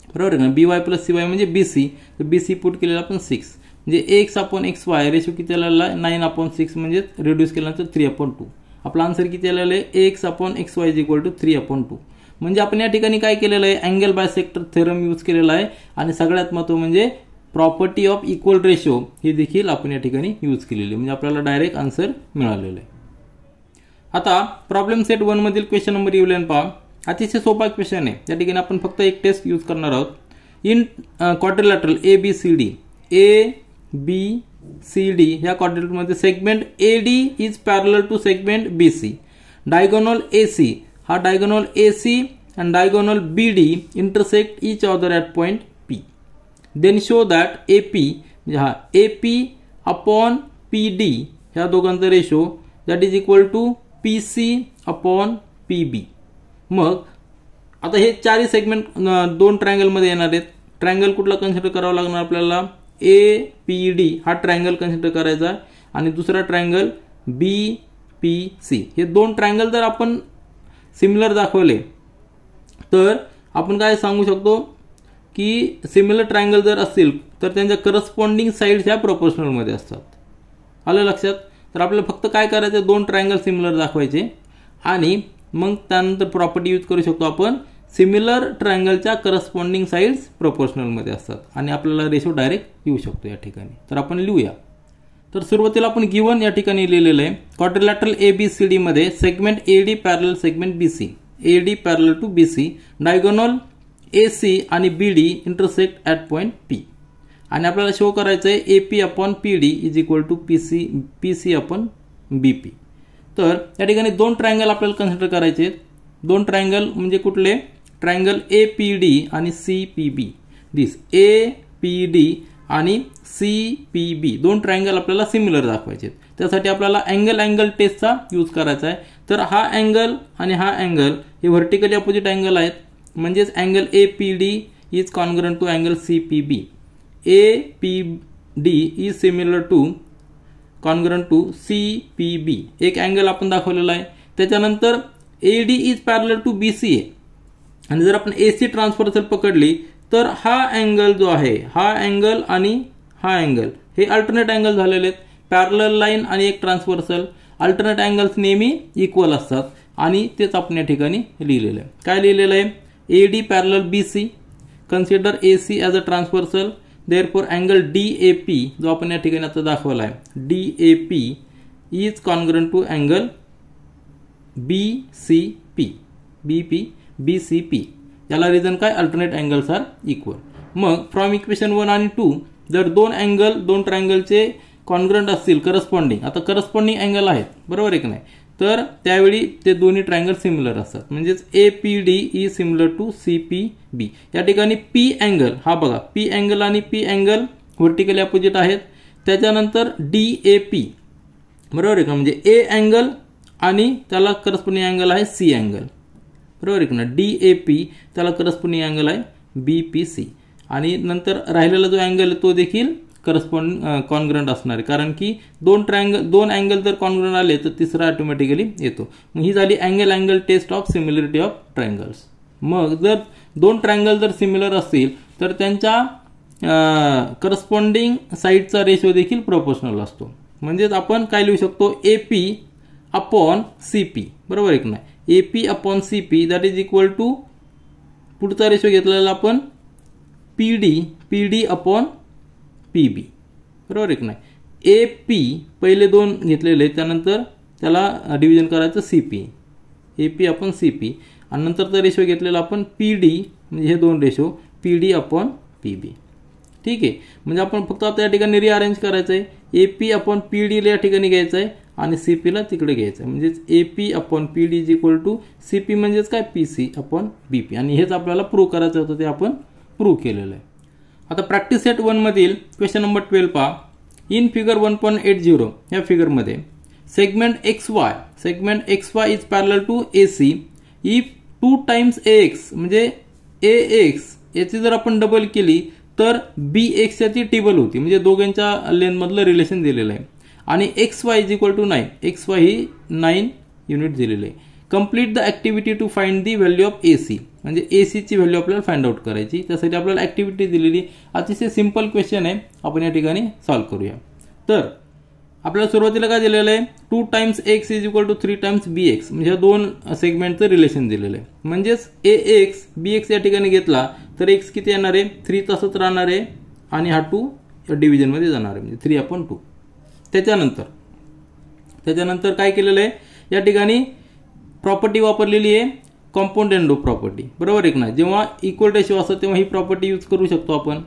बरोबर आहे ना. बी वाय प्लस सी वाय म्हणजे बीसी, तर बीसी पुट केलेला आपण 6, म्हणजे x upon X Y ratio किती आलेला आहे 9/6 म्हणजे रिड्यूस केल्यानंतर 3/2. आपला आन्सर किती आलेला आहे X upon X Y is equal to 3/2. म्हणजे आपण या ठिकाणी काय केलेलं आहे अँगल बायसेक्टर थेरम यूज केलेला आहे आणि सगळ्यात महत्त्व म्हणजे प्रॉपर्टी ऑफ इक्वल रेशो हे देखील आपण या ठिकाणी यूज केलेली आहे. म्हणजे आपल्याला डायरेक्ट आन्सर मिळालेलं आहे. आता प्रॉब्लेम सेट 1 मधील क्वेश्चन नंबर 11 पहा. अतिशय सोपा क्वेश्चन आहे. या ठिकाणी आपण फक्त एक टेस्ट यूज करणार आहोत. इन क्वाड्रिलॅटरल ABCD ह्या क्वाड्रिलॅटरमध्ये segment AD is parallel to segment BC. Diagonal AC हा diagonal AC and diagonal BD intersect each other at point P. Then show that AP म्हणजे हा AP upon PD ह्या दोघांचा ratio that is equal to PC upon PB. मग आता हे चारही segment दोन ट्रायंगल मध्ये येणार आहेत. ट्रायंगल कुठला कन्सिडर करावा लागणार आपल्याला APD हा ट्रायंगल कन्सिडर करायचा आणि दुसरा ट्रायंगल BPC. हे दोन ट्रायंगल जर आपण सिमिलर दाखवले तर आपण काय सांगू शकतो की सिमिलर ट्रायंगल जर असतील तर त्यांच्या करस्पॉन्डिंग साइड्स ह्या प्रोपोर्शनल मध्ये असतात. आलं लक्षात. तर आपल्याला फक्त काय करायचं दोन ट्रायंगल सिमिलर दाखवायचे आणि मग त्यानंतर प्रॉपर्टी यूज करू शकतो आपण सिमिलर ट्रायंगलच्या करस्पॉन्डिंग साइड्स प्रोपोर्शनल मध्ये असतात आणि आपल्याला रेशो डायरेक्ट येऊ शकतो या ठिकाणी. तर आपण लिहूया. तर सुरुवातीला आपण गिवन या ठिकाणी लिहिलेलं आहे क्वाड्रिलॅटरल ABCD मध्ये segment AD parallel segment BC. AD parallel to BC. Diagonal AC आणि BD intersect at point P. आणि आपल्याला शो करायचं आहे AP upon PD is equal to PC upon BP. तर या ठिकाणी दोन ट्रायंगल आपल्याला कन्सिडर करायचे आहेत. दोन ट्रायंगल म्हणजे कुठले ट्रायंगल APD आणि CPB. दिस APD आणि CPB दोन ट्रायंगल आपल्याला सिमिलर दाखवायचे. त्यासाठी आपल्याला अँगल टेस्टचा यूज करायचा आहे. तर हा अँगल आणि हा अँगल हे व्हर्टिकली अपोजिट अँगल आहेत. म्हणजेच angle APD is congruent to angle CPB. APD is similar to congruent to CPB. एक अँगल आपण दाखवलेला आहे. त्याच्यानंतर AD is parallel to BC आहे आणि जर आपण AC ट्रान्सफॉर्सर पकडली तर हा अँगल जो आहे हा अँगल आणि हा अँगल हे अल्टरनेट अँगल झालेले आहेत. पॅरलल लाईन आणि एक ट्रान्सव्हर्सल. अल्टरनेट अँगल्स नेहमी इक्वल असतात आणि तेच आपण या ठिकाणी लिहिलेलं आहे. काय लिहिलेलं आहे AD parallel BC. Consider AC as a transversal. Therefore angle DAP जो आपण या ठिकाणी आता दाखवला आहे DAP is congruent to angle BCP. याला रिझन काय अल्टरनेट अँगल्स आर इक्वल. मग फ्रॉम इक्वेशन 1 आणि 2 जर दोन ट्रायंगलचे कॉन्ग्रुएंट असतील करस्पॉन्डिंग. आता करस्पॉन्डिंग अँगल आहेत बरोबर आहे की नाही. तर त्यावेळी ते दोन्ही ट्रायंगल सिमिलर असतात. म्हणजेच APD is similar to CPB. या ठिकाणी P अँगल हा बघा P अँगल आणि P अँगल व्हर्टिकली अपोजिट आहेत. त्याच्यानंतर DAP बरोबर आहे का म्हणजे A अँगल आणि त्याला करस्पॉन्डिंग अँगल आहे C अँगल बरोबर आहे ना. DAP त्याला करस्पॉन्डिंग अँगल आहे BPC आणि नंतर राहिलेला जो अँगल आहे तो देखील कॉन्ग्रुएंट असणार आहे कारण की दोन अँगल जर कॉन्ग्रुएंट आले तर तिसरा ऑटोमॅटिकली येतो. मग ही झाली angle test of similarity of triangles. मग जर दोन ट्रायंगल जर सिमिलर असतील तर त्यांच्या करस्पॉन्डिंग साइडचा रेशो देखील प्रोपोर्शनल असतो. म्हणजेच आपण काय लिहू शकतो AP अपॉन CP बरोबर आहे की नाही. AP upon CP that is equal to पुढचा रेशो घेतलेला आपण PD अपॉन PB बरोबर आहे की नाही. AP पहिले दोन घेतलेले त्यानंतर त्याला डिव्हिजन करायचं CP AP अपॉन CP आणि नंतरचा रेशो घेतलेला आपण PD म्हणजे हे दोन रेशो PD अपॉन PB. ठीक आहे. म्हणजे आपण फक्त आता या ठिकाणी रिअरेंज करायचं आहे. AP अपॉन PD या ठिकाणी घ्यायचं आहे आणि CP ला तिकडे घ्यायचं आहे. म्हणजेच AP upon PD is equal to CP म्हणजेच काय PC अपॉन BP. आणि हेच आपल्याला प्रूव्ह करायचं होतं ते आपण प्रूव्ह केलेलं आहे. आता प्रॅक्टिस सेट 1 मधील क्वेश्चन नंबर 12 पहा. इन फिगर 1.80 या फिगरमध्ये segment XY is parallel to AC if 2 times AX म्हणजे AX याची जर आपण डबल केली तर BX याची टेबल होती. म्हणजे दोघांच्या लेंथ मधलं रिलेशन दिलेलं आहे आणि XY is equal to 9. XY ही 9 युनिट दिलेले आहे. Complete the activity to find the value of AC. म्हणजे AC ची व्हॅल्यू आपल्याला फाइंड आउट करायची. त्यासाठी आपल्याला ऍक्टिव्हिटी दिलेली, अतिशय सिंपल क्वेश्चन आहे, आपण या ठिकाणी सॉल्व्ह करूया. तर आपल्याला सुरुवातीला काय दिलेलं आहे, 2 times x is equal to 3 times bx, म्हणजे दोन सेगमेंटचं रिलेशन दिलेलं आहे. म्हणजेच ax bx या ठिकाणी घेतला तर x किती येणार आहे, 3 तसंच राहणार आहे आणि हा 2 या डिव्हिजन मध्ये जाणार आहे, म्हणजे 3/2. त्याच्यानंतर काय केलेलं आहे, या ठिकाणी प्रॉपर्टी वापरलेली आहे, कॉम्पाउंड एंड लूप प्रॉपर्टी, बरोबर आहे ना. जेव्हा इक्वल रेशो असतो तेव्हा ही प्रॉपर्टी यूज करू शकतो आपण.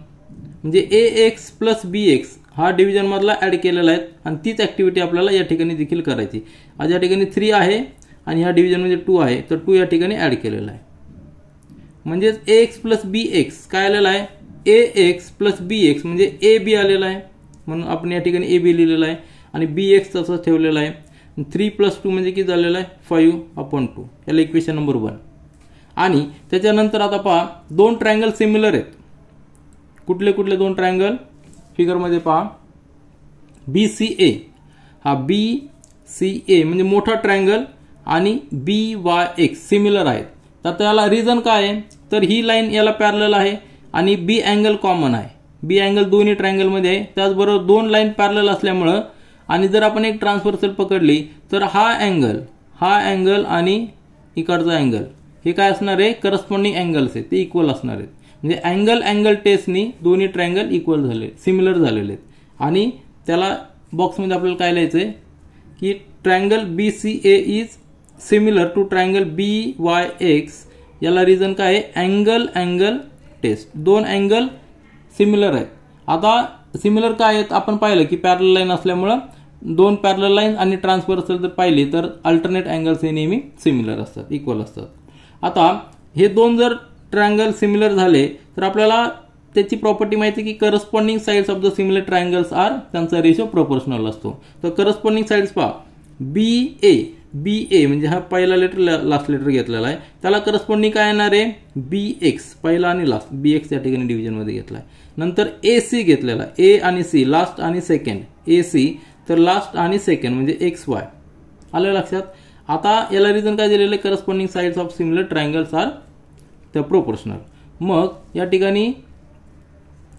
म्हणजे ax प्लस bx हा डिव्हिजन मधला ऍड केलेला आहे आणि तीच ऍक्टिव्हिटी आपल्याला या ठिकाणी देखील करायची. आज या ठिकाणी 3 आहे आणि ह्या डिव्हिजन मध्ये 2 आहे, तर 2 या ठिकाणी ऍड केलेला आहे. म्हणजेच ax प्लस bx काय आलेला आहे, ax प्लस bx म्हणजे ab आलेला आहे, म्हणून आपण या ठिकाणी ab लिहिलेला आहे आणि bx तसंच ठेवलेला आहे. 3 प्लस 2 म्हणजे किती झालेला आहे, 5/2. याला इक्वेशन नंबर 1. आणि त्याच्यानंतर आता पहा, दोन ट्रायंगल सिमिलर आहेत. कुठले कुठले दोन ट्रायंगल, फिगर मध्ये पहा, BCA, हा BCA म्हणजे मोठा ट्रायंगल आणि BYX सिमिलर आहेत. तर त्याला रिझन काय आहे, तर ही लाईन याला पॅरलल आहे आणि B अँगल कॉमन आहे. B अँगल दोन्ही ट्रायंगल मध्ये आहे. त्याचबरोबर दोन लाईन पॅरलल असल्यामुळं आणि जर आपण एक ट्रान्सव्हर्सल पकडली तर हा अँगल आणि इकडचा अँगल हे काय असणार आहे, करस्पॉन्डिंग अँगल्स आहेत, ते इक्वल असणार आहेत. म्हणजे अँगल टेस्टनी दोन्ही ट्रायंगल इक्वल झाले, सिमिलर झालेले आहेत. आणि त्याला बॉक्समध्ये आपल्याला काय लिहायचंय की triangle BCA is similar to triangle BYX. याला रिझन काय आहे, अँगल टेस्ट. दोन अँगल सिमिलर आहेत. आता सिमिलर काय आहेत आपण पाहिलं की पॅरलल लाईन असल्यामुळं दोन पॅरलल लाईन आणि ट्रान्सव्हर्सल जर पाहिली तर अल्टरनेट अँगल्स हे नेहमी सिमिलर असतात, इक्वल असतात. आता हे दोन जर ट्रायंगल सिमिलर झाले तर आपल्याला त्याची प्रॉपर्टी माहिती की corresponding sides of the similar triangles are, त्यांचा रेशो प्रोपोर्शनल असतो. तर करस्पॉन्डिंग साइड्स पहा, BA म्हणजे हा पहिला लेटर लास्ट लेटर घेतलेला आहे, त्याला करस्पॉन्डिंग काय येणार आहे, BX पहिला आणि लास्ट, BX या ठिकाणी डिव्हिजन मध्ये घेतलाय. नंतर AC घेतलेला, A आणि C लास्ट आणि सेकंड, AC तर लास्ट आणि सेकंड म्हणजे XY. आलं लक्षात. आता याला रिझन काय दिलेलं आहे, corresponding sides of similar triangles are the proportional. मग या ठिकाणी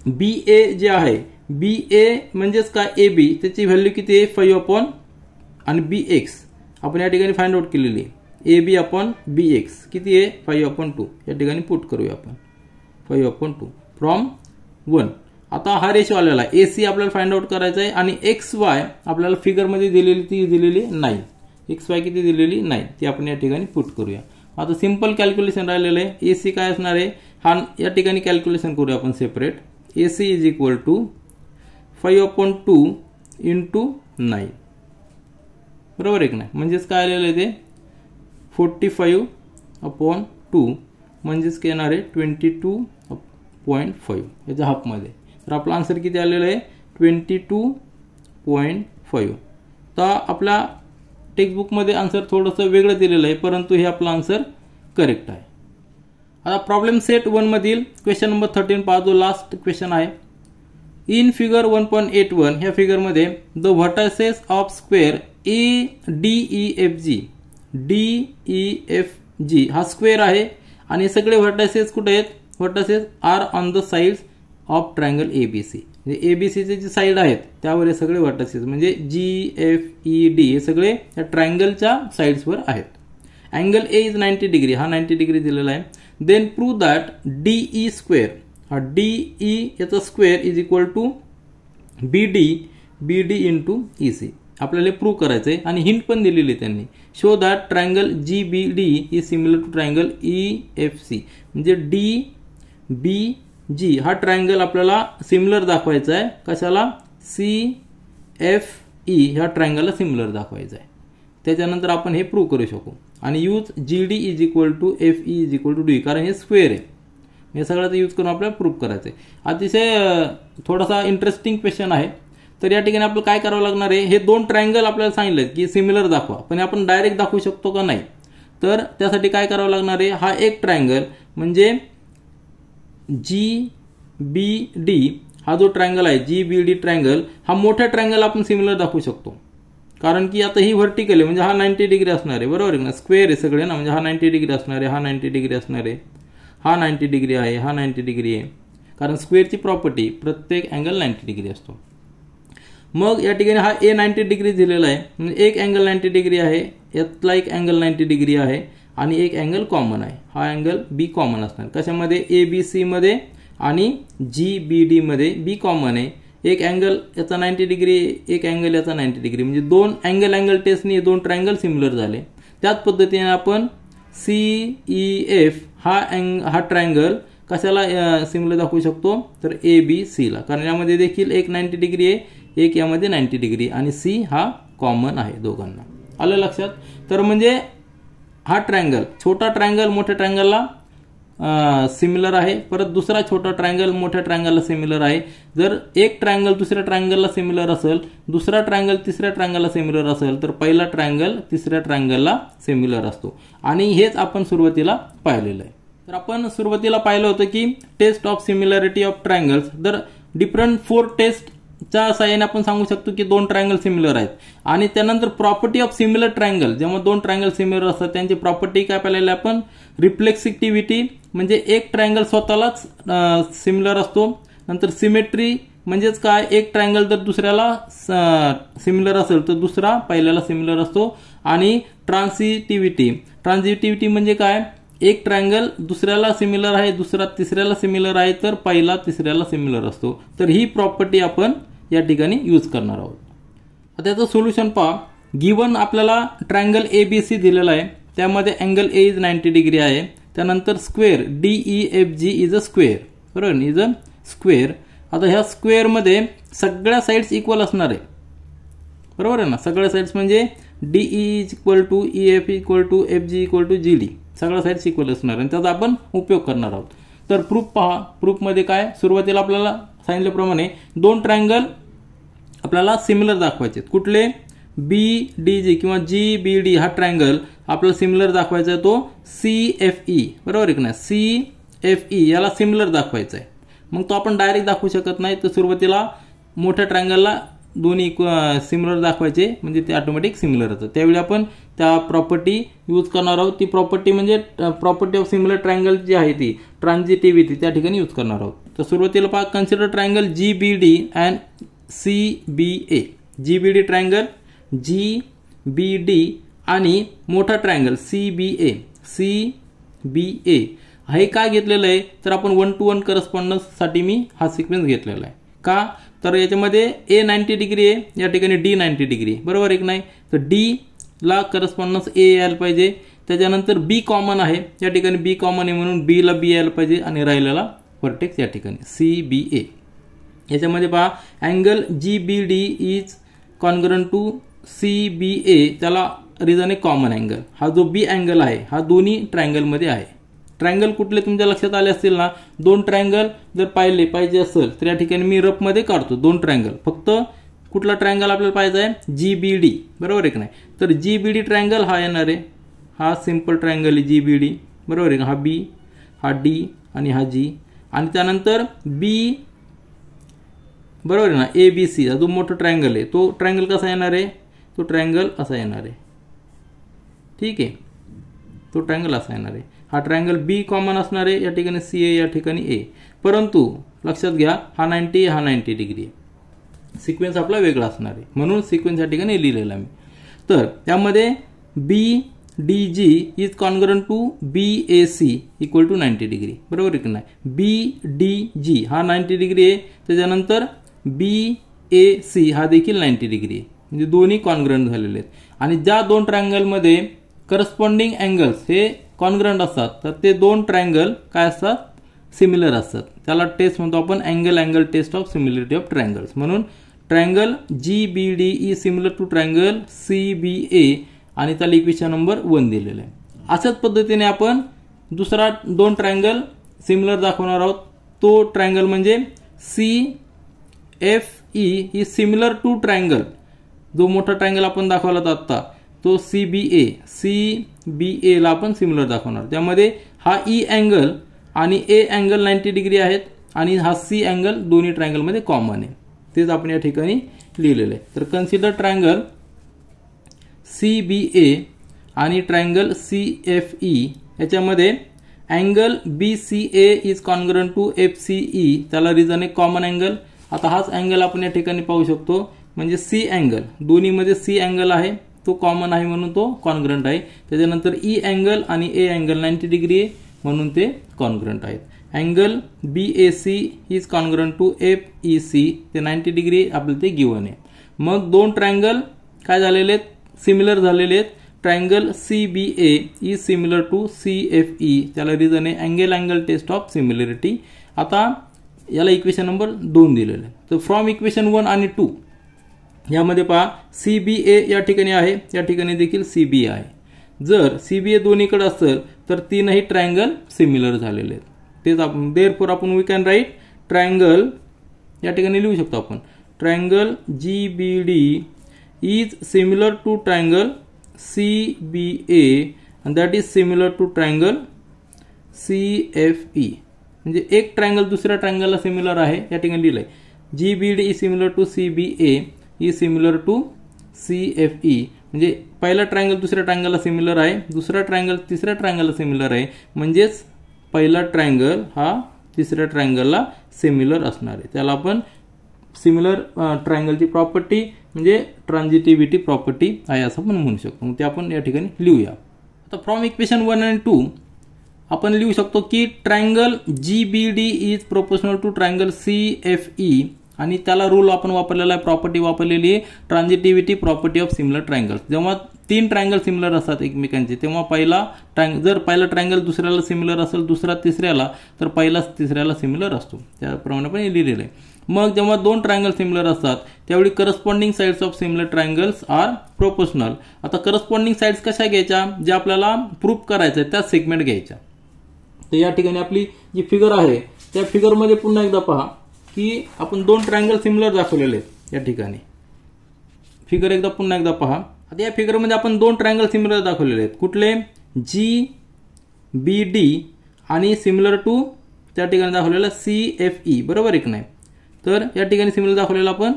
BA जे आहे, BA म्हणजेच काय, AB त्याची व्हॅल्यू किती आहे, 5 आणि BX आपण या ठिकाणी फाइंड आउट केलेली आहे. AB/BX किती आहे, 5/2. या ठिकाणी पुट करूया आपण 5/2 फ्रॉम 1. आता हा रेशो आलेला आहे. AC आपल्याला फाइंड आउट करायचा आहे आणि XY आपल्याला फिगर मध्ये दिलेली 9. XY किती दिलेली 9, ती आपण या ठिकाणी पुट करूया. आता सिंपल कॅल्क्युलेशन राहिलेलं आहे. AC काय असणार आहे, हा या ठिकाणी कॅल्क्युलेशन करूया आपण separate. AC is equal to 5/2 into 9, बरोबर आहे की नाही. म्हणजेच काय आलेलं आहे ते 45/2 म्हणजेच काय येणार आहे 22.5 याच्या हाफमध्ये. तर आपला आन्सर किती आलेला आहे, 22.5. तर आपल्या टेक्स्टबुकमध्ये आन्सर थोडंसं वेगळं दिलेलं आहे, परंतु हे आपला आन्सर करेक्ट आहे. आता प्रॉब्लेम सेट 1 मधील क्वेश्चन नंबर 13 पहा, जो लास्ट क्वेश्चन आहे. इन फिगर 1.81 ह्या फिगर मध्ये the vertices of square DEFG हा स्क्वेअर आहे आणि सगळे व्हर्टायसेस कुठे आहेत, vertices are on the sides of triangle ABC. म्हणजे ABC चे जे साइड आहेत त्यावर हे सगळे व्हर्टायसेस म्हणजे GFED हे सगळे या ट्रायंगलच्या साइड्सवर आहेत. अँगल A इज 90 डिग्री, हा 90 डिग्री दिलेला आहे. Then prove that DE square, हा DE याचा square is equal to BD into EC. आपल्याला प्रूव्ह करायचं आहे आणि हिंट पण दिलेली त्यांनी. Show that triangle GBD is similar to triangle EFC. म्हणजे DBG हा ट्रायंगल आपल्याला सिमिलर दाखवायचा आहे. कशाला, CFE ह्या ट्रायंगलला सिमिलर दाखवायचं आहे. त्याच्यानंतर आपण हे प्रूव्ह करू शकू आणि use GD is equal to FE is equal to D, कारण हे स्क्वेअर आहे. हे सगळ्याचा यूज करून आपल्याला प्रूव्ह करायचं आहे. अतिशय थोडासा इंटरेस्टिंग क्वेश्चन आहे. तर या ठिकाणी आपल्याला काय करावं लागणार आहे, हे दोन ट्रायंगल आपल्याला सांगितलं की सिमिलर दाखवा, पण आपण डायरेक्ट दाखवू शकतो का नाही. तर त्यासाठी काय करावं लागणार आहे, हा एक ट्रायंगल म्हणजे GBD हा जो ट्रायंगल आहे GBD ट्रायंगल, हा मोठा ट्रायंगल आपण सिमिलर दाखवू शकतो. कारण की आता ही व्हर्टिकल आहे म्हणजे हा 90 डिग्री असणार आहे, बरोबर आहे ना. स्क्वेअर आहे सगळे ना, म्हणजे हा 90 डिग्री असणार आहे, हा 90 डिग्री असणार आहे. हा 90 डिग्री आहे, हा 90 डिग्री आहे, कारण स्क्वेअरची प्रॉपर्टी प्रत्येक अँगल 90 डिग्री असतो. मग या ठिकाणी हा ए 90 डिग्री दिलेला आहे, म्हणजे एक अँगल 90 डिग्री आहे, यातला एक अँगल 90 डिग्री आहे आणि एक अँगल कॉमन आहे. हा अँगल बी कॉमन असणार. कशामध्ये? ए बी सी मध्ये आणि जी बी डी मध्ये बी कॉमन आहे. एक अँगल याचा 90 डिग्री, एक अँगल याचा 90 डिग्री, म्हणजे दोन अँगल टेस्टने दोन ट्रायंगल सिमिलर झाले. त्याच पद्धतीने आपण CEF हा ट्रायंगल कशाला सिमिलर दाखवू शकतो? तर ABC ला, कारण यामध्ये देखील एक 90 डिग्री आहे, एक यामध्ये 90 डिग्री आणि C हा कॉमन आहे दोघांना. आलं लक्षात? तर म्हणजे हा ट्रायंगल, छोटा ट्रायंगल मोठ्या ट्रायंगलला सिमिलर आहे, परत दुसरा छोटा ट्रायंगल मोठ्या ट्रायंगलला सिमिलर आहे. जर एक ट्रायंगल दुसऱ्या ट्रायंगलला सिमिलर असेल, दुसरा ट्रायंगल तिसऱ्या ट्रायंगलला सिमिलर असेल, तर पहिला ट्रायंगल तिसऱ्या ट्रायंगलला सिमिलर असतो. आणि हेच आपण सुरुवातीला पाहिलेलं आहे. तर आपण सुरुवातीला पाहिलं होतं की test of similarity of triangles. तर डिफरंट 4 टेस्टच्या साहाय्याने आपण सांगू शकतो की दोन ट्रायंगल सिमिलर आहेत. आणि त्यानंतर प्रॉपर्टी ऑफ सिमिलर ट्रायंगल, जेव्हा दोन ट्रायंगल सिमिलर असतात त्यांची प्रॉपर्टी काय पाहिलेली आपण? रिफ्लेक्सिव्हिटी, म्हणजे एक ट्रायंगल स्वतःलाच सिमिलर असतो. नंतर सिमेट्री म्हणजेच काय? एक ट्रायंगल जर दुसऱ्याला सिमिलर असेल तर दुसरा पहिल्याला सिमिलर असतो. आणि ट्रान्झिटिव्हिटी म्हणजे काय? एक ट्रायंगल दुसऱ्याला सिमिलर आहे, दुसरा तिसऱ्याला सिमिलर आहे, तर पहिला तिसऱ्याला सिमिलर असतो. तर ही प्रॉपर्टी आपण या ठिकाणी यूज करणार आहोत. आता त्याचं सोल्युशन पहा. गिवन आपल्याला ट्रायंगल ABC दिलेला आहे, त्यामध्ये अँगल A इज 90 डिग्री आहे. त्यानंतर square DEFG is a square, बरोबर, इज अ स्क्वेअर. आता ह्या स्क्वेअरमध्ये सगळ्या साइड्स इक्वल असणार आहे, बरोबर आहे ना? सगळ्या साइड्स म्हणजे DE equal to EF equal to FG equal to GD, सगळ्या साइड्स इक्वल असणार आणि त्याचा आपण उपयोग करणार आहोत. तर प्रूफ पहा. प्रूफमध्ये काय? सुरुवातीला आपल्याला सांगितल्याप्रमाणे दोन ट्रायंगल आपल्याला सिमिलर दाखवायचे. कुठले? BDG किंवा GBD हा ट्रायंगल आपल्याला सिमिलर दाखवायचा आहे, तो CFE, बरोबर आहे की नाही? CFE याला सिमिलर दाखवायचा आहे. मग तो आपण डायरेक्ट दाखवू शकत नाही, तर सुरुवातीला मोठ्या ट्रायंगलला दोन्ही सिमिलर दाखवायचे, म्हणजे ते ऑटोमॅटिक सिमिलर होतं. त्यावेळी आपण त्या प्रॉपर्टी यूज करणार आहोत. ती प्रॉपर्टी म्हणजे प्रॉपर्टी ऑफ सिमिलर ट्रायंगल जी आहे ती ट्रान्झिटिव्हिटी, त्या ठिकाणी यूज करणार आहोत. तर सुरुवातीला पहा, consider triangle GBD and CBA. GBD triangle, GBD आणि मोठा ट्रायंगल CBA. हे काय घेतलेलं आहे? तर आपण 1-to-1 करस्पॉन्डन्स साठी मी हा सिक्वेन्स घेतलेला आहे. का? तर याच्यामध्ये A 90 डिग्री आहे, या ठिकाणी D 90 डिग्री, बरोबर आहे की नाही? तर D ला करस्पॉन्डन्स A यायला पाहिजे. त्याच्यानंतर B कॉमन आहे, या ठिकाणी B कॉमन आहे म्हणून B ला B यायला पाहिजे आणि राहिलेला व्हर्टेक्स या ठिकाणी CBA. याच्यामध्ये पहा, angle GBD is congruent to CBA, त्याला रिझन आहे कॉमन अँगल. हा जो B अँगल आहे हा दोन्ही ट्रायंगलमध्ये आहे. ट्रायंगल कुठले तुमच्या लक्षात आले असतील ना? दोन ट्रायंगल जर पाहिजे असेल तर या ठिकाणी मी रफमध्ये काढतो दोन ट्रायंगल. फक्त कुठला ट्रायंगल आपल्याला पाहिजे आहे? GBD, बरोबर आहे की नाही? तर GBD ट्रायंगल हा येणार आहे, हा सिंपल ट्रायंगल आहे GBD, बरोबर आहे का? हा B, हा D आणि हा G. आणि त्यानंतर B, बरोबर आहे ना? ABC हा जो मोठा ट्रायंगल आहे, तो ट्रायंगल कसा येणार आहे? तो ट्रायंगल असा येणार आहे, ठीक आहे? तो ट्रायंगल असा येणार आहे. हा ट्रायंगल B कॉमन असणार आहे, या ठिकाणी C आहे, या ठिकाणी A. परंतु लक्षात घ्या, हा 90 हा 90 डिग्री आहे. सिक्वेन्स आपला वेगळा असणार आहे, म्हणून सिक्वेन्स या ठिकाणी लिहिलेला मी. तर त्यामध्ये BDG is congruent to BAC equal to 90 degree, बरोबर आहे की नाही? BDG हा 90 डिग्री आहे, त्याच्यानंतर BAC हा देखील 90 डिग्री आहे, म्हणजे दोन्ही कॉन्ग्रंट झालेले आहेत. आणि ज्या दोन ट्रायंगलमध्ये करस्पॉन्डिंग अँगल्स हे कॉन्ग्रंट असतात, तर ते दोन ट्रायंगल काय असतात? सिमिलर असतात. त्याला टेस्ट म्हणतो आपण angle test of similarity of triangles. म्हणून triangle GBD is similar to triangle CBA आणि त्याला इक्वेशन नंबर 1 दिलेलं आहे. अशाच पद्धतीने आपण दुसरा दोन ट्रायंगल सिमिलर दाखवणार आहोत. तो ट्रायंगल म्हणजे CFE is similar to triangle, जो मोठा ट्रायंगल आपण दाखवला होता आता, तो CBA ला आपण सिमिलर दाखवणार. त्यामध्ये हा E अँगल आणि A अँगल 90 डिग्री आहेत आणि हा C अँगल दोन्ही ट्रायंगलमध्ये कॉमन आहे, तेच आपण या ठिकाणी लिहिलेलं आहे. तर कन्सिडर ट्रायंगल CBA आणि ट्रायंगल CFE, याच्यामध्ये angle BCA is congruent to FCE, त्याला रिझन आहे कॉमन अँगल. आता हाच अँगल आपण या ठिकाणी पाहू शकतो, म्हणजे C अँगल, दोन्हीमध्ये C अँगल आहे, तो कॉमन आहे म्हणून तो कॉन्ग्रुएंट आहे. त्याच्यानंतर E अँगल आणि A अँगल 90 डिग्री आहे म्हणून ते कॉन्ग्रुएंट आहेत. Angle BAC is congruent to FEC, ते 90 डिग्री आपल्याला ते गिवन आहे. मग दोन ट्रायंगल काय झालेले आहेत, सिमिलर झालेले आहेत. Triangle CBA is similar to CFE, त्याला रिझन आहे अँगल टेस्ट ऑफ सिमिलरिटी. आता याला इक्वेशन नंबर 2 दिलेलं आहे. तर फ्रॉम इक्वेशन 1 आणि 2 यामध्ये पहा CBA या ठिकाणी आहे, या ठिकाणी देखील CBA आहे. जर CBA दोन्हीकडे असेल तर तीनही ट्रायंगल सिमिलर झालेले आहेत. तेच आपण देअरफॉर आपण वी कॅन राईट ट्रायंगल, या ठिकाणी लिहू शकतो आपण triangle GBD is similar to triangle CBA and that is similar to triangle CFE. म्हणजे एक ट्रायंगल दुसऱ्या ट्रायंगलला सिमिलर आहे, या ठिकाणी लिहिलंय GBD is similar to CBA is similar to CFE. म्हणजे पहिला ट्रायंगल दुसऱ्या ट्रायंगलला सिमिलर आहे, दुसरा ट्रायंगल तिसऱ्या ट्रायंगलला सिमिलर आहे, म्हणजेच पहिला ट्रायंगल हा तिसऱ्या ट्रायंगलला सिमिलर असणार आहे. त्याला आपण सिमिलर ट्रायंगलची प्रॉपर्टी म्हणजे ट्रान्झिटिव्हिटी प्रॉपर्टी आहे असं आपण म्हणू शकतो. मग ते आपण या ठिकाणी लिहूया. आता फ्रॉम इक्वेशन 1 आणि 2 आपण लिहू शकतो की triangle GBD is proportional to triangle CFE, आणि त्याला रूल आपण वापरलेला आहे, प्रॉपर्टी वापरलेली आहे transitivity property of similar triangle. जेव्हा तीन ट्रायंगल सिमिलर असतात एकमेकांचे, तेव्हा जर पहिला ट्रायंगल दुसऱ्याला सिमिलर असेल, दुसरा तिसऱ्याला, तर पहिला तिसऱ्याला सिमिलर असतो, त्याप्रमाणे पण लिहिलेलं आहे. मग जेव्हा दोन ट्रायंगल सिमिलर असतात त्यावेळी corresponding sides of similar triangles are proportional. आता करस्पॉन्डिंग साइड्स कशा घ्यायच्या, जे आपल्याला प्रूफ करायचं आहे त्या सेगमेंट घ्यायच्या. तर या ठिकाणी आपली जी फिगर आहे त्या फिगरमध्ये पुन्हा एकदा पहा की आपण दोन ट्रायंगल सिमिलर दाखवलेले आहेत. या ठिकाणी फिगर एकदा पुन्हा एकदा पहा. आता या फिगरमध्ये आपण दोन ट्रायंगल सिमिलर दाखवलेले आहेत. कुठले, GBD आणि सिमिलर टू त्या ठिकाणी दाखवलेला CFE, बरोबर आहे की नाही. तर या ठिकाणी सिमिलर दाखवलेला आपण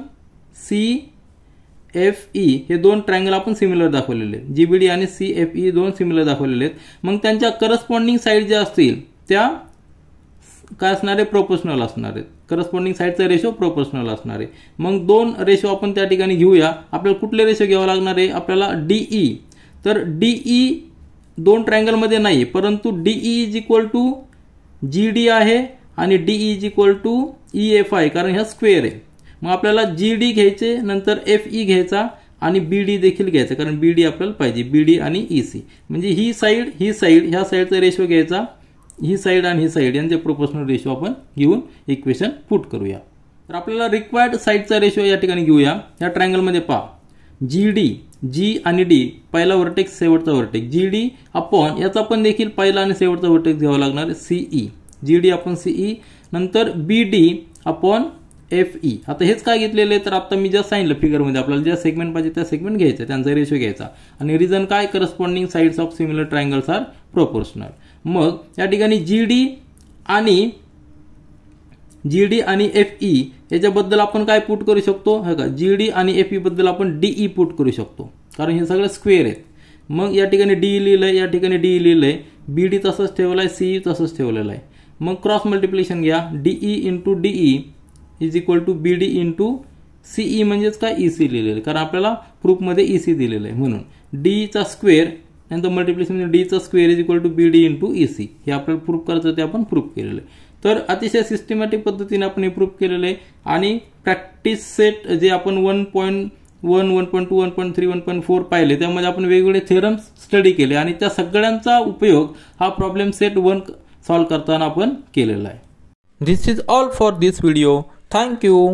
CFE, हे दोन ट्रायंगल आपण सिमिलर दाखवलेले आहेत. GBD आणि CFE दोन सिमिलर दाखवलेले आहेत. मग त्यांच्या करस्पॉन्डिंग साइड ज्या असतील त्या काय असणार आहे, प्रोपोर्शनल असणार आहेत. करस्पॉन्डिंग साइडचा रेशो प्रोपोर्शनल असणार आहे. मग दोन रेशो आपण त्या ठिकाणी घेऊया. आपल्याला कुठले रेशो घ्यावं लागणार आहे, आपल्याला DE. तर DE दोन ट्रायंगल मध्ये नाही, परंतु DE is equal to GD आहे आणि DE is equal to EF आहे, कारण ह्या स्क्वेअर आहे. मग आपल्याला GD घ्यायचे, नंतर FE घ्यायचा आणि BD देखील घ्यायचा, कारण BD आपल्याला पाहिजे, BD आणि EC. म्हणजे ही साइड ह्या साइडचा रेशो घ्यायचा, ही साइड आणि ही साइड यांचे प्रोपोर्शनल रेशो आपण घेऊन इक्वेशन पुट करूया. तर आपल्याला रिक्वायर्ड साइडचा रेशो या ठिकाणी घेऊया. या ट्रायंगल मध्ये पहा GD, G आणि D, पहिला व्हर्टेक्स शेवटचा व्हर्टेक्स, GD अपॉन याचा पण देखील पहिला आणि शेवटचा व्हर्टेक्स घ्यावा लागणार CE, GD अपॉन CE, नंतर BD अपॉन FE. आता हेच काय घेतलेले, तर आता मी ज्या सांगितलं फिगरमध्ये आपल्याला ज्या सेगमेंट पाहिजे त्या सेगमेंट घ्यायचा, त्यांचा रेशो घ्यायचा. आणि रिझन काय, corresponding sides of similar triangles are proportional. मग या ठिकाणी GD आणि FE याच्याबद्दल आपण काय पुट करू शकतो, हे का GD आणि FE बद्दल आपण DE पुट करू शकतो, कारण हे सगळे स्क्वेअर आहेत. मग या ठिकाणी DE लिहिलंय, या ठिकाणी DE लिहिलंय, BD तसंच ठेवलं आहे, CE तसंच ठेवलेलं आहे. मग क्रॉस मल्टिप्लिकेशन घ्या, DE into DE is equal to BD into CE, म्हणजेच काय EC लिहिलेलं, कारण आपल्याला प्रूफमध्ये EC दिलेलं आहे. म्हणून D चा स्क्वेअर नंतर मल्टिप्लिकेशन D चा square is equal to BD into EC. हे आपल्याला प्रूफ करायचं, ते आपण प्रूफ केलेलं आहे. तर अतिशय सिस्टमॅटिक पद्धतीने आपण हे प्रूफ केलेलं आहे. आणि प्रॅक्टिस सेट जे आपण 1.1, 1.2, 1.3, 1.4 पाहिले, त्यामध्ये आपण वेगवेगळे थेरम्स स्टडी केले आणि त्या सगळ्यांचा उपयोग हा प्रॉब्लेम सेट 1 सॉल्व करताना आपण केलेला आहे. This is all for this video. Thank you.